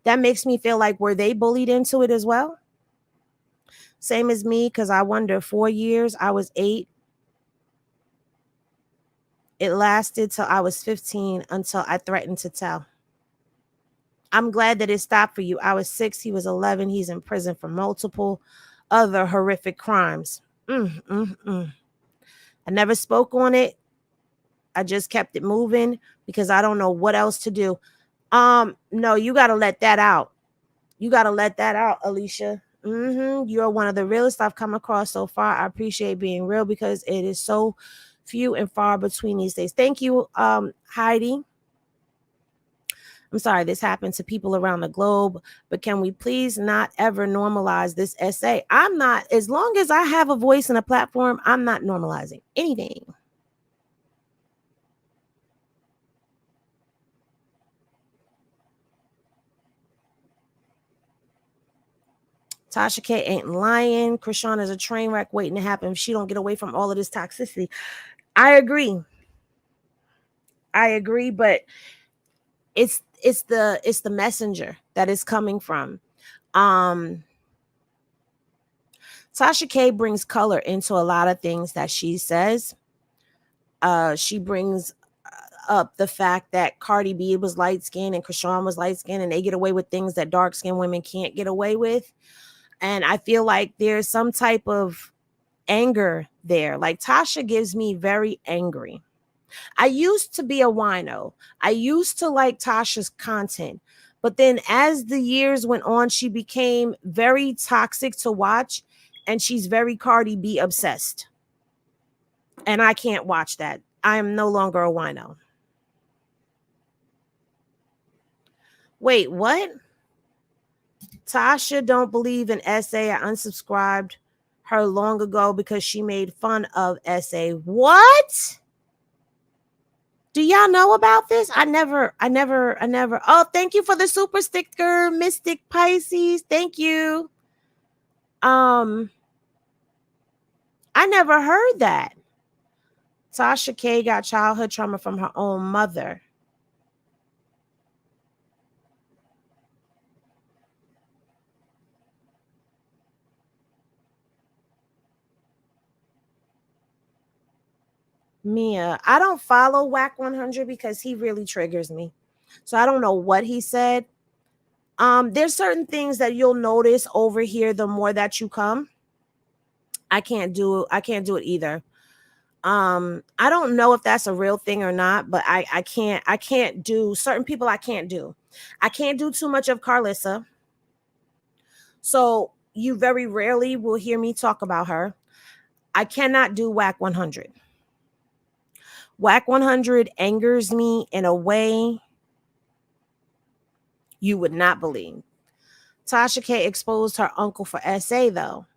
That makes me feel like, were they bullied into it as well? Same as me, because I wonder, 4 years, I was 8. It lasted till I was 15 until I threatened to tell. I'm glad that it stopped for you. I was 6. He was 11. He's in prison for multiple other horrific crimes. I never spoke on it. I just kept it moving because I don't know what else to do. No, you got to let that out. You got to let that out, Alicia. You're one of the realest I've come across so far. I appreciate being real, because it is so few and far between these days. Thank you, Heidi. I'm sorry, this happened to people around the globe, but can we please not ever normalize this essay? I'm not, as long as I have a voice and a platform, I'm not normalizing anything. Tasha K ain't lying. Chrisean is a train wreck waiting to happen if she don't get away from all of this toxicity. I agree, but it's the messenger that is coming from. Tasha K brings color into a lot of things that she says. She brings up the fact that Cardi B was light skinned and Chrisean was light skinned, and they get away with things that dark skinned women can't get away with. And I feel like there's some type of anger there. Like Tasha gives me very angry. I used to be a wino. I used to like Tasha's content. But then as the years went on, she became very toxic to watch, and she's very Cardi B obsessed. And I can't watch that. I am no longer a wino. Wait, what? Tasha don't believe in essay. I unsubscribed her long ago because she made fun of essay. What? Do y'all know about this? I never. Oh, thank you for the super sticker, Mystic Pisces. Thank you. I never heard that. Tasha K got childhood trauma from her own mother. Mia, I don't follow Whack 100 because he really triggers me. So I don't know what he said. There's certain things that you'll notice over here the more that you come. I can't do it either. I don't know if that's a real thing or not, but I can't do certain people. I can't do too much of Carlissa. So you very rarely will hear me talk about her. I cannot do Whack 100. Whack 100 angers me in a way you would not believe. Tasha K exposed her uncle for SA though.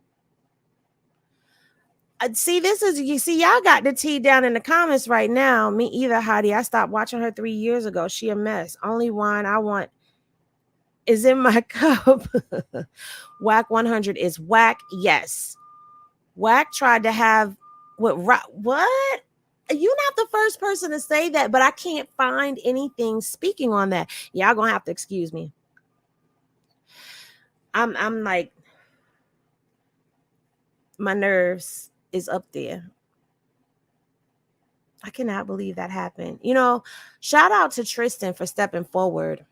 See, y'all got the tea down in the comments right now. Me either, Heidi. I stopped watching her 3 years ago. She a mess. Only wine I want is in my cup. Whack 100 is whack. Yes. Whack tried to have what? You're not the first person to say that, but I can't find anything speaking on that. Y'all gonna have to excuse me. I'm like, my nerves is up there. I cannot believe that happened. Shout out to Tristan for stepping forward.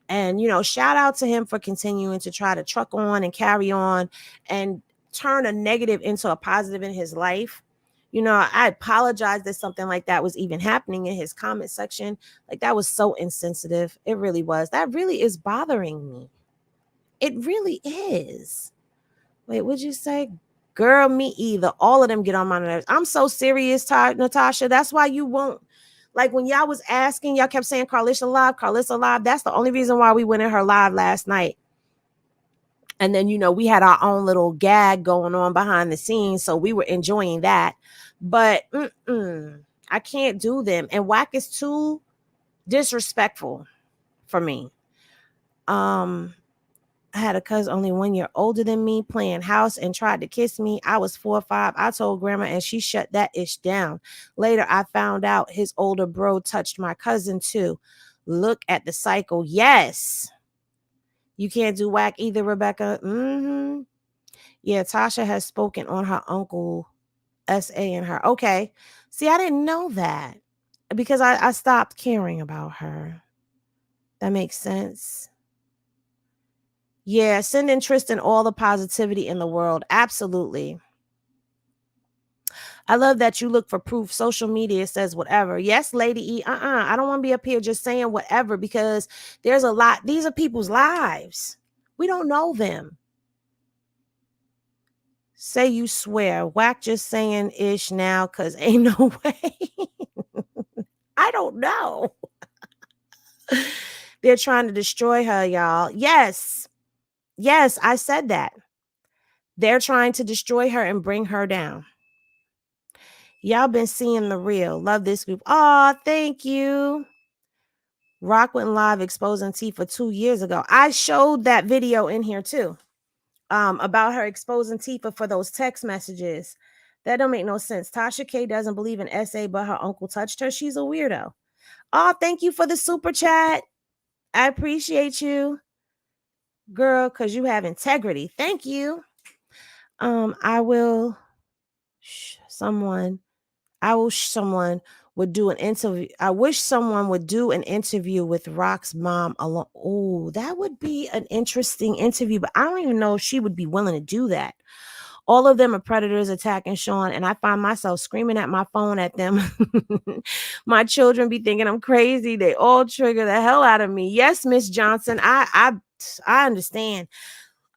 And, shout out to him for continuing to try to truck on and carry on and turn a negative into a positive in his life. I apologize that something like that was even happening in his comment section. Like, that was so insensitive. It really was. That really is bothering me. It really is. Wait, what'd you say? Girl, me either. All of them get on my nerves. I'm so serious, Natasha. That's why you won't. Like, when y'all was asking, y'all kept saying Carlissa live. That's the only reason why we went in her live last night. And then, we had our own little gag going on behind the scenes. So we were enjoying that. But I can't do them. And Whack is too disrespectful for me. I had a cousin only 1 year older than me playing house and tried to kiss me. I was 4 or 5. I told grandma and she shut that ish down. Later, I found out his older bro touched my cousin too. Look at the cycle. Yes. You can't do Whack either, Rebecca. Yeah, Tasha has spoken on her uncle SA and her. Okay. See, I didn't know that because I stopped caring about her. That makes sense. Yeah, sending Tristan all the positivity in the world. Absolutely. I love that you look for proof. Social media says whatever. Yes, Lady E. I don't want to be up here just saying whatever because there's a lot. These are people's lives. We don't know them. Say you swear. Whack just saying ish now because ain't no way. I don't know. They're trying to destroy her, y'all. Yes. Yes, I said that. They're trying to destroy her and bring her down. Y'all been seeing the real. Love this group. Oh, thank you. Rock went live exposing Tifa 2 years ago. I showed that video in here too. About her exposing Tifa for those text messages. That don't make no sense. Tasha K doesn't believe in SA, but her uncle touched her. She's a weirdo. Oh, thank you for the super chat. I appreciate you, girl, because you have integrity. Thank you. I will someone would do an interview. I wish someone would do an interview with Rock's mom alone. Oh, that would be an interesting interview, but I don't even know if she would be willing to do that. All of them are predators attacking Sean, and I find myself screaming at my phone at them. My children be thinking I'm crazy. They all trigger the hell out of me. Yes, Miss Johnson, I understand.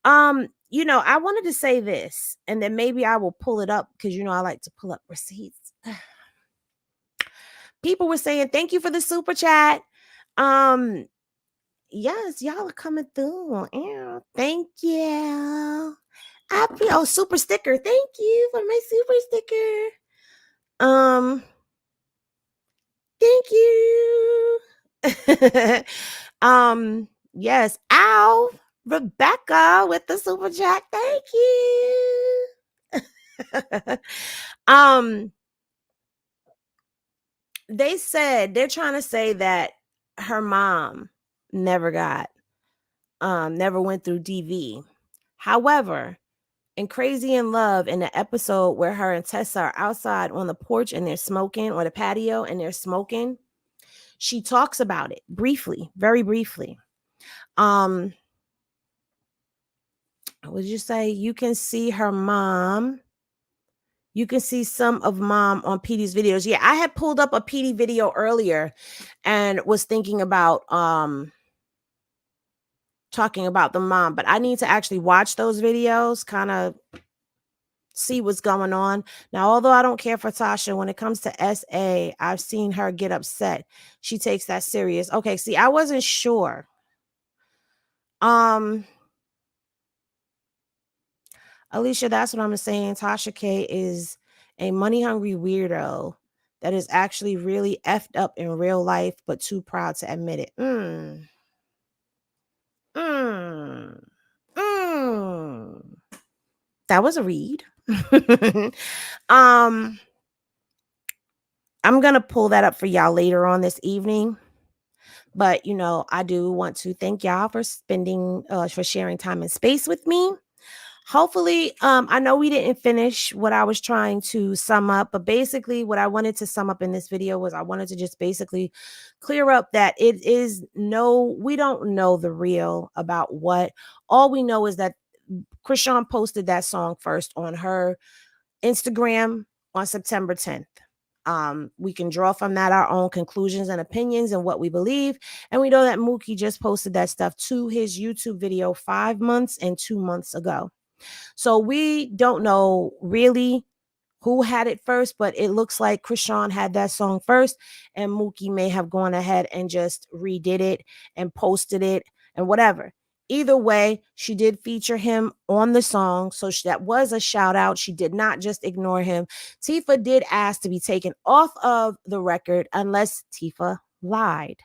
I wanted to say this, and then maybe I will pull it up because I like to pull up receipts. People were saying thank you for the super chat. Yes, y'all are coming through. Yeah, thank you. Super sticker. Thank you for my super sticker. Thank you. Yes, Al Rebecca with the super chat. Thank you. They said they're trying to say that her mom never went through DV. However, in Crazy in Love, in the episode where her and Tessa are outside on the porch and they're smoking, or the patio and they're smoking, she talks about it briefly, very briefly. Would you say you can see her mom? You can see some of mom on PD's videos. Yeah, I had pulled up a PD video earlier and was thinking about talking about the mom, but I need to actually watch those videos, kind of see what's going on. Now, although I don't care for Tasha, when it comes to SA, I've seen her get upset. She takes that serious. Okay, see, I wasn't sure. Alicia, that's what I'm saying. Tasha K is a money-hungry weirdo that is actually really effed up in real life, but too proud to admit it. That was a read. I'm gonna pull that up for y'all later on this evening. But I do want to thank y'all for for sharing time and space with me. Hopefully, I know we didn't finish what I was trying to sum up, but basically what I wanted to sum up in this video was I wanted to just basically clear up that we don't know the real about what. All we know is that Chrisean posted that song first on her Instagram on September 10th. We can draw from that our own conclusions and opinions and what we believe. And we know that Mooki just posted that stuff to his YouTube video 5 months and 2 months ago. So we don't know really who had it first, but it looks like Chrisean had that song first, and Mooki may have gone ahead and just redid it and posted it and whatever. Either way, she did feature him on the song, so that was a shout out. She did not just ignore him. Tifa did ask to be taken off of the record unless Tifa lied.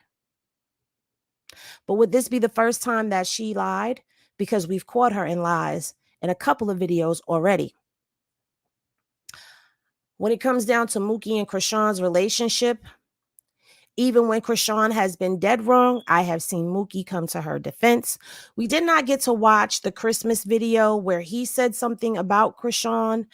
But would this be the first time that she lied? Because we've caught her in lies in a couple of videos already. When it comes down to Mooki and Chrisean's relationship, even when Chrisean has been dead wrong, I have seen Mooki come to her defense. We did not get to watch the Christmas video where he said something about Chrisean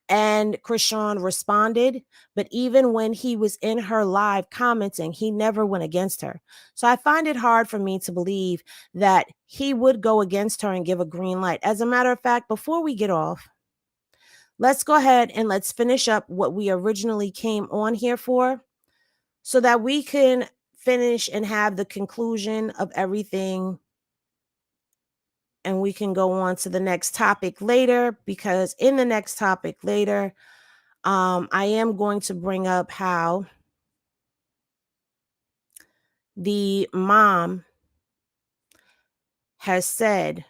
and Chrisean responded. But even when he was in her live commenting, he never went against her. So I find it hard for me to believe that he would go against her and give a green light. As a matter of fact, before we get off, let's go ahead and let's finish up what we originally came on here for, so that we can finish and have the conclusion of everything. And we can go on to the next topic later, because in the next topic later, I am going to bring up how the mom has said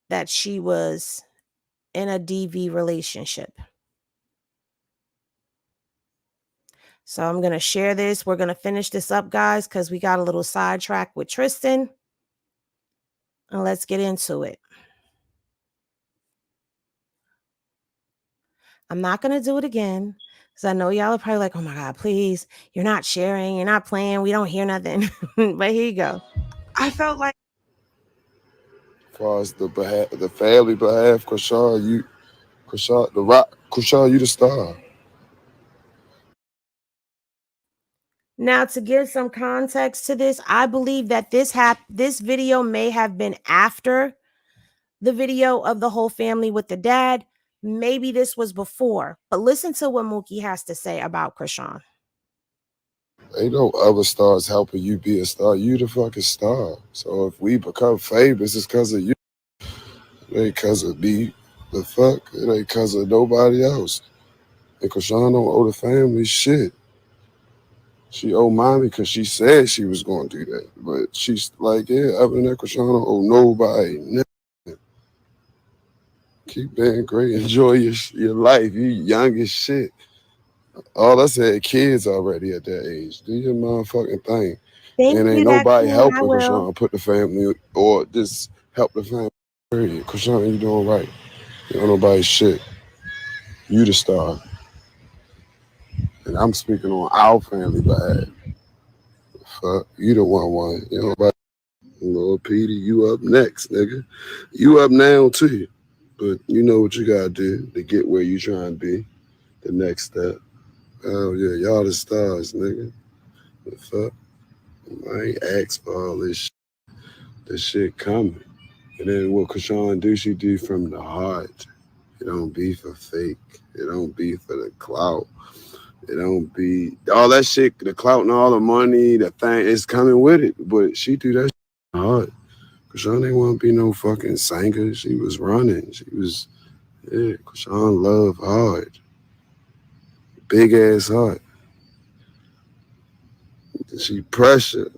that she was in a DV relationship. So I'm going to share this. We're going to finish this up, guys, because we got a little sidetrack with Tristan. And let's get into it. I'm not going to do it again because I know y'all are probably like, oh my God, please, you're not sharing, you're not playing, we don't hear nothing. But here you go. I felt like, As far as the family behalf, Chrisean, you the star. now to give some context to this, I believe that this video may have been after the video of the whole family with the dad. Maybe this was before, but listen to what Mooki has to say about Chrisean. Ain't no other stars helping you be a star. You the fucking star. So if we become famous, it's because of you. It ain't because of me. The fuck? It ain't because of nobody else. And Chrisean don't owe the family shit. She owe mommy because she said she was going to do that. But she's like, yeah, other than that, Chrisean don't owe nobody nothing. Keep being great. Enjoy your life. You young as shit. All I said, kids already at that age. Do your motherfucking thing. Thank And you, ain't that nobody queen. helping Chrisean put the family or just help the family. Period. Chrisean, you doing right. You don't nobody's shit. You the star. And I'm speaking on our family behalf. Fuck, you the one. You know about Lord Petey, you up next, nigga. You up now too. But you know what you gotta do to get where you trying to be. The next step. Oh yeah, y'all the stars, nigga. The fuck? I ain't asked for all this shit. This shit coming. And then what Chrisean do, she do from the heart. It don't be for fake. It don't be for the clout. It don't be all that shit, the clout and all the money, the thing, it's coming with it. But she do that shit from the heart. Chrisean ain't want to be no fucking singer. She was running. She was, yeah, Chrisean love hard. Big ass heart. She pressure.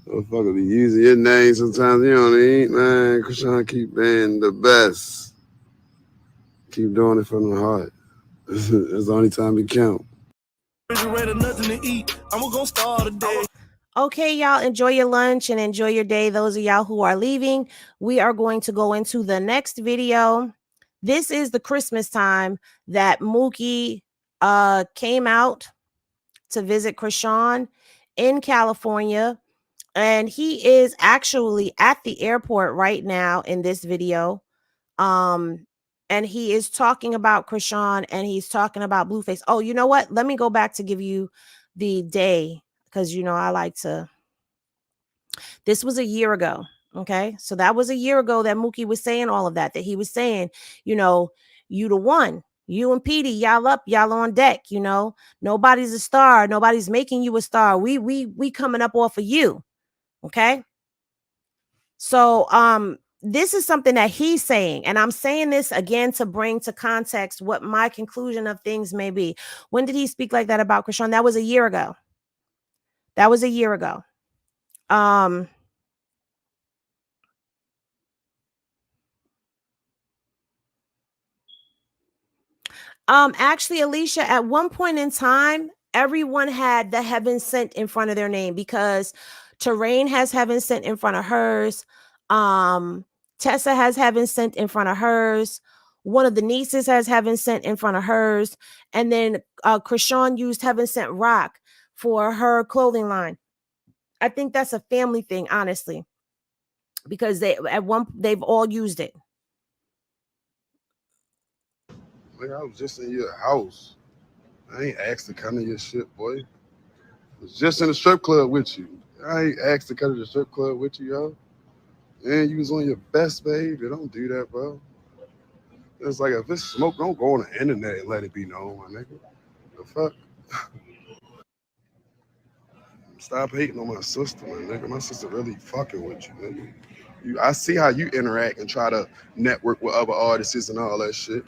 Motherfucker be using your name sometimes. You don't eat, man. Chrisean keep being the best. Keep doing it from the heart. That's the only time it count. Okay, y'all, enjoy your lunch and enjoy your day. Those of y'all who are leaving, we are going to go into the next video. This is the Christmas time that Mooki came out to visit Chrisean in California. And he is actually at the airport right now in this video. And he is talking about Chrisean and he's talking about Blueface. Oh, you know what? Let me go back to give you the day because, you know, I like to. This was a year ago. Okay. So that was a year ago that Mooki was saying all of that he was saying, you know, you the one. You and Petey, y'all up, y'all on deck, you know. Nobody's a star. Nobody's making you a star. We coming up off of you. Okay. So this is something that he's saying, and I'm saying this again to bring to context what my conclusion of things may be. When did he speak like that about Chrisean? That was a year ago. That was a year ago. Actually, Alicia, at one point in time, everyone had the heaven sent in front of their name because Terrain has heaven sent in front of hers. Tessa has heaven sent in front of hers. One of the nieces has heaven sent in front of hers. And then Chrisean used heaven sent rock for her clothing line. I think that's a family thing, honestly, because they've all used it. Like, I was just in your house. I ain't asked to come to your shit, boy. I was just in the strip club with you. I ain't asked to come to the strip club with you, yo. And you was on your best behavior. Don't do that, bro. It's like if it's smoke, don't go on the internet and let it be known, my nigga. The fuck? Stop hating on my sister, my nigga. My sister really fucking with you, nigga. I see how you interact and try to network with other artists and all that shit.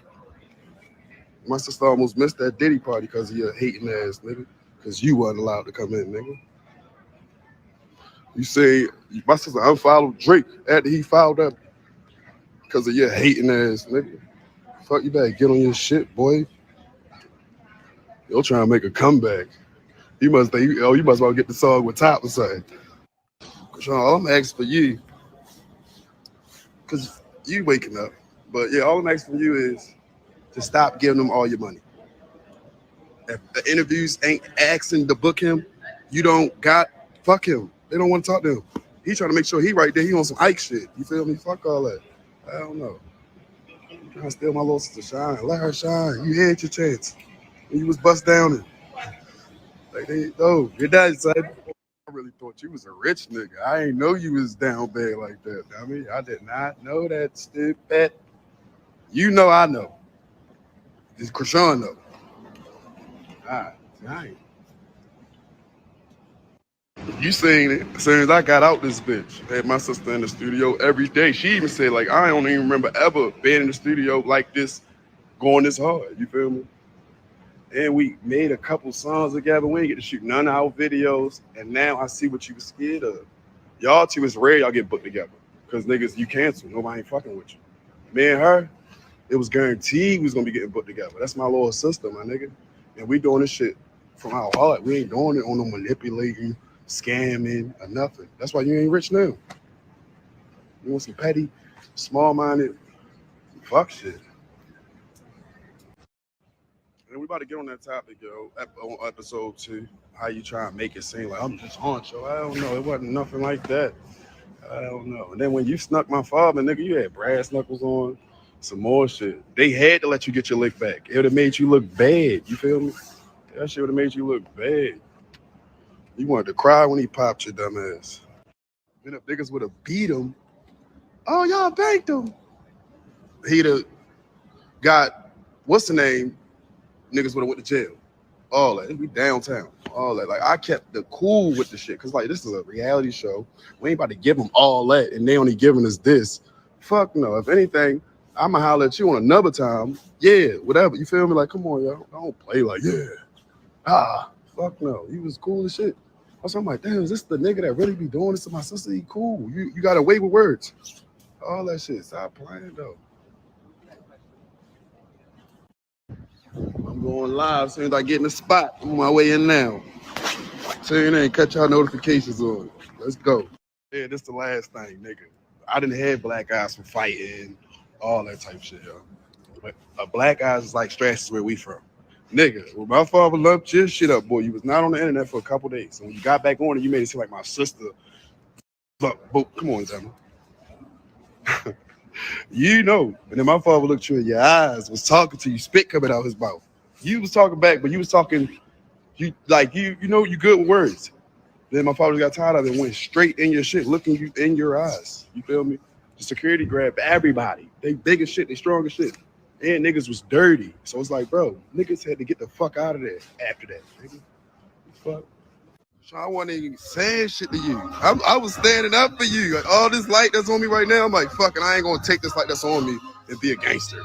My sister almost missed that Diddy party because of your hating ass, nigga. Because you wasn't allowed to come in, nigga. You say my sister unfollowed Drake after he fouled up because of your hating ass nigga. Fuck, you better get on your shit, boy. You're trying to make a comeback. You must think, you must well get the song with Top or something. Sean, I'm asking for you, because you waking up. But yeah, all I'm asking for you is to stop giving them all your money. If the interviews ain't asking to book him, you don't got, fuck him. They don't want to talk to him. He trying to make sure he right there. He on some Ike shit. You feel me? Fuck all that. I don't know. You trying to steal my little sister shine. Let her shine. You had your chance. And you was bust down and like, no, you're done, son. I really thought you was a rich nigga. I ain't know you was down bad like that. I mean, I did not know that, stupid. You know I know. Does Chrisean know? All right. You seen it as soon as I got out this bitch. I had my sister in the studio every day. She even said, like, I don't even remember ever being in the studio like this, going this hard. You feel me? And we made a couple songs together. We didn't get to shoot none of our videos. And now I see what you was scared of. Y'all two is rare y'all get booked together. Because niggas, you cancel. Nobody ain't fucking with you. Me and her, it was guaranteed we was gonna be getting booked together. That's my little sister, my nigga. And we doing this shit from our heart. We ain't doing it on no manipulating, scamming, or nothing. That's why you ain't rich now. You want some petty, small-minded, fuck shit. And we about to get on that topic, yo, on episode 2. How you try and make it seem like I'm just on show. I don't know. It wasn't nothing like that. I don't know. And then when you snuck my father, nigga, you had brass knuckles on, some more shit. They had to let you get your lick back. It would have made you look bad. You feel me? That shit would have made you look bad. You wanted to cry when he popped your dumb ass. Then if niggas would have beat him, oh, y'all banked him. He'd have got, what's the name? Niggas would have went to jail. All that. We downtown. All that. Like, I kept the cool with the shit. Because, like, this is a reality show. We ain't about to give them all that. And they only giving us this. Fuck no. If anything, I'm going to holler at you on another time. Yeah, whatever. You feel me? Like, come on, y'all. I don't play like, yeah. Fuck no. He was cool as shit. So I'm like, damn, is this the nigga that really be doing this to my sister? He cool. You got away with words. All that shit. Stop playing, though. I'm going live as soon as I get in the spot. I'm on my way in now. Tune in, cut y'all notifications on. Let's go. Yeah, this the last thing, nigga. I didn't have black eyes for fighting, all that type of shit, yo. But a black eyes is like Strasses where we from. Nigga, when my father loved your shit up, boy, you was not on the internet for a couple days. And when you got back on it, you made it seem like my sister. But come on, Tammy. You know. And then my father looked you in your eyes, was talking to you, spit coming out his mouth. You was talking back, but you was talking, you know you good with words. Then my father got tired of it and went straight in your shit, looking you in your eyes. You feel me? The security grabbed everybody. They big as shit, they strong as shit. And niggas was dirty. So it's like, bro, niggas had to get the fuck out of there after that. Nigga. Fuck. So I wasn't even saying shit to you. I was standing up for you. Like, all this light that's on me right now, I'm like, fucking, I ain't gonna take this light that's on me and be a gangster.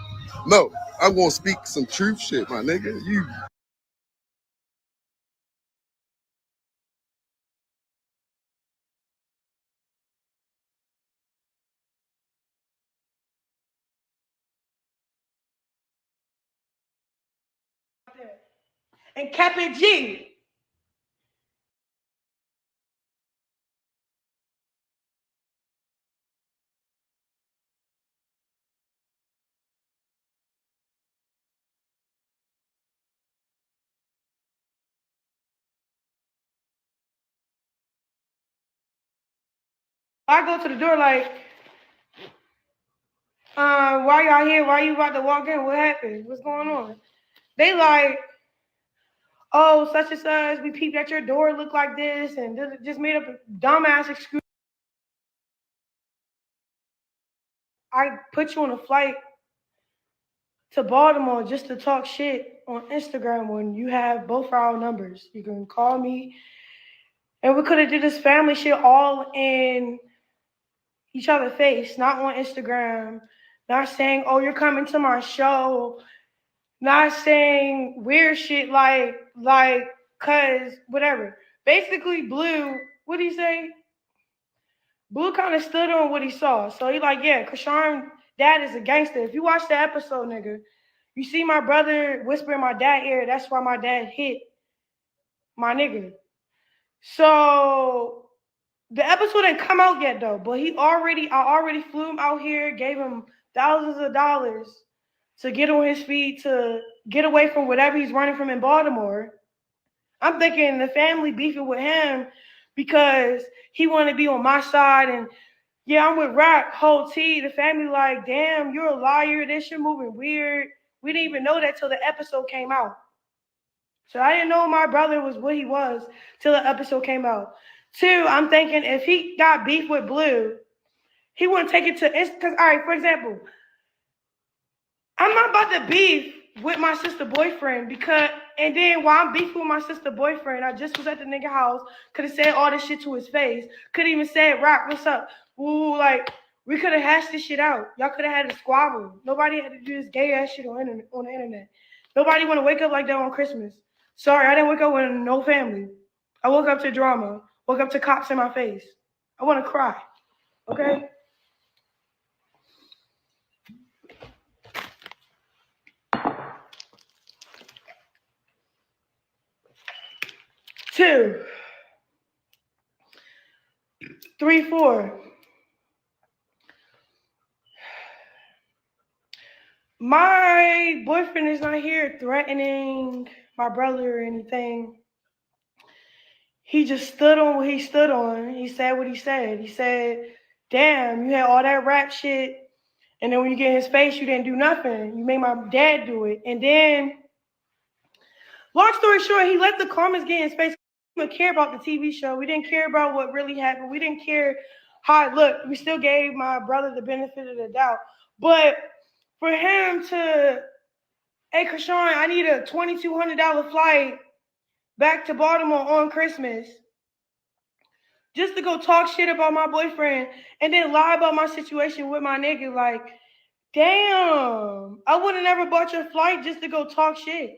No, I'm gonna speak some truth shit, my nigga. You. And kept it G. I go to the door like, why y'all here? Why you about to walk in? What happened? What's going on? They like, oh, such and such, we peeped at your door, look like this, and just made up a dumbass excuse. I put you on a flight to Baltimore just to talk shit on Instagram when you have both our numbers. You can call me. And we could have did this family shit all in each other's face, not on Instagram, not saying, oh, you're coming to my show, not saying weird shit like, cause whatever. Basically, Blue, what do you say? Blue kind of stood on what he saw. So he like, yeah, Chrisean dad is a gangster. If you watch the episode, nigga, you see my brother whisper in my dad ear. That's why my dad hit my nigga. So the episode didn't come out yet though, but I already flew him out here, gave him thousands of dollars to get on his feet, to get away from whatever he's running from in Baltimore. I'm thinking the family beefing with him because he wanted to be on my side, and yeah, I'm with Rock, whole T. The family like, damn, you're a liar. This shit moving weird. We didn't even know that till the episode came out. So I didn't know my brother was what he was till the episode came out. Two, I'm thinking if he got beef with Blue, he wouldn't take it to because all right, for example, I'm not about to beef with my sister boyfriend and then while I'm beefing with my sister boyfriend, I just was at the nigga house, could have said all this shit to his face, could have even said, Rock, what's up? Ooh, like, we could have hashed this shit out. Y'all could have had a squabble. Nobody had to do this gay ass shit on the internet. Nobody want to wake up like that on Christmas. Sorry, I didn't wake up with no family. I woke up to drama, woke up to cops in my face. I want to cry, okay? Two, three, four. My boyfriend is not here threatening my brother or anything. He just stood on what he stood on. He said what he said. He said, damn, you had all that rap shit, and then when you get in his face, you didn't do nothing. You made my dad do it. And then, long story short, he let the comments get in his face. We didn't care about the TV show. We didn't care about what really happened. We didn't care how it looked. We still gave my brother the benefit of the doubt. But for him to, hey, Chrisean, I need a $2,200 flight back to Baltimore on Christmas just to go talk shit about my boyfriend and then lie about my situation with my nigga. Like, damn, I would have never bought your flight just to go talk shit.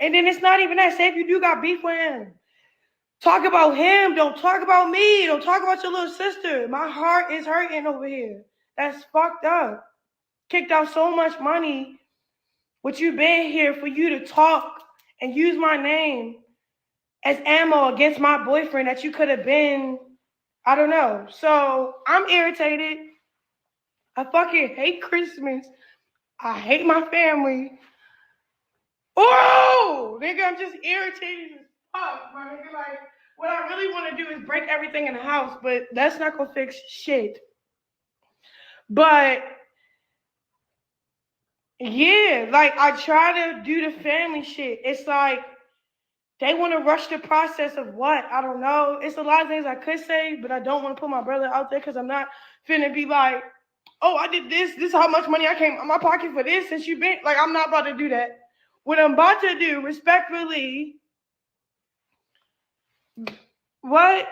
And then it's not even that. Say if you do got beef with him, talk about him. Don't talk about me. Don't talk about your little sister. My heart is hurting over here. That's fucked up. Kicked out so much money. What you been here for you to talk and use my name as ammo against my boyfriend that you could have been, I don't know. So I'm irritated. I fucking hate Christmas. I hate my family. Oh, nigga, I'm just irritated as fuck, my nigga. Like, what I really want to do is break everything in the house, but that's not gonna fix shit. But yeah, like I try to do the family shit. It's like they want to rush the process of what? I don't know. It's a lot of things I could say, but I don't want to put my brother out there because I'm not finna be like, oh, I did this. This is how much money I came in my pocket for this since you been. Like, I'm not about to do that. What I'm about to do, respectfully, what?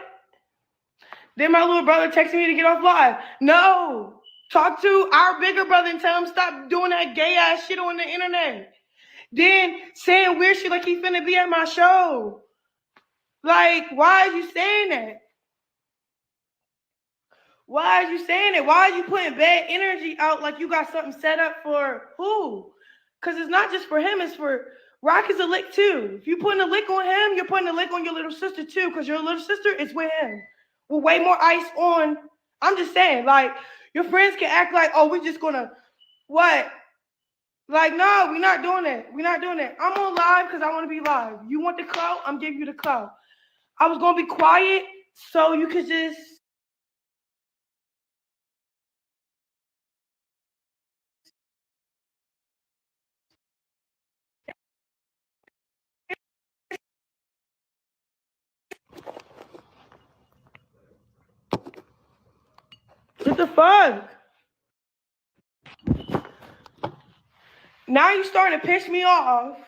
Then my little brother texted me to get off live. No. Talk to our bigger brother and tell him stop doing that gay ass shit on the internet. Then saying weird shit like he finna be at my show. Like, why are you saying that? Why are you saying it? Why are you putting bad energy out like you got something set up for who? Because it's not just for him, it's for Rock is a lick too. If you're putting a lick on him, you're putting a lick on your little sister too, because your little sister is with him. With way more ice on. I'm just saying, like, your friends can act like, oh, we're just gonna, what? Like, no, we're not doing that. We're not doing that. I'm on live because I want to be live. You want the clout? I'm giving you the clout. I was gonna be quiet so you could just what the fuck? Now you starting to piss me off.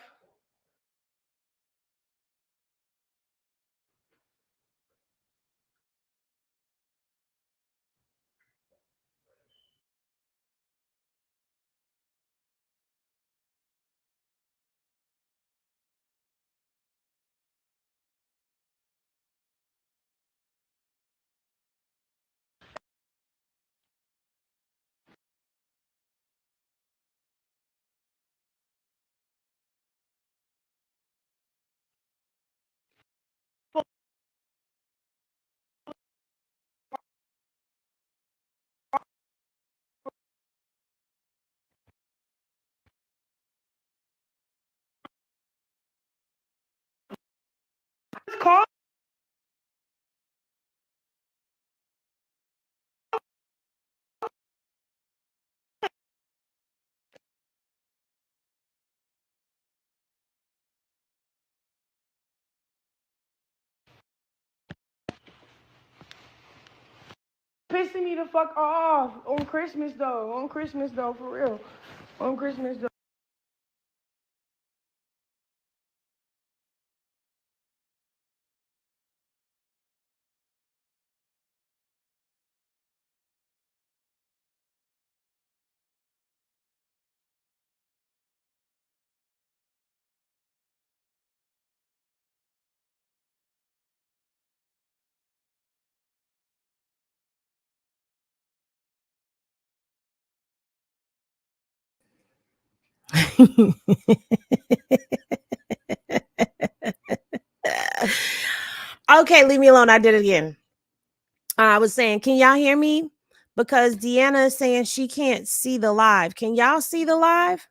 pissing me the fuck off on Christmas though. On Christmas though, for real. On Christmas though. Okay, leave me alone. I did it again. I was saying, can y'all hear me? Because Deanna is saying she can't see the live. Can y'all see the live?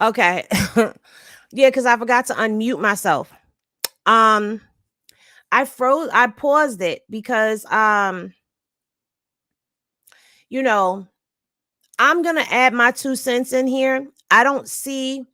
Okay. Yeah, because I forgot to unmute myself. I paused it because you know, I'm gonna add my 2 cents in here. I don't see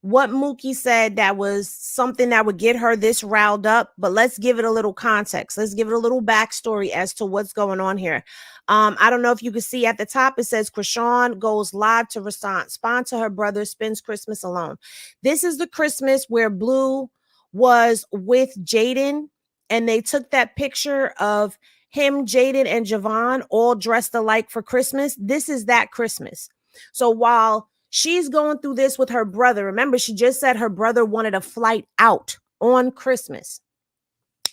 what Mookie said that was something that would get her this riled up, but let's give it a little context. Let's give it a little backstory as to what's going on here. I don't know if you can see at the top, it says Chrisean goes live to respond to her brother, spends Christmas alone. This is the Christmas where Blue was with Jaden, and they took that picture of him, Jaden, and Javon all dressed alike for Christmas. This is that Christmas. So while she's going through this with her brother, remember, she just said her brother wanted a flight out on Christmas.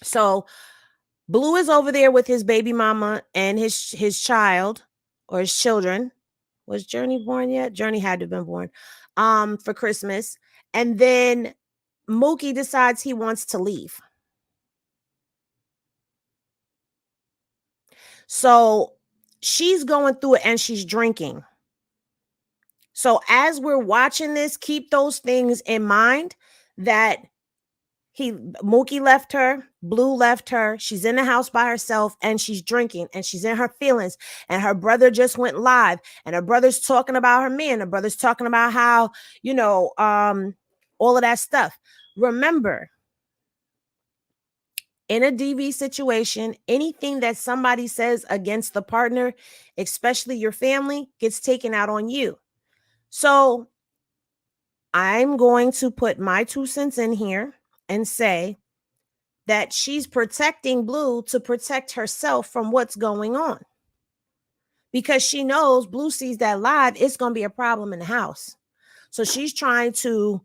So Blue is over there with his baby mama and his child or his children. Was Journey born yet? Journey had to have been born for Christmas. And then Mookie decides he wants to leave. So she's going through it and she's drinking. So as we're watching this, keep those things in mind that Mookie left her, Blue left her, she's in the house by herself and she's drinking and she's in her feelings, and her brother just went live and her brother's talking about her man, her brother's talking about how, all of that stuff. Remember, in a DV situation, anything that somebody says against the partner, especially your family, gets taken out on you. So I'm going to put my 2 cents in here and say that she's protecting Blue to protect herself from what's going on. Because she knows Blue sees that live, it's going to be a problem in the house. So she's trying to,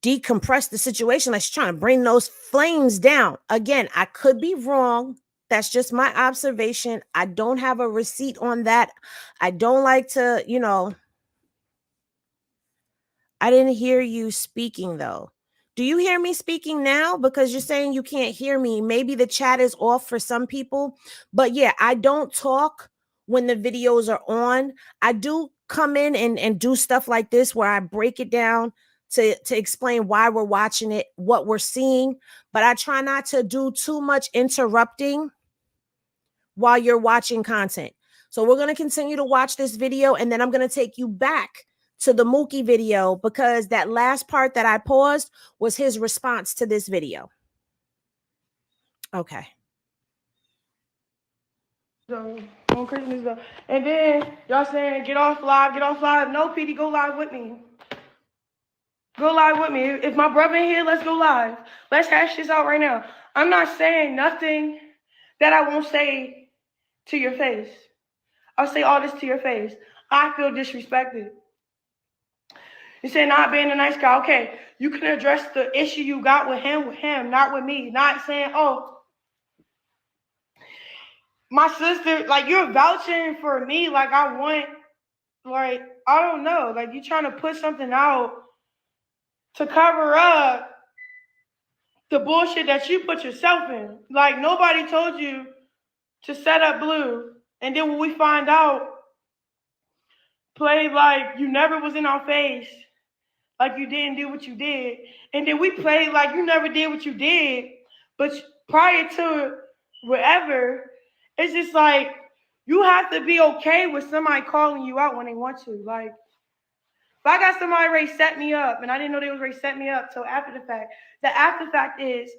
decompress the situation. Like she's trying to bring those flames down. Again, I could be wrong. That's just my observation. I don't have a receipt on that. I don't like to, I didn't hear you speaking though. Do you hear me speaking now? Because you're saying you can't hear me. Maybe the chat is off for some people. But yeah, I don't talk when the videos are on. I do come in and do stuff like this where I break it down to explain why we're watching it, what we're seeing. But I try not to do too much interrupting while you're watching content. So we're going to continue to watch this video, and then I'm going to take you back to the Mookie video because that last part that I paused was his response to this video. Okay. So on Christmas though. And then y'all saying get off live. No, PD, go live with me. Go live with me. If my brother in here, let's go live. Let's hash this out right now. I'm not saying nothing that I won't say to your face. I'll say all this to your face. I feel disrespected. You say not being a nice guy. Okay, you can address the issue you got with him, not with me. Not saying, oh, my sister, like you're vouching for me. Like I want, like, I don't know. Like you trying to put something out to cover up the bullshit that you put yourself in. Like nobody told you to set up Blue. And then when we find out, play like you never was in our face. Like you didn't do what you did. And then we played like you never did what you did. But prior to whatever, It's just like, you have to be okay with somebody calling you out when they want to. Like, if I got somebody ready to set me up and I didn't know they was ready to set me up till after the fact is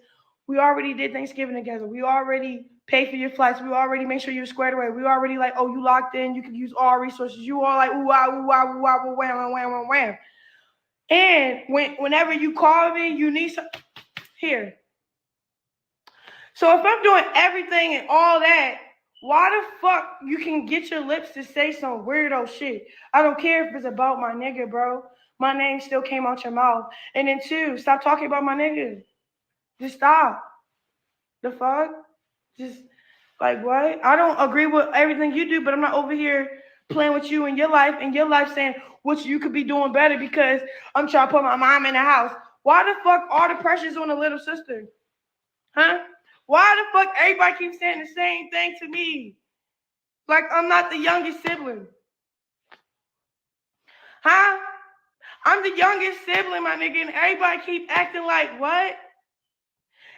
we already did Thanksgiving together. We already paid for your flights. We already made sure you're squared away. We already like, oh, you locked in. You can use all resources. You all like, ooh, ah, ooh, ah, ooh, ah, ooh, wham, wham, wham, wham. And whenever you call me, you need some here. So if I'm doing everything and all that, why the fuck you can get your lips to say some weirdo shit? I don't care if it's about my nigga, bro. My name still came out your mouth. And then 2, stop talking about my nigga. Just stop. The fuck? Just like what? I don't agree with everything you do, but I'm not over here playing with you in your life saying what you could be doing better because I'm trying to put my mom in the house. Why the fuck all the pressure's on the little sister? Huh? Why the fuck everybody keeps saying the same thing to me? Like I'm not the youngest sibling. Huh? I'm the youngest sibling, my nigga, and everybody keep acting like what?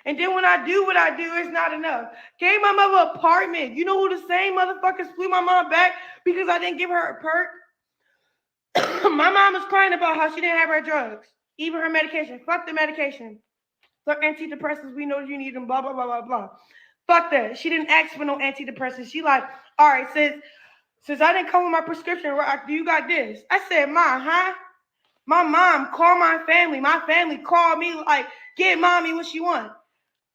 And then when I do what I do, it's not enough. Gave my mother an apartment. You know who the same motherfuckers flew my mom back because I didn't give her a perk? My mom was crying about how she didn't have her drugs, even her medication. Fuck the medication. Fuck antidepressants. We know you need them, blah, blah, blah, blah, blah. Fuck that. She didn't ask for no antidepressants. She like, all right, since I didn't come with my prescription, do you got this? I said, Ma, huh? My mom called my family. My family called me like, get mommy what she want.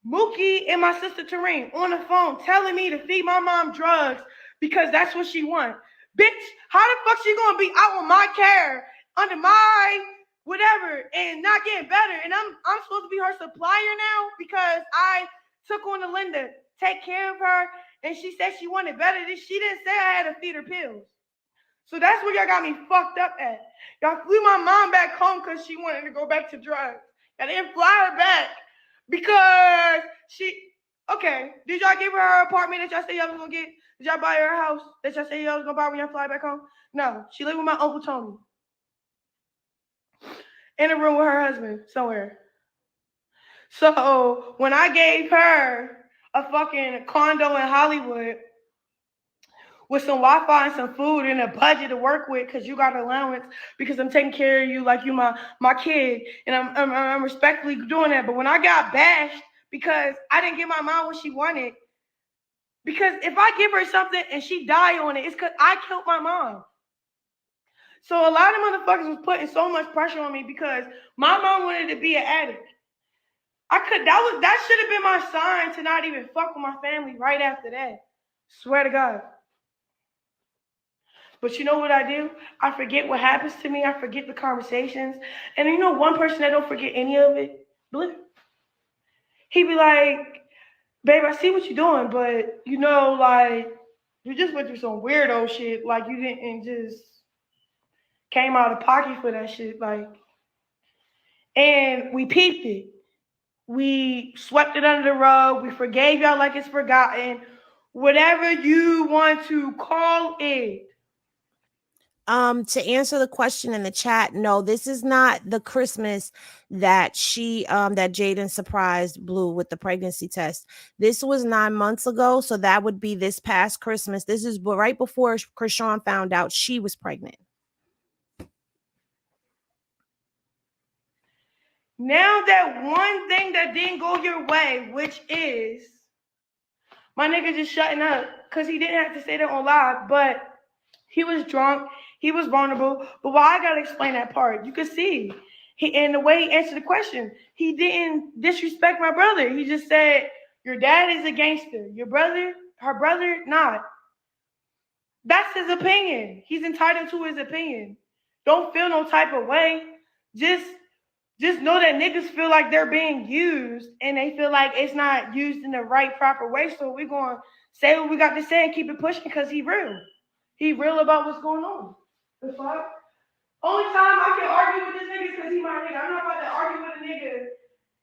Mooki and my sister Tareen on the phone telling me to feed my mom drugs because that's what she want. Bitch, how the fuck she gonna be out on my care, under my whatever, and not getting better? And I'm supposed to be her supplier now because I took on the Linda, take care of her, and she said she wanted better. She didn't say I had to feed her pills. So that's where y'all got me fucked up at. Y'all flew my mom back home because she wanted to go back to drugs. Y'all didn't fly her back because okay, did y'all give her apartment that y'all say y'all was gonna get? Did y'all buy her a house that y'all say y'all was gonna buy when y'all fly back home? No, she lived with my Uncle Tony. In a room with her husband somewhere. So when I gave her a fucking condo in Hollywood with some Wi-Fi and some food and a budget to work with because you got an allowance because I'm taking care of you like you my kid, and I'm respectfully doing that. But when I got bashed because I didn't give my mom what she wanted, because if I give her something and she die on it, it's because I killed my mom. So a lot of motherfuckers was putting so much pressure on me because my mom wanted to be an addict. That should have been my sign to not even fuck with my family right after that. Swear to God. But you know what I do? I forget what happens to me. I forget the conversations. And you know one person that don't forget any of it? Blue. He be like, babe, I see what you're doing, but you know, like, you just went through some weirdo shit. Like, you didn't just came out of pocket for that shit. Like, and we peeped it. We swept it under the rug. We forgave y'all like it's forgotten. Whatever you want to call it. To answer the question in the chat, no, this is not the Christmas that that Jaden surprised Blue with the pregnancy test. This was 9 months ago, so that would be this past Christmas. This is right before Chrisean found out she was pregnant. Now that one thing that didn't go your way, which is my nigga just shutting up because he didn't have to say that on live, but he was drunk, he was vulnerable. But why I gotta explain that part? You can see and the way he answered the question, he didn't disrespect my brother. He just said, your dad is a gangster. Your brother, her brother, not. That's his opinion. He's entitled to his opinion. Don't feel no type of way. Just know that niggas feel like they're being used and they feel like it's not used in the right, proper way. So we're going to say what we got to say and keep it pushing because he real. He real about what's going on. The fuck? Only time I can argue with this nigga is because he my nigga. I'm not about to argue with a nigga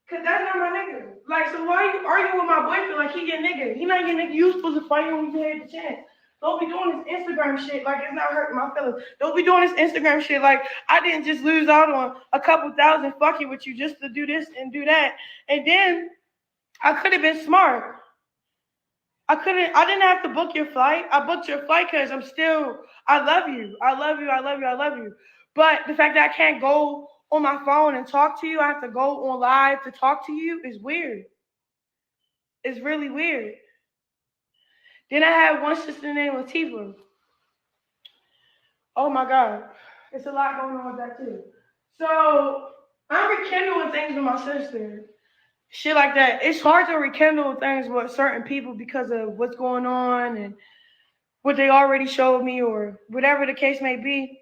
because that's not my nigga. Like, so why are you arguing with my boyfriend like he your nigga? He not your nigga. You supposed to fight him when you had the chance. Don't be doing this Instagram shit like it's not hurting my feelings. Don't be doing this Instagram shit like I didn't just lose out on a couple thousand fucking with you just to do this and do that. And then I could have been smart. I didn't have to book your flight. I booked your flight because I love you. I love you. I love you. I love you. But the fact that I can't go on my phone and talk to you, I have to go on live to talk to you is weird. It's really weird. Then I had one sister named Latifah. Oh my God. It's a lot going on with that too. So I'm rekindling things with my sister. Shit like that. It's hard to rekindle things with certain people because of what's going on and what they already showed me or whatever the case may be.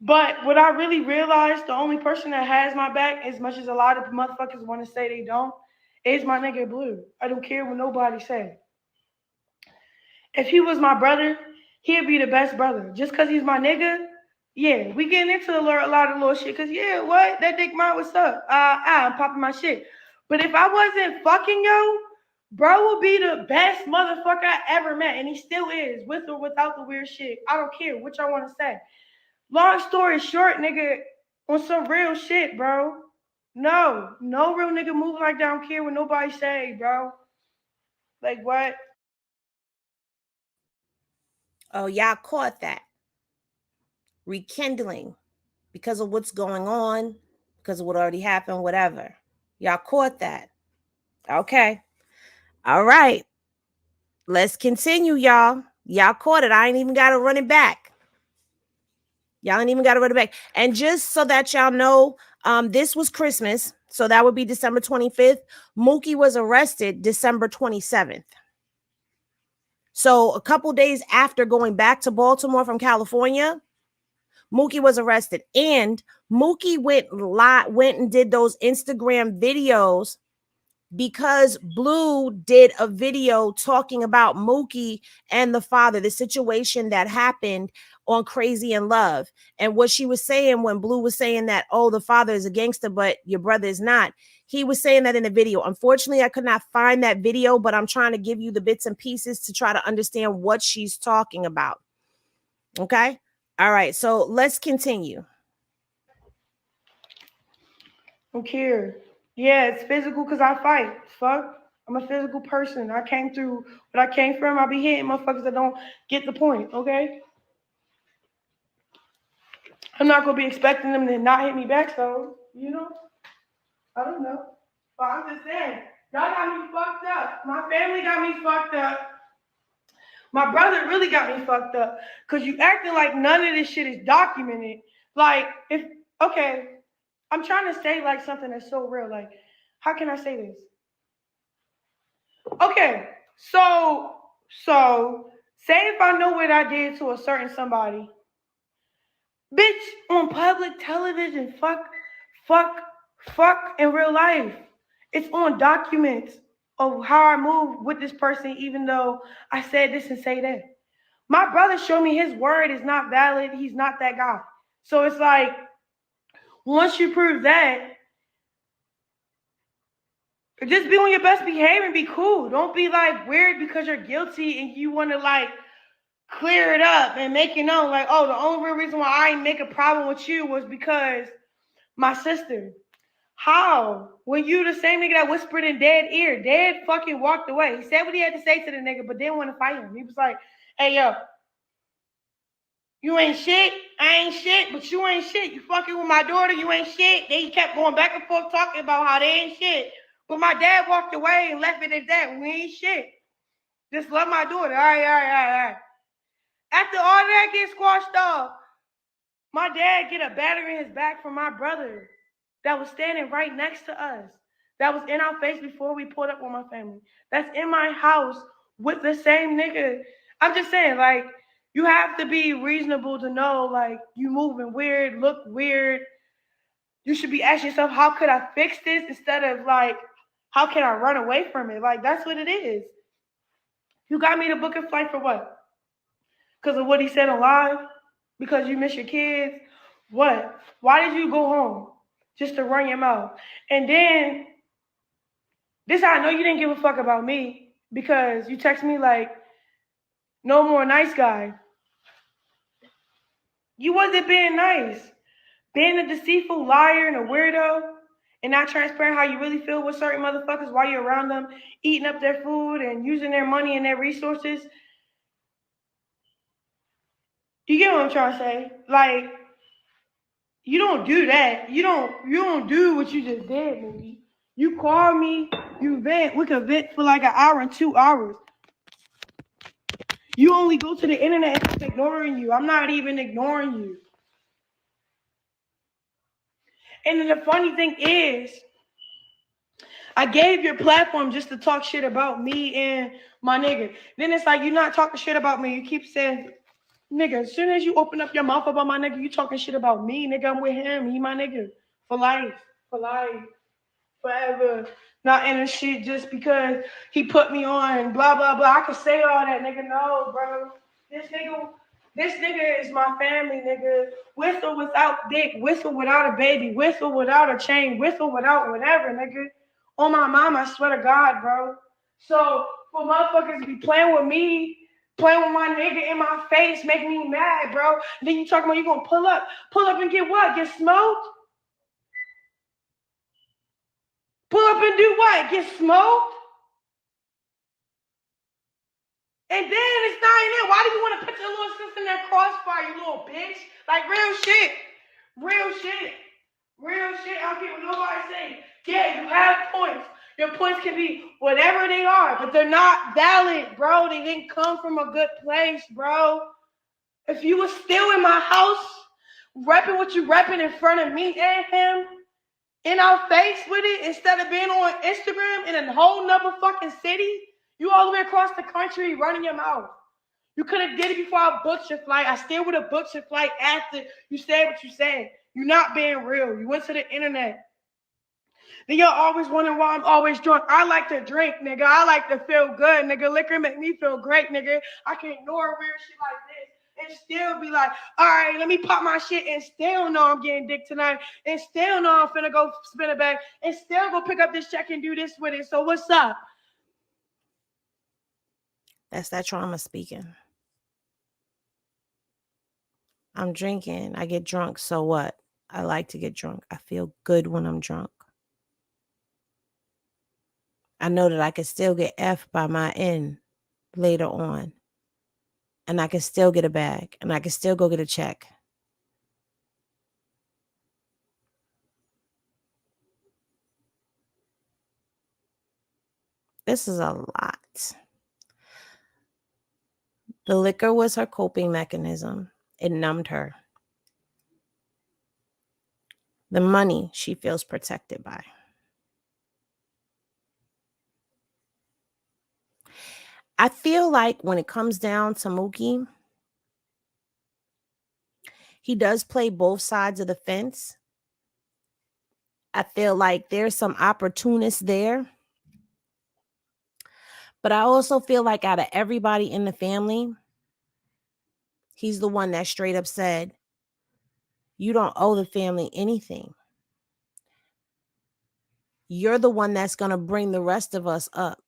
But what I really realized, the only person that has my back, as much as a lot of motherfuckers want to say they don't, is my nigga Blue. I don't care what nobody say. If he was my brother, he'd be the best brother. Just because he's my nigga, yeah, we getting into a lot of little shit. Because, yeah, what? That dick mine, what's up? I'm popping my shit. But if I wasn't fucking yo, bro would be the best motherfucker I ever met. And he still is, with or without the weird shit. I don't care what y'all want to say. Long story short, nigga, on some real shit, bro. No real nigga moving like that. I don't care what nobody say, bro. Like, what? Oh, y'all caught that. Rekindling because of what's going on, because of what already happened, whatever. Y'all caught that. Okay. All right. Let's continue, y'all. Y'all caught it. I ain't even got to run it back. Y'all ain't even got to run it back. And just so that y'all know, this was Christmas. So that would be December 25th. Mookie was arrested December 27th. So a couple days after going back to Baltimore from California, Mookie was arrested. And Mookie went and did those Instagram videos because Blue did a video talking about Mookie and the father, the situation that happened on Crazy in Love. And what she was saying when Blue was saying that, oh, the father is a gangster, but your brother is not. He was saying that in the video. Unfortunately, I could not find that video, but I'm trying to give you the bits and pieces to try to understand what she's talking about. Okay? All right, so let's continue. Don't care. Yeah, it's physical because I fight. Fuck. I'm a physical person. I came through what I came from. I be hitting motherfuckers that don't get the point, okay? I'm not going to be expecting them to not hit me back, so, you know? I don't know. But I'm just saying, y'all got me fucked up. My family got me fucked up. My brother really got me fucked up. Because you acting like none of this shit is documented. Like, okay, I'm trying to say like something that's so real. Like, how can I say this? Okay, so say if I know what I did to a certain somebody, bitch, on public television, fuck in real life. It's on documents of how I move with this person, even though I said this and say that. My brother showed me his word is not valid. He's not that guy. So it's like, once you prove that, just be on your best behavior and be cool. Don't be like weird because you're guilty and you want to like clear it up and make it known like, oh, the only real reason why I didn't make a problem with you was because my sister. How? When you the same nigga that whispered in Dad's ear, Dad fucking walked away. He said what he had to say to the nigga, but didn't want to fight him. He was like, hey, yo, you ain't shit. I ain't shit, but you ain't shit. You fucking with my daughter, you ain't shit. They kept going back and forth talking about how they ain't shit. But my dad walked away and left it at that. We ain't shit. Just love my daughter. All right. After all that gets squashed off, my dad get a battery in his back from my brother that was standing right next to us. That was in our face before we pulled up on my family. That's in my house with the same nigga. I'm just saying, like, you have to be reasonable to know, like, you moving weird, look weird. You should be asking yourself, how could I fix this instead of, like, how can I run away from it? Like, that's what it is. You got me to book a flight for what? Because of what he said on live? Because you miss your kids? What? Why did you go home? Just to run your mouth. And then, this how I know you didn't give a fuck about me. Because you text me like, no more nice guy. You wasn't being nice. Being a deceitful liar and a weirdo and not transparent how you really feel with certain motherfuckers while you're around them, eating up their food and using their money and their resources. You get what I'm trying to say? Like, you don't do that. You don't do what you just did, Mookie. You call me, you vent. We could vent for like an hour and 2 hours. You only go to the internet and I'm ignoring you. I'm not even ignoring you. And then the funny thing is, I gave your platform just to talk shit about me and my nigga. Then it's like, you're not talking shit about me. You keep saying, nigga, as soon as you open up your mouth about my nigga, you talking shit about me, nigga. I'm with him. He my nigga. For life. For life. Forever. Not in this shit just because he put me on, blah, blah, blah. I could say all that, nigga. No, bro. This nigga is my family, nigga. With or without dick, with or without a baby, with or without a chain, with or without whatever, nigga. On my mom, I swear to God, bro. So for motherfuckers to be playing with me, playing with my nigga in my face, make me mad, bro. Then you talking about you gonna pull up and get what? Get smoked? Pull up and do what? Get smoked? And then it's not in there. Why do you want to put your little sister in that crossfire, you little bitch? Like, real shit. Real shit. Real shit. I don't care what nobody saying. Yeah, you have points. Your points can be whatever they are, but they're not valid, bro. They didn't come from a good place, bro. If you were still in my house, repping what you repping in front of me and him, in our face with it, instead of being on Instagram in a whole nother fucking city, you all the way across the country running your mouth. You could have did it before I booked your flight. I still would have booked your flight after you said what you said. You're not being real. You went to the internet. Then y'all always wondering why I'm always drunk. I like to drink, nigga. I like to feel good, nigga. Liquor make me feel great, nigga. I can ignore weird shit like this and still be like, all right, let me pop my shit and still know I'm getting dick tonight and still know I'm finna go spin it back and still go pick up this check and do this with it. So what's up? That's that trauma speaking. I'm drinking. I get drunk. So what? I like to get drunk. I feel good when I'm drunk. I know that I can still get F by my end later on. And I can still get a bag. And I can still go get a check. This is a lot. The liquor was her coping mechanism. It numbed her. The money she feels protected by. I feel like when it comes down to Mookie, he does play both sides of the fence. I feel like there's some opportunists there. But I also feel like out of everybody in the family, he's the one that straight up said, you don't owe the family anything. You're the one that's going to bring the rest of us up.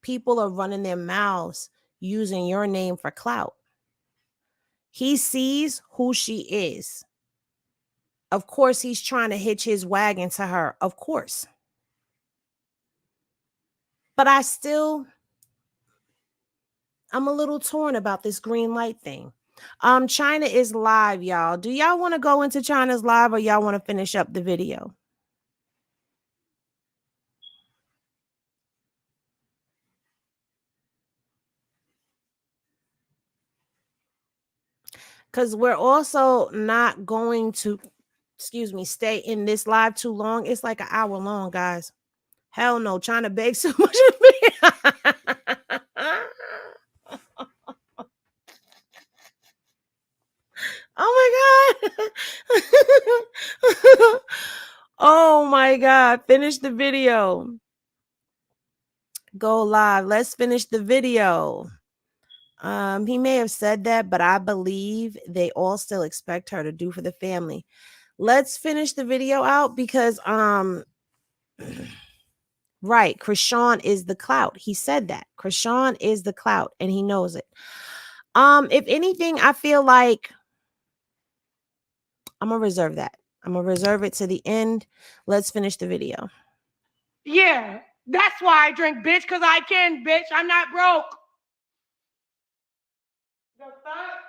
People are running their mouths using your name for clout. He sees who she is. Of course, he's trying to hitch his wagon to her. Of course. But I'm a little torn about this green light thing. China is live, y'all. Do y'all want to go into China's live or y'all want to finish up the video? Because we're also not going to, stay in this live too long. It's like an hour long, guys. Hell no, China begs so much of me. Oh my God. Oh my God. Finish the video. Go live. Let's finish the video. He may have said that, but I believe they all still expect her to do for the family. Let's finish the video out because right, Chrisean is the clout. He said that. Chrisean is the clout and he knows it. If anything, I feel like I'm gonna reserve that. I'm going to reserve it to the end. Let's finish the video. Yeah, that's why I drink, bitch, because I can, bitch. I'm not broke. The fuck?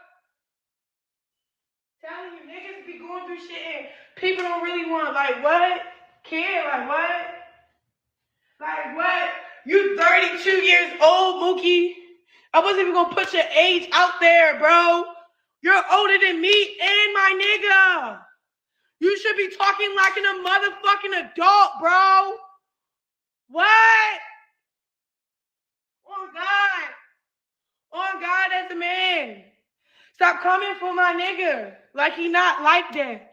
Telling you, niggas be going through shit and people don't really want, like, what? Care, like, what? Like, what? You 32 years old, Mookie. I wasn't even going to put your age out there, bro. You're older than me and my nigga. You should be talking like a motherfucking adult, bro. What? Oh, God. On God as a man. Stop coming for my nigga like he not like that.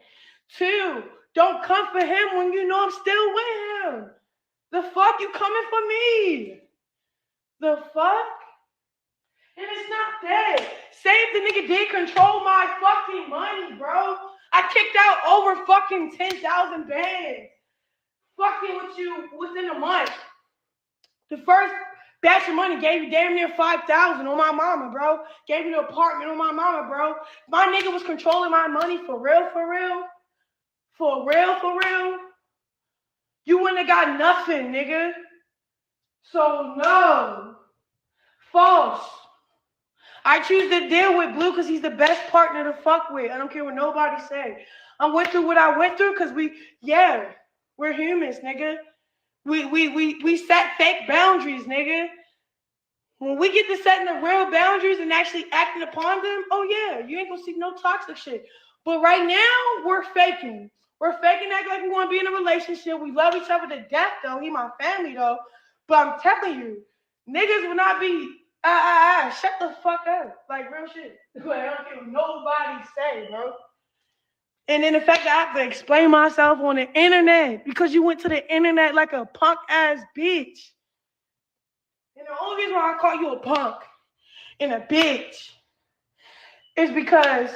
2, don't come for him when you know I'm still with him. The fuck you coming for me? The fuck? And it's not that. Say if the nigga did control my fucking money, bro. I kicked out over fucking 10,000 bands. Fucking with you within a month. The first batch of money gave you damn near 5,000 on my mama, bro. Gave you the apartment on my mama, bro. My nigga was controlling my money for real, for real. For real, for real. You wouldn't have got nothing, nigga. So no. False. I choose to deal with Blue because he's the best partner to fuck with. I don't care what nobody say. I went through what I went through because we're humans, nigga. We set fake boundaries, nigga. When we get to setting the real boundaries and actually acting upon them, oh yeah, you ain't gonna see no toxic shit. But right now, we're faking. We're faking acting like we want to be in a relationship. We love each other to death, though. He my family, though. But I'm telling you, niggas will not be, shut the fuck up. Like, real shit. Like, I don't care what nobody say, bro. And then the fact that I have to explain myself on the internet because you went to the internet like a punk-ass bitch. And the only reason why I call you a punk and a bitch is because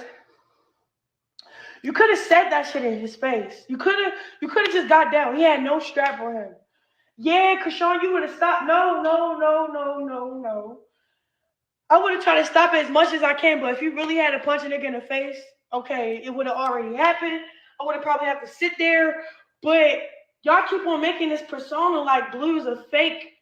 you could have said that shit in his face. You could have just got down. He had no strap on him. Yeah, Chrisean, you would have stopped. No. I would have tried to stop it as much as I can, but if you really had to punch a nigga in the face, okay, it would have already happened. I would have probably have to sit there. But y'all keep on making this persona like Blue's a fake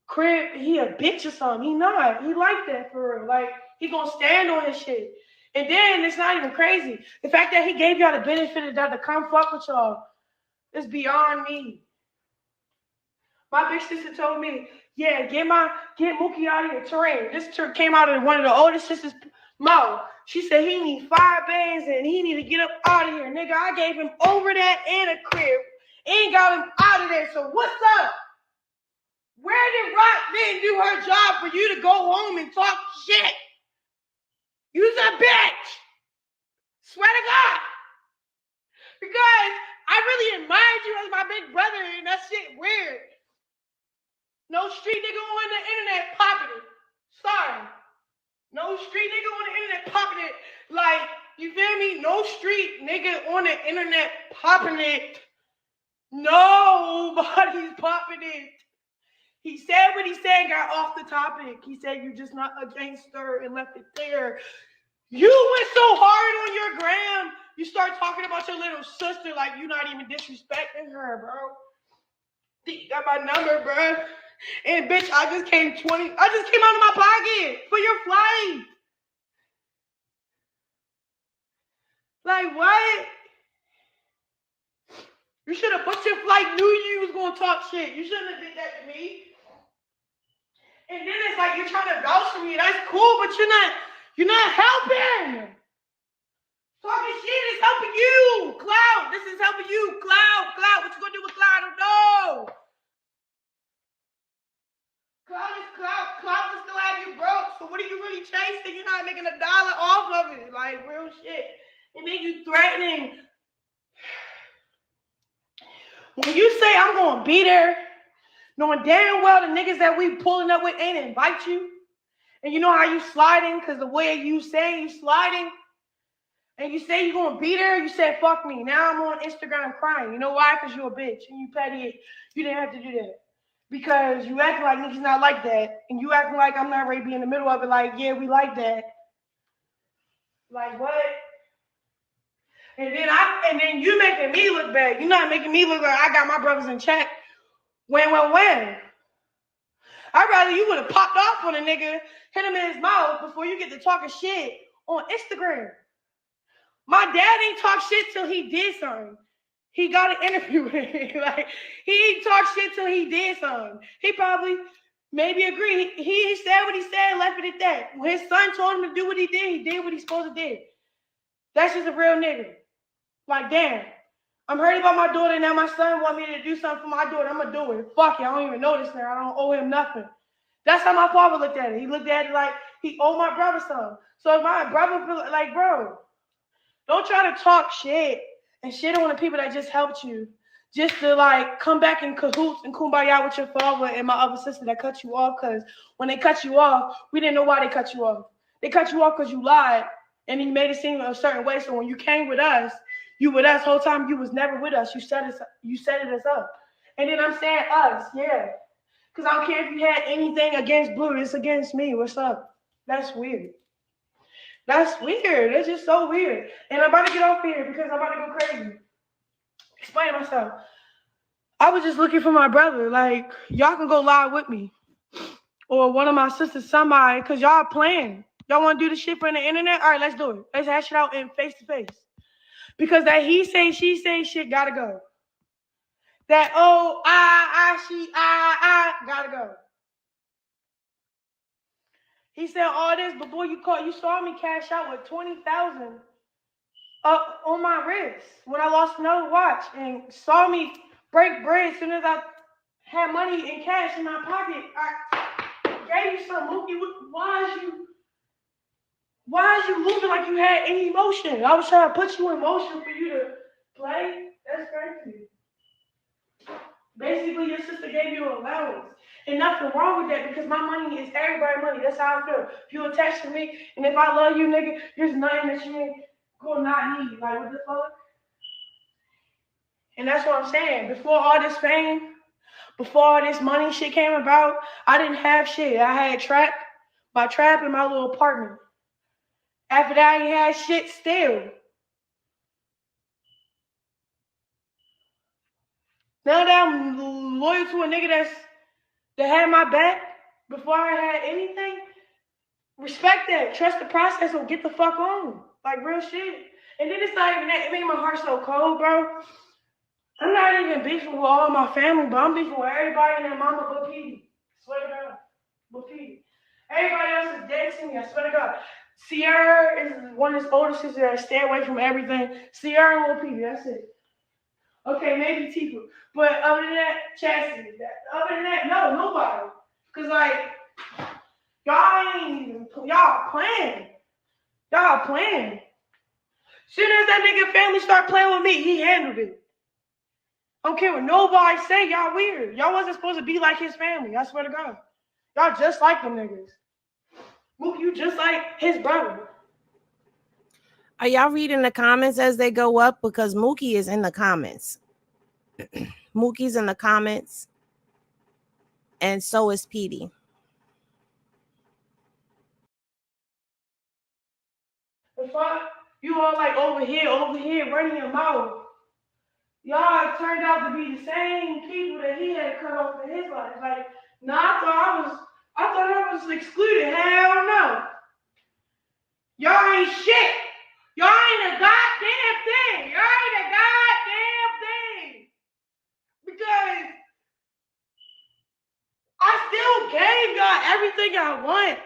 crib. He a bitch or something. He not. He like that for real. Like, he gonna stand on his shit. And then it's not even crazy. The fact that he gave y'all the benefit of that to come fuck with y'all is beyond me. My bitch sister told me, yeah, get Mookie out of here, Terrain. This came out of one of the oldest sisters' mouth. She said he need 5 bands and he need to get up out of here. Nigga, I gave him over that and a crib and got him out of there. So what's up? Where did Rock then do her job for you to go home and talk shit? You's a bitch. Swear to God. Because I really admired you as my big brother and that shit weird. No street nigga on the internet popping it. Sorry. No street nigga on the internet popping it. Like, you feel me? No street nigga on the internet popping it. Nobody's popping it. He said what he said, got off the topic. He said you're just not a gangster and left it there. You went so hard on your gram. You start talking about your little sister like you're not even disrespecting her, bro. You got my number, bro. And bitch, I just came out of my pocket for your flight. Like what? You should have booked your flight, knew you was gonna talk shit. You shouldn't have did that to me. And then it's like you're trying to vouch for me. That's cool, but you're not helping. Talking shit is helping you. Cloud, this is helping you. Cloud, what you gonna do with Cloud? I don't know. Cloud will still have you broke. So what are you really chasing? You're not making $1 off of it. Like real shit. And then you threatening. When you say I'm gonna be there, knowing damn well the niggas that we pulling up with ain't invite you. And you know how you sliding, because the way you say you sliding, and you say you're going to be there, you said, fuck me. Now I'm on Instagram crying. You know why? Because you're a bitch, and you petty. You didn't have to do that. Because you acting like niggas not like that, and you acting like I'm not ready to be in the middle of it, like, yeah, we like that. Like, what? And then you making me look bad. You're not making me look like I got my brothers in check. When? I'd rather you would have popped off on a nigga, hit him in his mouth before you get to talking shit on Instagram. My dad ain't talk shit till he did something. He got an interview with him. Like, he ain't talk shit till he did something. He probably maybe agree. He said what he said, left it at that. When his son told him to do what he did what he's supposed to do. That's just a real nigga. Like, damn. I'm hurt about my daughter. Now my son want me to do something for my daughter. I'm going to do it. Fuck it. I don't even know this now. I don't owe him nothing. That's how my father looked at it. He looked at it like he owed my brother something. So if my brother feel like, bro, don't try to talk shit and shit on the people that just helped you just to like come back in cahoots and kumbaya with your father and my other sister that cut you off. Because when they cut you off, we didn't know why they cut you off. They cut you off because you lied and you made it seem a certain way. So when you came with us, you with us whole time. You was never with us. You set us up. And then I'm saying us, yeah. Because I don't care if you had anything against Blue. It's against me. What's up? That's weird. That's weird. It's just so weird. And I'm about to get off here because I'm about to go crazy. Explain myself. I was just looking for my brother. Like, y'all can go live with me. Or one of my sisters, somebody, because y'all playing. Y'all want to do the shit for the internet? All right, let's do it. Let's hash it out in face-to-face. Because that he say, she say shit gotta go. That, oh, she, gotta go. He said all this, but boy, you saw me cash out with $20,000 up on my wrist when I lost another watch, and saw me break bread as soon as I had money in cash in my pocket. I gave you some, Mookie. Why is you moving like you had any emotion? I was trying to put you in motion for you to play. That's crazy. Basically, your sister gave you an allowance. And nothing wrong with that because my money is everybody's money. That's how I feel. If you attached to me, and if I love you, nigga, there's nothing that you ain't gonna not need. Like, what the fuck? And that's what I'm saying. Before all this fame, before all this money shit came about, I didn't have shit. I had my trap in my little apartment. After that, I ain't had shit still. Now that I'm loyal to a nigga that had my back before I had anything, respect that. Trust the process or get the fuck on. Like, real shit. And then it's not even that. It made my heart so cold, bro. I'm not even beefing with all my family, but I'm beefing with everybody in their mama but Petey. Swear to God. But Petey. Everybody else is dead to me. I swear to God. Sierra is one of his older sisters that stay away from everything. Sierra and Lil Petey. That's it. Okay, maybe Tifa. But other than that, Chastity. Other than that, no, nobody. Because, like, y'all playing. Y'all playing. Soon as that nigga family start playing with me, he handled it. I don't care what nobody say. Y'all weird. Y'all wasn't supposed to be like his family. I swear to God. Y'all just like them niggas. Mookie, you just like his brother. Are y'all reading the comments as they go up? Because Mookie is in the comments. Mookie's in the comments. And so is Petey. The fuck? You all like over here, running your mouth. Y'all turned out to be the same people that he had cut off in his life. Like, no, I thought I was excluded. Hell no. Y'all ain't shit. Y'all ain't a goddamn thing. Y'all ain't a goddamn thing. Because I still gave y'all everything I want.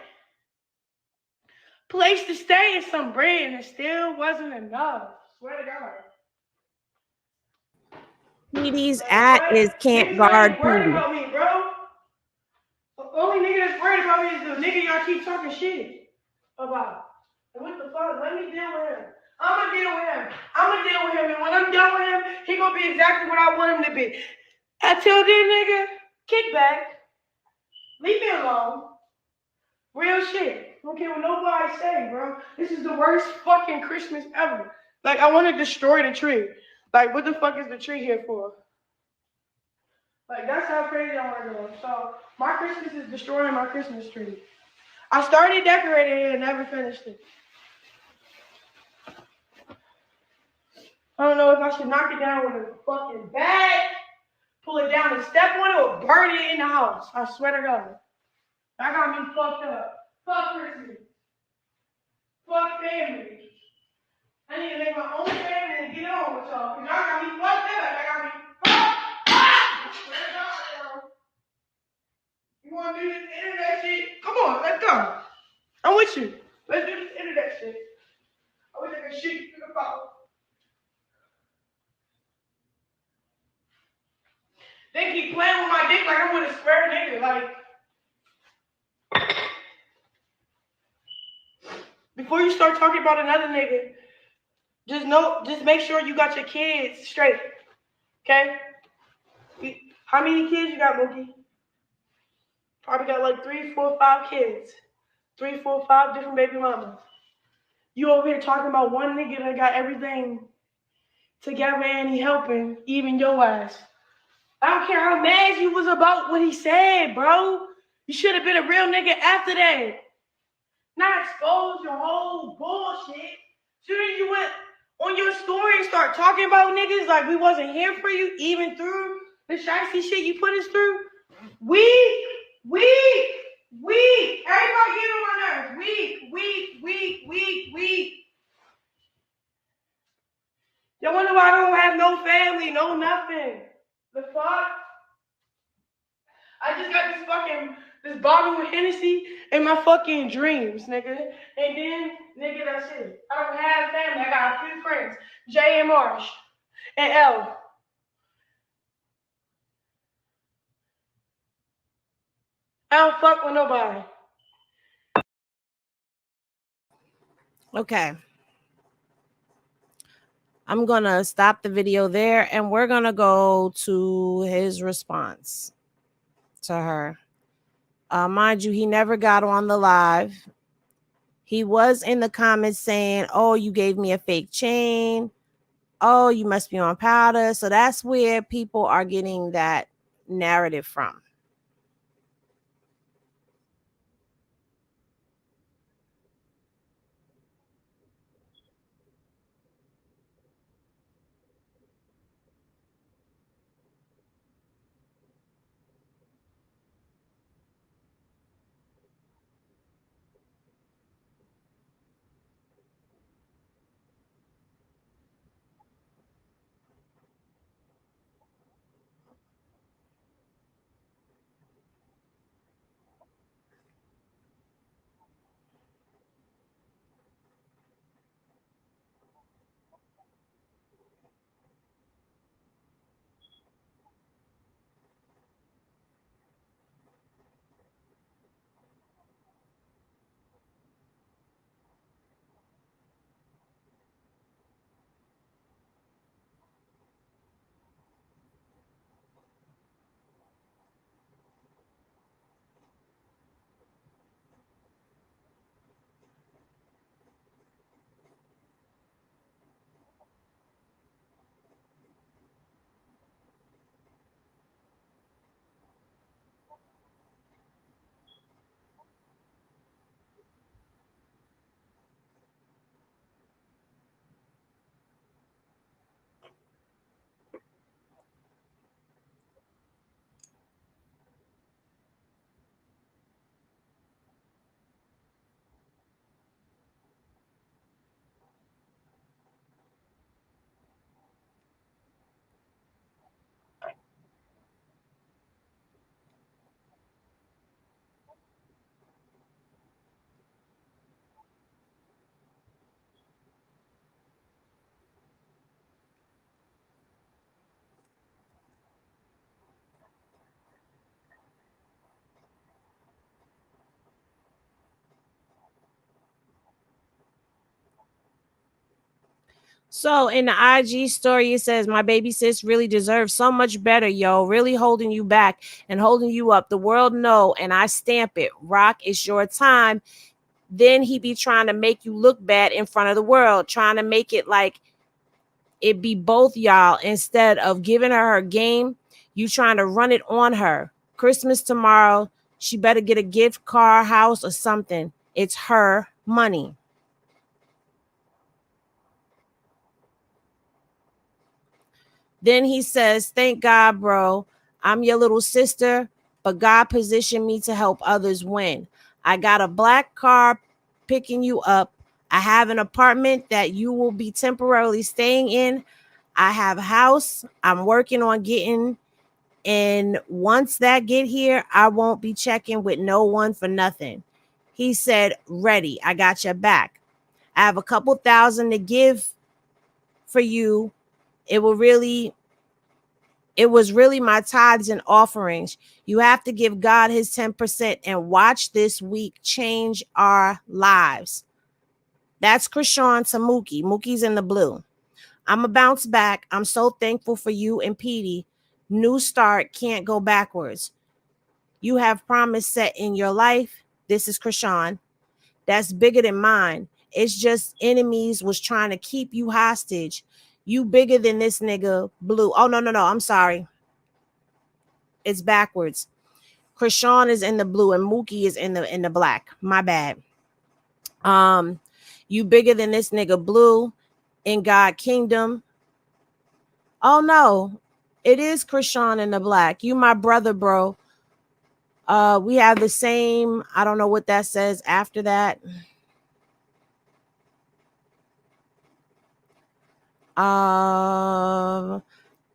Place to stay and some bread, and it still wasn't enough. Swear to God. Petey's is can't guard Niggas worried Petey. about me, bro. The only nigga that's worried about me is the nigga y'all keep talking shit about. And what the fuck? Let me deal with him. I'm gonna deal with him. And when I'm done with him, he gonna be exactly what I want him to be. Until then, nigga, kick back. Leave me alone. Real shit. Don't care what nobody say, bro. This is the worst fucking Christmas ever. Like, I want to destroy the tree. Like, what the fuck is the tree here for? Like, that's how crazy I want to go. So, my Christmas is destroying my Christmas tree. I started decorating it and never finished it. I don't know if I should knock it down with a fucking bag, pull it down and step on it, or burn it in the house. I swear to God. That got me fucked up. Fuck Christmas. Fuck family. I need to make my own family and get on with y'all. Because y'all got me fucked up. Y'all got me fucked up. I swear to God, y'all. You want to do this internet shit? Come on, let's go. I'm with you. Let's do this internet shit. I wish I could shoot you through the phone. They keep playing with my dick like I'm with a square nigga. Like, before you start talking about another nigga, just make sure you got your kids straight. Okay? How many kids you got, Mookie? Probably got like 3, 4, 5 kids. 3, 4, 5 different baby mamas. You over here talking about one nigga that got everything together and he helping, even your ass. I don't care how mad you was about what he said, bro. You should have been a real nigga after that. Not expose your whole bullshit. Soon as you went on your story and start talking about niggas like we wasn't here for you, even through the shicey shit you put us through. Weak. Everybody get on my nerves. Weak. You wonder why I don't have no family, no nothing. The fuck? I just got this bottle of Hennessy in my fucking dreams, nigga. And then, nigga, that's it. I don't have family. I got a few friends. Jay and Marsh. And L. I don't fuck with nobody. Okay. I'm going to stop the video there and we're going to go to his response to her. Mind you, he never got on the live. He was in the comments saying, oh, you gave me a fake chain. Oh, you must be on powder. So that's where people are getting that narrative from. So in the IG story, it says, my baby sis really deserves so much better, yo. Really holding you back and holding you up. The world know, and I stamp it. Rock, it's your time. Then he be trying to make you look bad in front of the world, trying to make it like it be both y'all. Instead of giving her game, you trying to run it on her. Christmas tomorrow, she better get a gift, car, house, or something. It's her money. Then he says, thank God, bro. I'm your little sister, but God positioned me to help others win. I got a black car picking you up. I have an apartment that you will be temporarily staying in. I have a house I'm working on getting. And once that get here, I won't be checking with no one for nothing. He said, ready. I got your back. I have a couple thousand to give for you. It was really my tithes and offerings. You have to give God his 10% and watch this week change our lives. That's Chrisean to Mookie. Mookie's in the blue. I'm a bounce back. I'm so thankful for you and Petey. New start, can't go backwards. You have promise set in your life. This is Chrisean. That's bigger than mine. It's just enemies was trying to keep you hostage. You bigger than this nigga, blue. Oh, no. I'm sorry. It's backwards. Chrisean is in the blue and Mookie is in the black. My bad. You bigger than this nigga, blue, in God kingdom. Oh no, it is Chrisean in the black. You my brother, bro. We have the same. I don't know what that says after that. I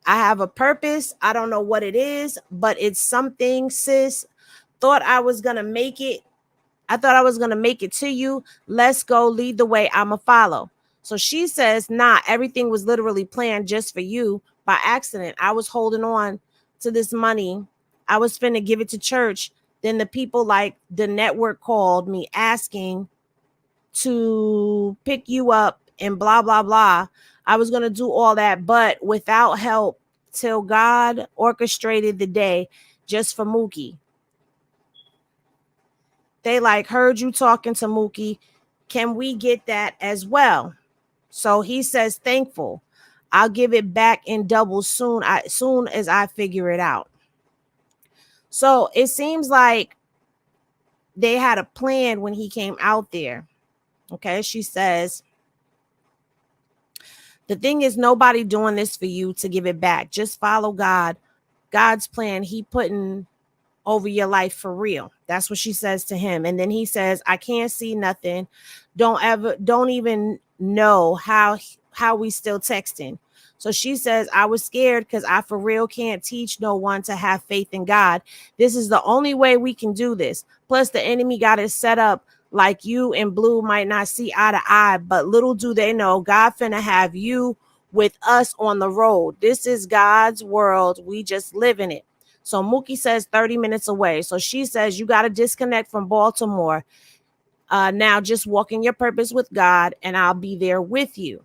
have a purpose. I don't know what it is, but it's something, sis. Thought I was gonna make it. I thought I was gonna make it to you. Let's go, lead the way. I'ma follow. So she says, nah, everything was literally planned just for you by accident. I was holding on to this money. I was finna give it to church. Then the people like the network called me asking to pick you up and blah, blah, blah. I was going to do all that, but without help till God orchestrated the day just for Mookie. They like heard you talking to Mookie. Can we get that as well? So he says, thankful. I'll give it back in double soon as I figure it out. So it seems like they had a plan when he came out there. Okay, she says, the thing is, nobody doing this for you to give it back. Just follow God. God's plan he putting over your life for real. That's what she says to him. And then he says, I can't see nothing. Don't even know how we still texting. So she says, I was scared because I for real can't teach no one to have faith in God. This is the only way we can do this. Plus the enemy got it set up like you and blue might not see eye to eye, but little do they know God finna have you with us on the road. This is God's world. We just live in it. So Mookie says 30 minutes away. So she says you got to disconnect from Baltimore. Now just walk in your purpose with God and I'll be there with you.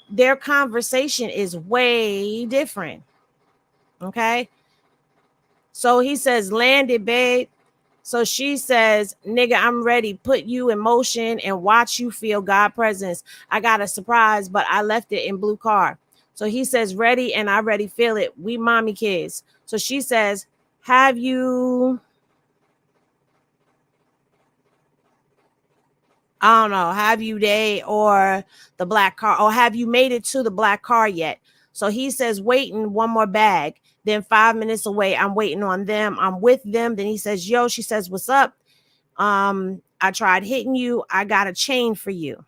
Their conversation is way different. Okay. So he says, landed, babe. So she says, nigga, I'm ready. Put you in motion and watch you feel God presence. I got a surprise, but I left it in blue car. So he says, ready, and I already feel it. We mommy kids. So she says, have you, I don't know, have you they or the black car, or have you made it to the black car yet? So he says, waiting, one more bag. Then 5 minutes away, I'm waiting on them. I'm with them. Then he says, yo, she says, what's up? I tried hitting you. I got a chain for you.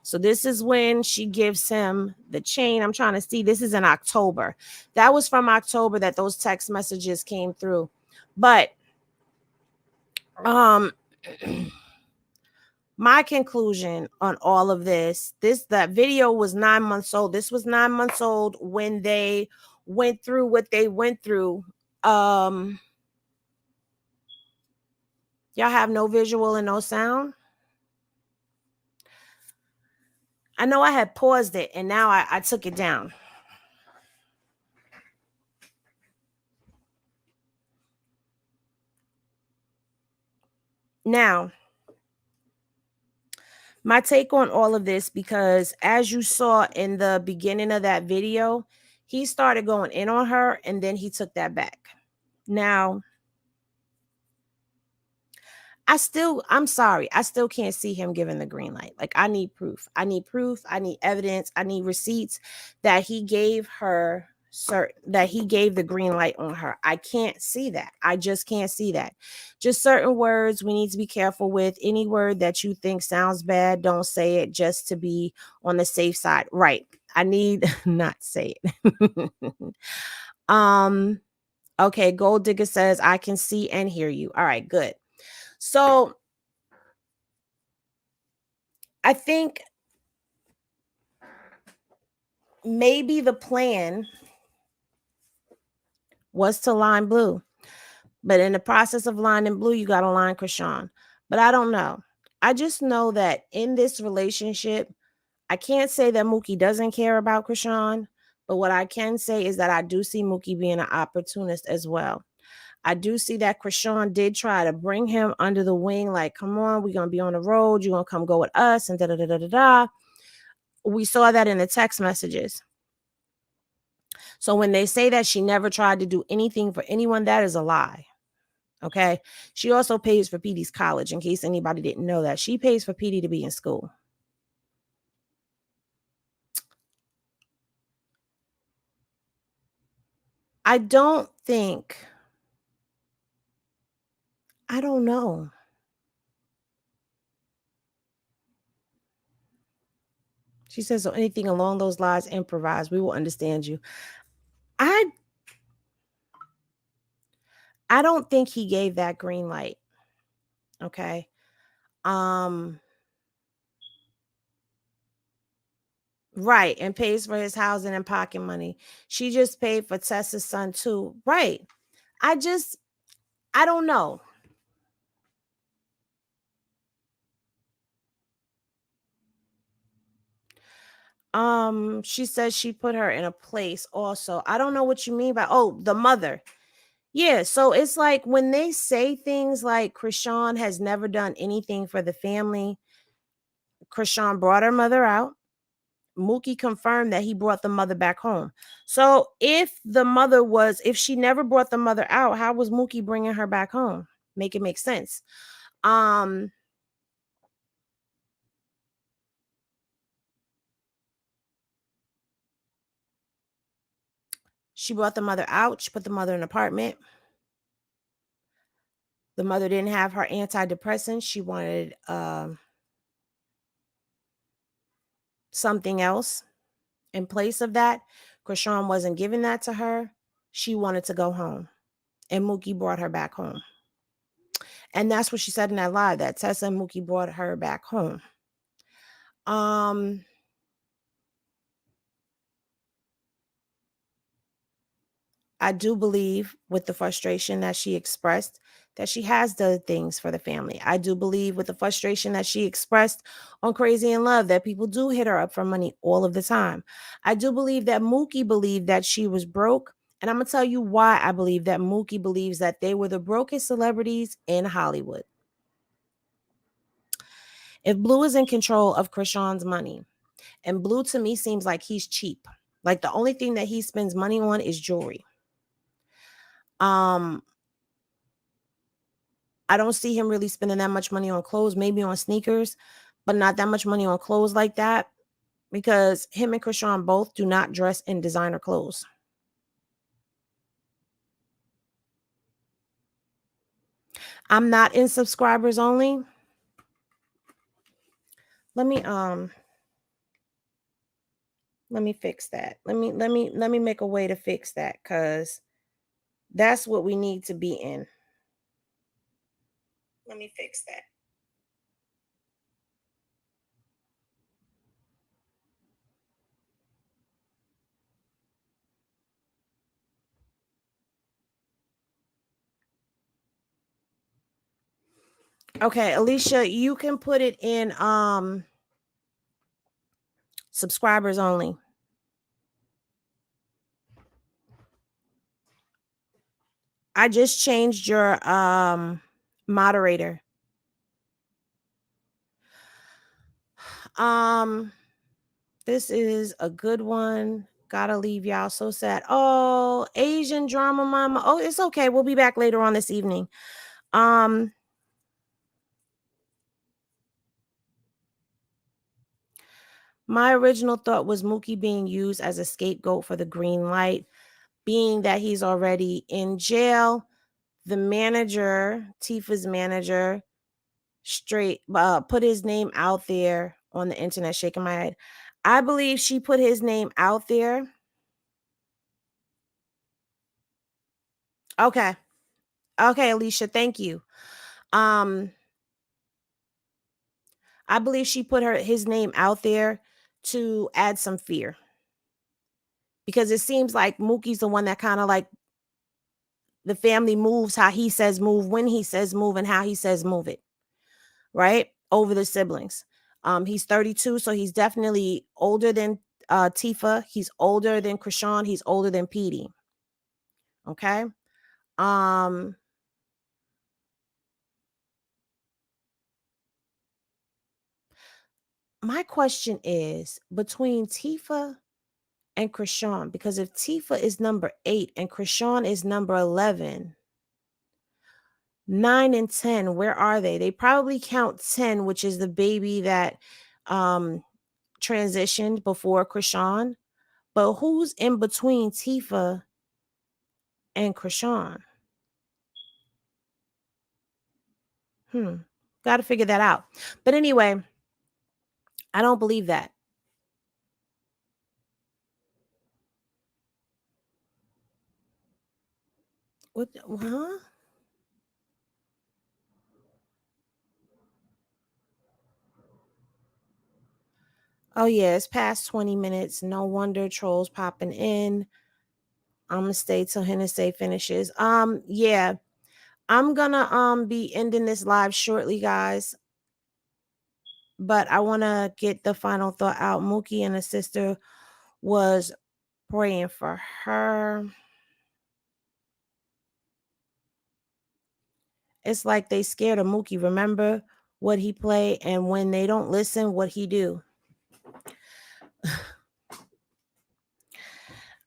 So this is when she gives him the chain. I'm trying to see. This is in October. That was from October that those text messages came through. But my conclusion on all of this, that video was 9 months old. This was 9 months old when they went through what they went through. Y'all have no visual and no sound? I know I had paused it and now I took it down. Now, my take on all of this, because as you saw in the beginning of that video, he started going in on her and then he took that back. Now, I'm sorry, I still can't see him giving the green light. Like, I need proof. I need evidence. I need receipts that he gave her that he gave the green light on her. I can't see that. I just can't see that. Just certain words we need to be careful with. Any word that you think sounds bad, don't say it, just to be on the safe side. Right. I need not say it. Okay, Gold Digger says, I can see and hear you. All right, good. So I think maybe the plan was to line Blue, but in the process of lining Blue, you got to line Chrisean. But I don't know. I just know that in this relationship, I can't say that Mookie doesn't care about Chrisean, but what I can say is that I do see Mookie being an opportunist as well. I do see that Chrisean did try to bring him under the wing, like, come on, we're going to be on the road. You're going to come go with us, and da-da-da-da-da-da. We saw that in the text messages. So when they say that she never tried to do anything for anyone, that is a lie. Okay. She also pays for Petey's college, in case anybody didn't know that. She pays for Petey to be in school. I don't know. She says, so anything along those lines, improvise. We will understand you. I don't think he gave that green light. Okay. Right. And pays for his housing and pocket money. She just paid for Tessa's son too. Right. I don't know. She says she put her in a place also. I don't know what you mean by, the mother. Yeah, so it's like when they say things like Chrisean has never done anything for the family, Chrisean brought her mother out. Mookie confirmed that he brought the mother back home. So if she never brought the mother out, how was Mookie bringing her back home? Make it make sense. She brought the mother out. She put the mother in an apartment. The mother didn't have her antidepressant. She wanted something else in place of that. Chrisean wasn't giving that to her. She wanted to go home. And Mookie brought her back home. And that's what she said in that live, that Tessa and Mookie brought her back home. I do believe with the frustration that she expressed that she has done things for the family. I do believe with the frustration that she expressed on Crazy in Love that people do hit her up for money all of the time. I do believe that Mookie believed that she was broke. And I'm going to tell you why I believe that Mookie believes that they were the brokest celebrities in Hollywood. If Blue is in control of Chrisean's money, and Blue to me seems like he's cheap. Like the only thing that he spends money on is jewelry. I don't see him really spending that much money on clothes, maybe on sneakers, but not that much money on clothes like that, because him and Chrisean both do not dress in designer clothes. I'm not in subscribers only. Let me fix that. Let me make a way to fix that, because that's what we need to be in. Let me fix that. Okay, Alicia, you can put it in subscribers only. I just changed your moderator. This is a good one. Gotta leave y'all so sad. Oh, Asian drama mama. Oh, it's okay. We'll be back later on this evening. My original thought was Mookie being used as a scapegoat for the green light, being that he's already in jail. The manager, Tifa's manager, put his name out there on the internet, shaking my head. I believe she put his name out there. Okay, Alicia, thank you. I believe she put his name out there to add some fear, because it seems like Mookie's the one that kind of like the family moves how he says move, when he says move, and how he says move it, right? Over the siblings. He's 32, so he's definitely older than Tifa. He's older than Chrisean. He's older than Petey. Okay. My question is between Tifa and Chrisean, because if Tifa is number 8 and Chrisean is number 11, 9 and 10, where are they? They probably count 10, which is the baby that transitioned before Chrisean. But who's in between Tifa and Chrisean? Got to figure that out. But anyway, I don't believe that. What? Huh? Oh yeah, it's past 20 minutes. No wonder trolls popping in. I'm gonna stay till Hennessy finishes. Yeah, I'm gonna be ending this live shortly, guys. But I want to get the final thought out. Mookie and her sister was praying for her. It's like they scared of Mookie. Remember what he played, and when they don't listen, what he do.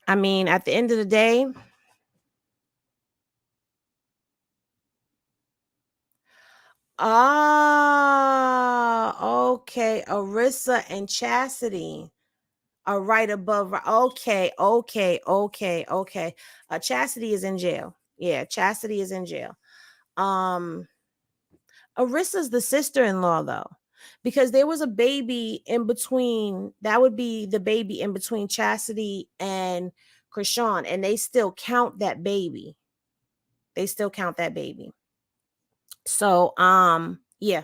I mean, at the end of the day, okay. Arissa and Chastity are right above. Okay. Chastity is in jail. Yeah, Chastity is in jail. Arissa's the sister-in-law though, because there was a baby in between. That would be the baby in between Chastity and Chrisean, and they still count that baby. So, yeah.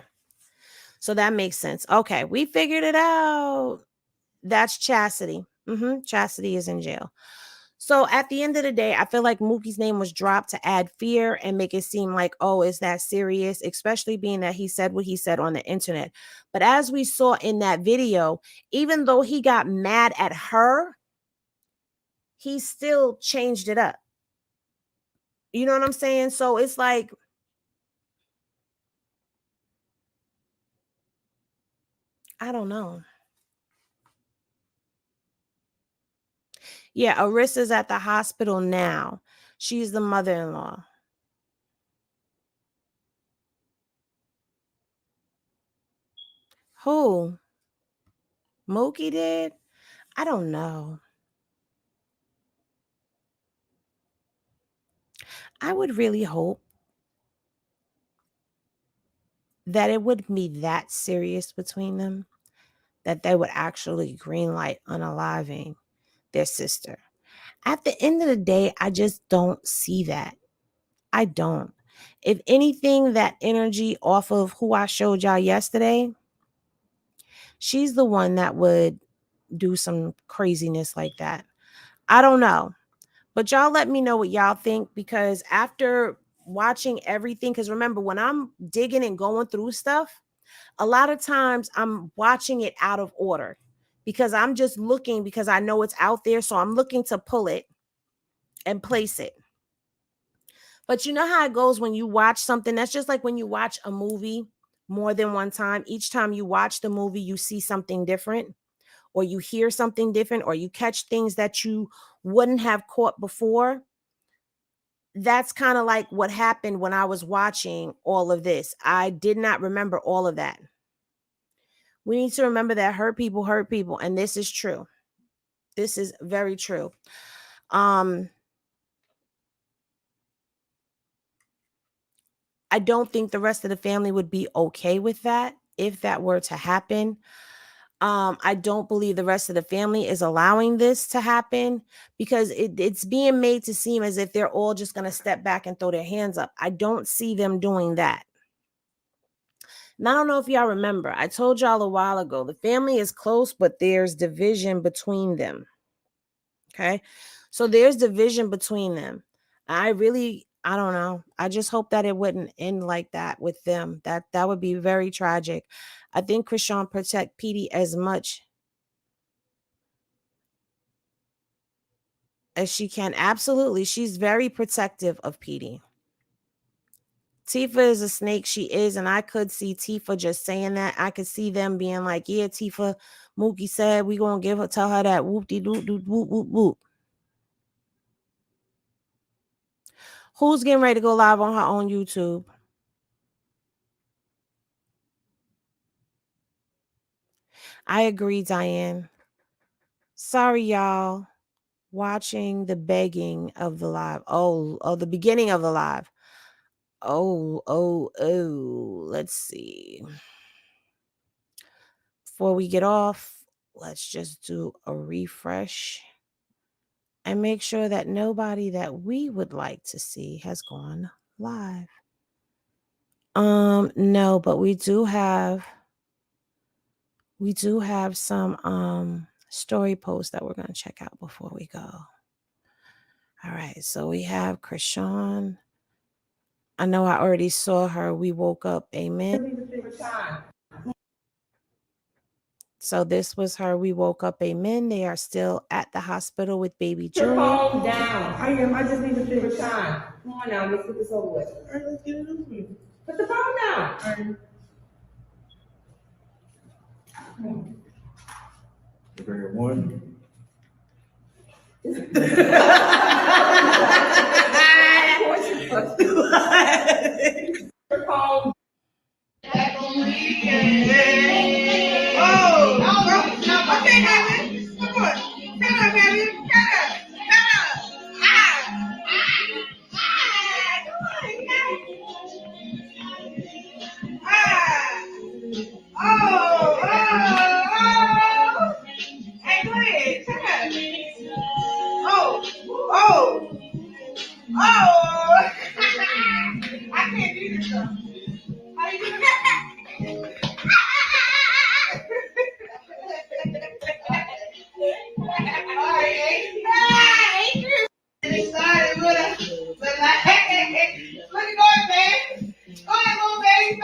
So that makes sense. Okay, we figured it out. That's Chastity. Chastity is in jail. So at the end of the day, I feel like Mookie's name was dropped to add fear and make it seem like, oh, is that serious? Especially being that he said what he said on the internet. But as we saw in that video, even though he got mad at her, he still changed it up. You know what I'm saying? So it's like, I don't know. Yeah, Arissa's at the hospital now. She's the mother-in-law. Who? Mookie did? I don't know. I would really hope that it wouldn't be that serious between them, that they would actually greenlight unaliving their sister. At the end of the day, I just don't see that. I don't. If anything, that energy off of who I showed y'all yesterday, she's the one that would do some craziness like that. I don't know. But y'all let me know what y'all think, because after watching everything, because remember, when I'm digging and going through stuff, a lot of times I'm watching it out of order because I'm just looking, because I know it's out there. So I'm looking to pull it and place it. But you know how it goes when you watch something. That's just like when you watch a movie more than one time. Each time you watch the movie, you see something different, or you hear something different, or you catch things that you wouldn't have caught before. That's kind of like what happened when I was watching all of this. I did not remember all of that. We need to remember that hurt people, and this is true. This is very true. I don't think the rest of the family would be okay with that if that were to happen. I don't believe the rest of the family is allowing this to happen because it's being made to seem as if they're all just going to step back and throw their hands up. I don't see them doing that. And I don't know if y'all remember, I told y'all a while ago, the family is close, but there's division between them. Okay. So there's division between them. I don't know. I just hope that it wouldn't end like that with them. That would be very tragic. I think Chrisean protect Petey as much as she can. Absolutely. She's very protective of Petey. Tifa is a snake. She is. And I could see Tifa just saying that. I could see them being like, yeah, Tifa, Mookie said we going to tell her that whoop-de-doop-doop-whoop-whoop-whoop. Who's getting ready to go live on her own YouTube? I agree, Diane. Sorry, y'all. Watching the begging of the live. Oh, the beginning of the live. Oh. Let's see. Before we get off, let's just do a refresh and make sure that nobody that we would like to see has gone live. No, but we do have some story posts that we're going to check out before we go. All right, so we have Chrisean. I know I already saw her. We woke up. Amen. So this was her. We woke up. Amen. They are still at the hospital with baby Junior. Calm down. I am. I just need to figure time. Come on now. Let's get this over with. All right, let's get it over with. Put the phone down. All right. Bring it one. Calm. Okay, baby. Come on. Shut up, baby. Hey, go ahead. Shut up. I can't do this stuff. How you doing that? Excited with us, but like, look at going, baby. Go ahead, little baby.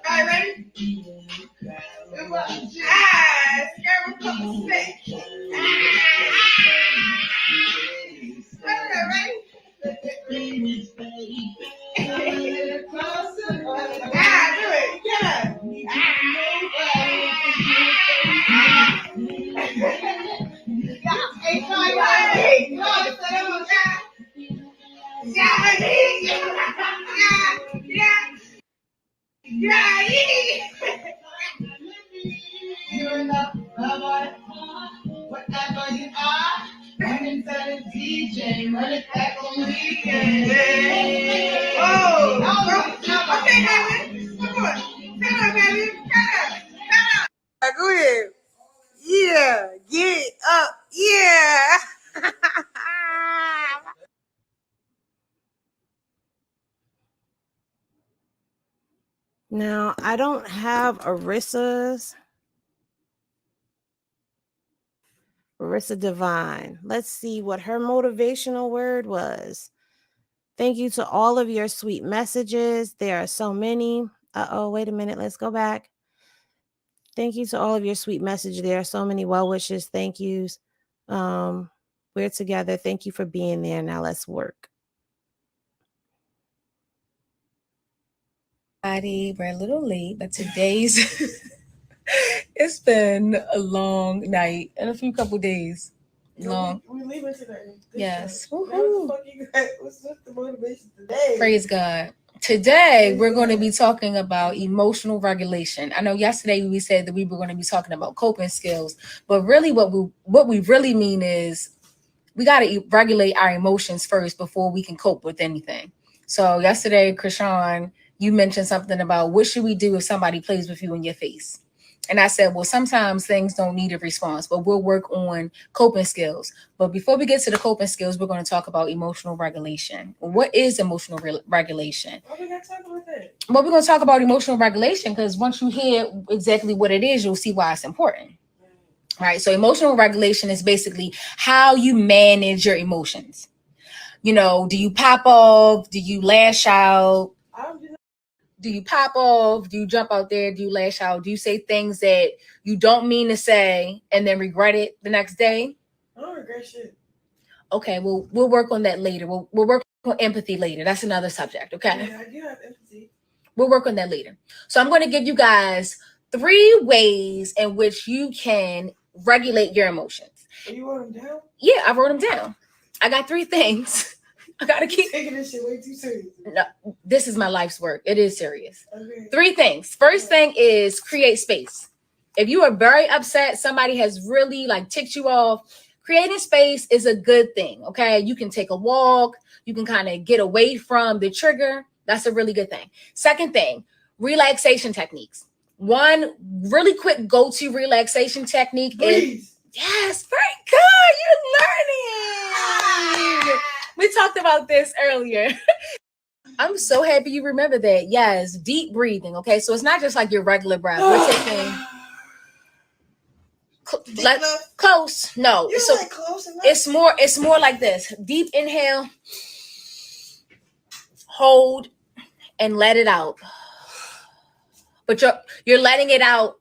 All right, ready? Scared with a snake. Ready? Do it. Get up. Whatever you are, run into the DJ, run it back on me. Okay, baby. Come on. Shut up, baby. Shut up. Go ahead. Yeah, get up. Yeah. Now, I don't have Arissa Divine. Let's see what her motivational word was. Thank you to all of your sweet messages. There are so many. Wait a minute. Let's go back. Thank you to all of your sweet messages. There are so many well wishes. Thank yous. We're together. Thank you for being there. Now let's work. We're a little late, but today's it's been a long night and a few couple days. Long. We're leaving today. Yes. What's the motivation today? Praise God. Today, we're going to be talking about emotional regulation. I know yesterday we said that we were going to be talking about coping skills, but really what we really mean is we got to regulate our emotions first before we can cope with anything. So yesterday, Chrisean, you mentioned something about what should we do if somebody plays with you in your face? And I said, well, sometimes things don't need a response, but we'll work on coping skills. But before we get to the coping skills, we're going to talk about emotional regulation. What is emotional regulation? Why we got to talk about that? Well, we're going to talk about emotional regulation because once you hear exactly what it is, you'll see why it's important. Right? So emotional regulation is basically how you manage your emotions. You know, do you pop off? Do you lash out? Do you pop off? Do you jump out there? Do you lash out? Do you say things that you don't mean to say and then regret it the next day? I don't regret shit. Okay, well, we'll work on that later. We'll work on empathy later. That's another subject, okay? Yeah, I do have empathy. We'll work on that later. So I'm going to give you guys 3 ways in which you can regulate your emotions. You wrote them down? Yeah, I wrote them down. I got 3 things. I gotta keep taking this shit way too serious. No, this is my life's work. It is serious. Okay. 3 things. First thing is create space. If you are very upset, somebody has really like ticked you off, creating space is a good thing. Okay. You can take a walk. You can kind of get away from the trigger. That's a really good thing. Second thing, relaxation techniques. One really quick go-to relaxation technique is yes, very good. You're learning. We talked about this earlier. I'm so happy you remember that. Yes, deep breathing. Okay, so it's not just like your regular breath. We're taking close. No, so like close it's more like this. Deep inhale, hold, and let it out. But you're letting it out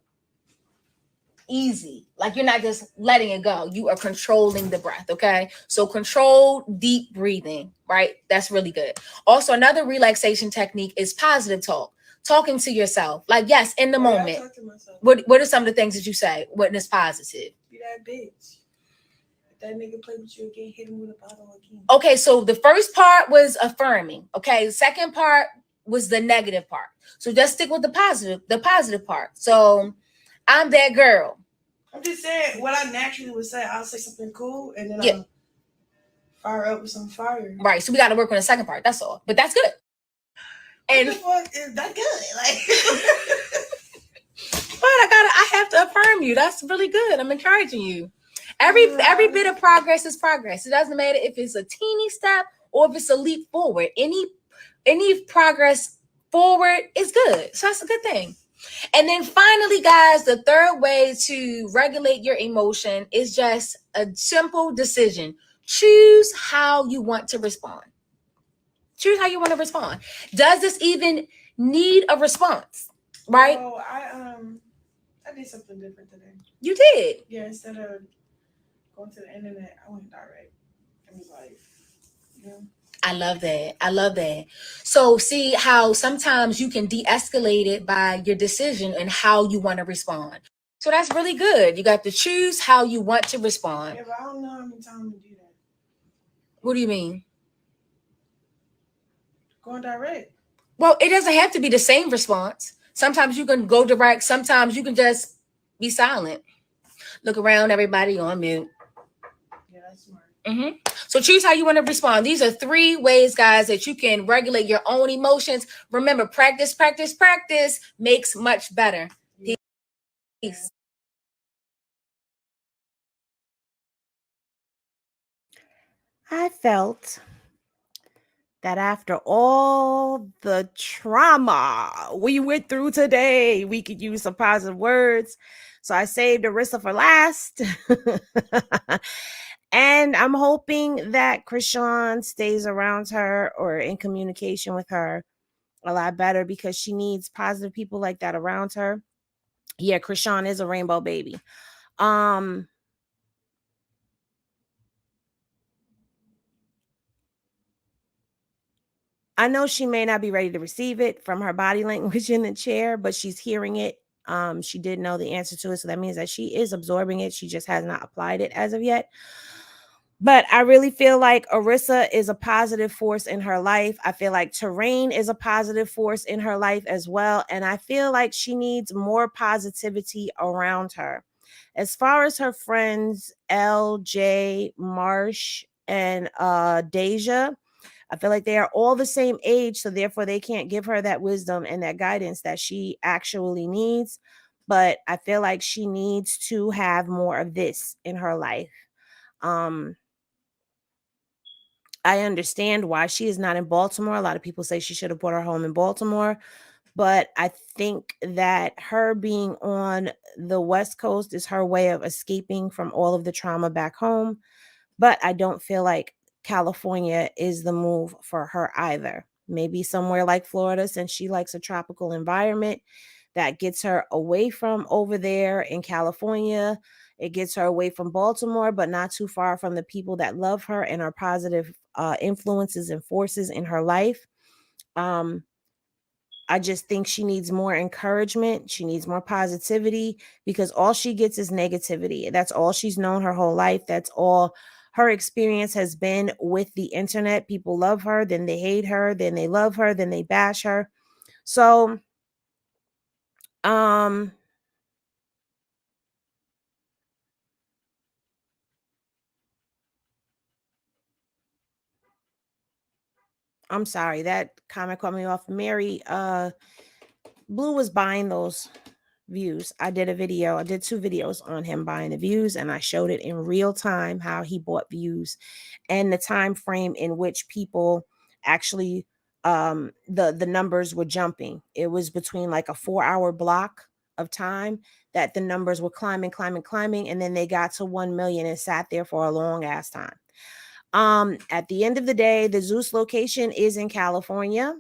easy. Like you're not just letting it go. You are controlling the breath. Okay. So control deep breathing, right? That's really good. Also, another relaxation technique is positive talk. Talking to yourself. Like, yes, in the moment. I talk to myself. What are some of the things that you say? What is positive? Be that bitch. If that nigga play with you again, hit him with a bottle again. Okay, so the first part was affirming. Okay, the second part was the negative part. So just stick with the positive part. So I'm that girl. I'm just saying what I naturally would say. I'll say something cool and then I'll fire up with some fire. Right. So we got to work on the second part. That's all. But that's good. And what the fuck is that good? Like, but I have to affirm you. That's really good. I'm encouraging you. Every bit of progress is progress. It doesn't matter if it's a teeny step or if it's a leap forward. Any progress forward is good. So that's a good thing. And then finally, guys, the third way to regulate your emotion is just a simple decision. Choose how you want to respond. Choose how you want to respond. Does this even need a response? Right? Oh, I did something different today. You did? Yeah, instead of going to the internet, I went direct. It was like, yeah. I love that. So see how sometimes you can de-escalate it by your decision and how you want to respond. So that's really good. You got to choose how you want to respond. Yeah, but I don't know how many times to do that. What do you mean? Going direct. Well, it doesn't have to be the same response. Sometimes you can go direct. Sometimes you can just be silent. Look around, everybody on mute. Yeah, that's smart. Mm-hmm. So choose how you want to respond. These are 3 ways, guys, that you can regulate your own emotions. Remember, practice makes much better. Peace. I felt that after all the trauma we went through today, we could use some positive words. So I saved Arissa for last. And I'm hoping that Chrisean stays around her or in communication with her a lot better because she needs positive people like that around her. Yeah, Chrisean is a rainbow baby. I know she may not be ready to receive it from her body language in the chair, but she's hearing it. She did know the answer to it. So that means that she is absorbing it. She just has not applied it as of yet. But I really feel like Arissa is a positive force in her life. I feel like Terrain is a positive force in her life as well. And I feel like she needs more positivity around her. As far as her friends, LJ, Marsh, and Deja, I feel like they are all the same age. So therefore, they can't give her that wisdom and that guidance that she actually needs. But I feel like she needs to have more of this in her life. I understand why she is not in Baltimore. A lot of people say she should have bought her home in Baltimore, but I think that her being on the West Coast is her way of escaping from all of the trauma back home. But I don't feel like California is the move for her either. Maybe somewhere like Florida, since she likes a tropical environment that gets her away from over there in California. It gets her away from Baltimore, but not too far from the people that love her and are positive influences and forces in her life. Um, I just think she needs more encouragement. She needs more positivity because all she gets is negativity. That's all she's known her whole life. That's all her experience has been with the internet. People love her, then they hate her, then they love her, then they bash her. So, um, I'm sorry, that comment caught me off. Mary, Blue was buying those views. I did two videos on him buying the views, and I showed it in real time how he bought views and the time frame in which people actually the numbers were jumping. It was between like a 4-hour block of time that the numbers were climbing, and then they got to 1 million and sat there for a long ass time. At the end of the day, the Zeus location is in California.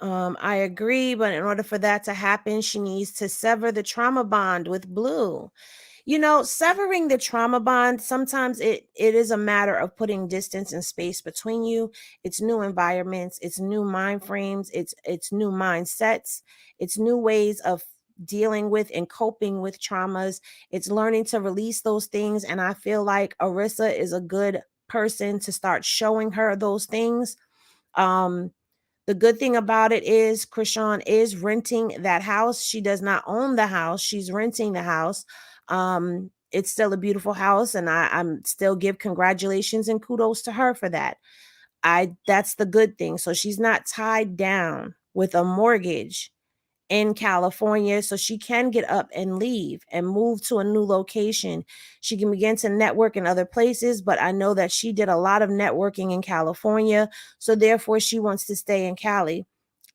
I agree, but in order for that to happen, she needs to sever the trauma bond with Blue. You know, severing the trauma bond, sometimes it is a matter of putting distance and space between you. It's new environments, it's new mind frames, it's new mindsets, it's new ways of dealing with and coping with traumas. It's learning to release those things. And I feel like Arissa is a good person to start showing her those things. The good thing about it is Chrisean is renting that house. She does not own the house. She's renting the house. It's still a beautiful house, and I'm still give congratulations and kudos to her for that. That's the good thing. So she's not tied down with a mortgage in California, so she can get up and leave and move to a new location. She can begin to network in other places, but I know that she did a lot of networking in California, so therefore she wants to stay in Cali.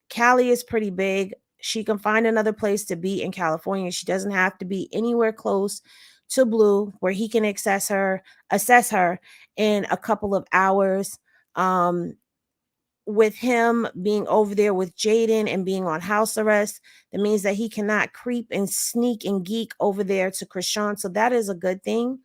Cali is pretty big. She can find another place to be in California. She doesn't have to be anywhere close to Blue where he can assess her in a couple of hours. With him being over there with Jaden and being on house arrest, that means that he cannot creep and sneak and geek over there to Chrisean. So that is a good thing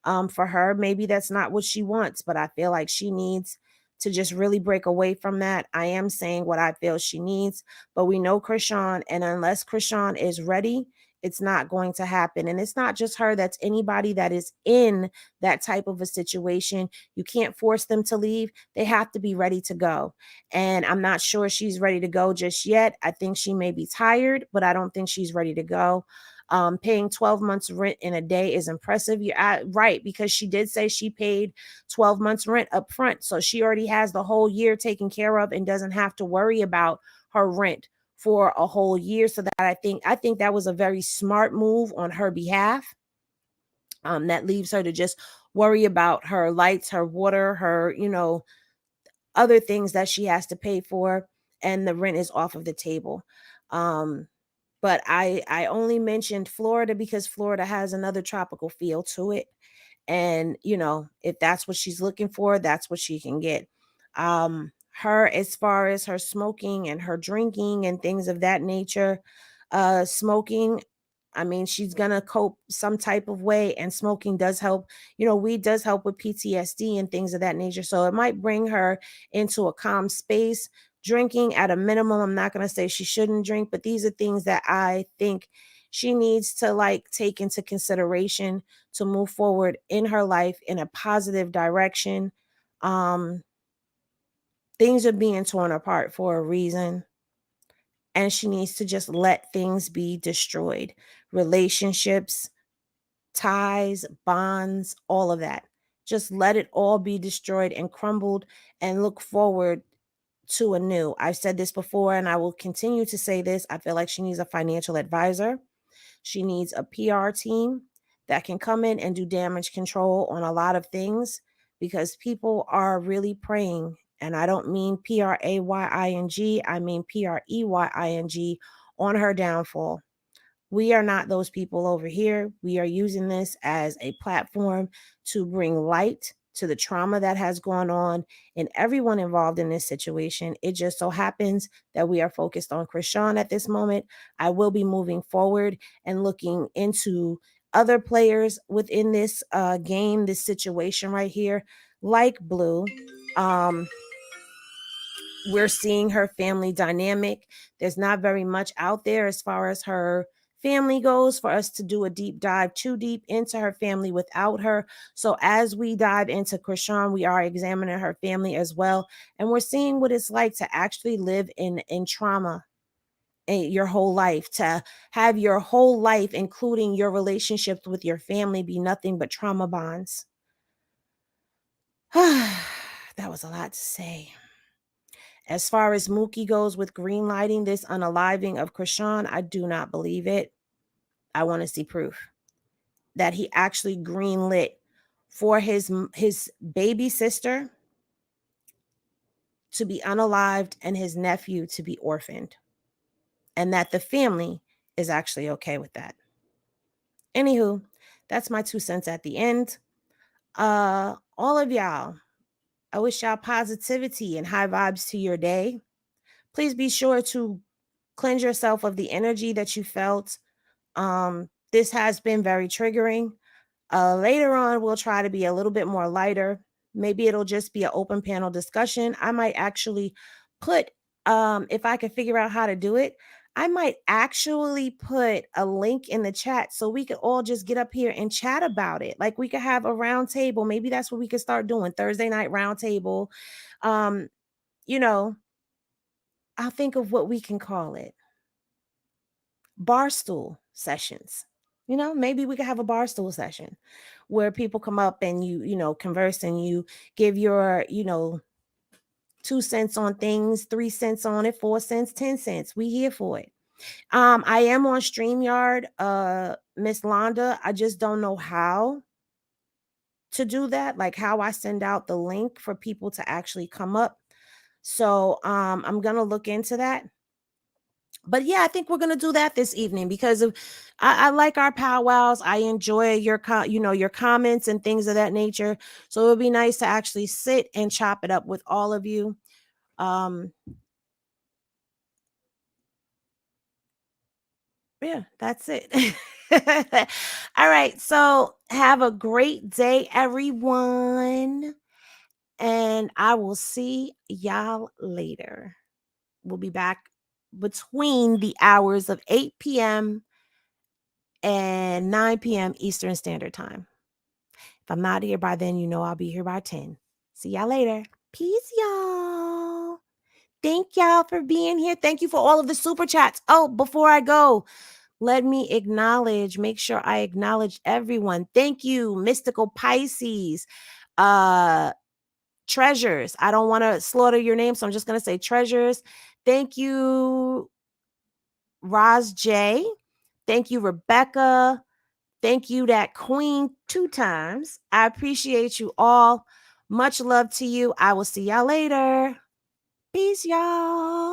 for her. Maybe that's not what she wants, but I feel like she needs to just really break away from that. I am saying what I feel she needs, but we know Chrisean, and unless Chrisean is ready, it's not going to happen. And it's not just her, that's anybody that is in that type of a situation. You can't force them to leave. They have to be ready to go. And I'm not sure she's ready to go just yet. I think she may be tired, but I don't think she's ready to go. Paying 12 months rent in a day is impressive. You're right, because she did say she paid 12 months rent up front. So she already has the whole year taken care of and doesn't have to worry about her rent for a whole year. So that I think that was a very smart move on her behalf. That leaves her to just worry about her lights, her water, her, other things that she has to pay for, and the rent is off of the table. But I only mentioned Florida because Florida has another tropical feel to it. And, if that's what she's looking for, that's what she can get. Her, as far as her smoking and her drinking and things of that nature, smoking, I mean, she's gonna cope some type of way, and smoking does help. Weed does help with PTSD and things of that nature. So it might bring her into a calm space. Drinking at a minimum, I'm not gonna say she shouldn't drink, but these are things that I think she needs to like take into consideration to move forward in her life in a positive direction. Things are being torn apart for a reason, and she needs to just let things be destroyed. Relationships, ties, bonds, all of that. Just let it all be destroyed and crumbled and look forward to a new. I've said this before and I will continue to say this. I feel like she needs a financial advisor. She needs a PR team that can come in and do damage control on a lot of things, because people are really praying. And I don't mean PRAYING, I mean PREYING on her downfall. We are not those people over here. We are using this as a platform to bring light to the trauma that has gone on and everyone involved in this situation. It just so happens that we are focused on Chrisean at this moment. I will be moving forward and looking into other players within this game, this situation right here, like Blue. We're seeing her family dynamic. There's not very much out there as far as her family goes for us to do a deep dive too deep into her family without her. So as we dive into Chrisean, we are examining her family as well, and we're seeing what it's like to actually live in trauma your whole life, to have your whole life, including your relationships with your family, be nothing but trauma bonds. That was a lot to say. As far as Mookie goes with greenlighting this unaliving of Chrisean, I do not believe it. I want to see proof that he actually greenlit for his baby sister to be unalived and his nephew to be orphaned, and that the family is actually okay with that. Anywho, that's my 2 cents at the end. All of y'all, I wish y'all positivity and high vibes to your day. Please be sure to cleanse yourself of the energy that you felt. This has been very triggering. Later on, we'll try to be a little bit more lighter. Maybe it'll just be an open panel discussion. I might actually put, if I can figure out how to do it, I might actually put a link in the chat so we could all just get up here and chat about it. Like we could have a round table. Maybe that's what we could start doing. Thursday night round table. You know, I'll think of what we can call it. Barstool sessions. You know, maybe we could have a barstool session where people come up and you converse and you give your, 2 cents on things, 3 cents on it, 4 cents, 10 cents. We here for it. I am on StreamYard, Miss Londa. I just don't know how to do that, like how I send out the link for people to actually come up. So I'm gonna look into that. But yeah, I think we're gonna do that this evening because I like our powwows. I enjoy your your comments and things of that nature. So it would be nice to actually sit and chop it up with all of you. Yeah, that's it. All right. So have a great day, everyone. And I will see y'all later. We'll be back between the hours of 8 p.m. and 9 p.m. Eastern Standard Time. If I'm not here by then, I'll be here by 10. See y'all later. Peace, y'all. Thank y'all for being here. Thank you for all of the super chats. Oh, before I go, let me make sure I acknowledge everyone. Thank you, Mystical Pisces, Treasures. I don't want to slaughter your name, so I'm just going to say Treasures. Thank you, Roz J. Thank you, Rebecca. Thank you, that queen 2 times. I appreciate you all. Much love to you. I will see y'all later. Peace, y'all.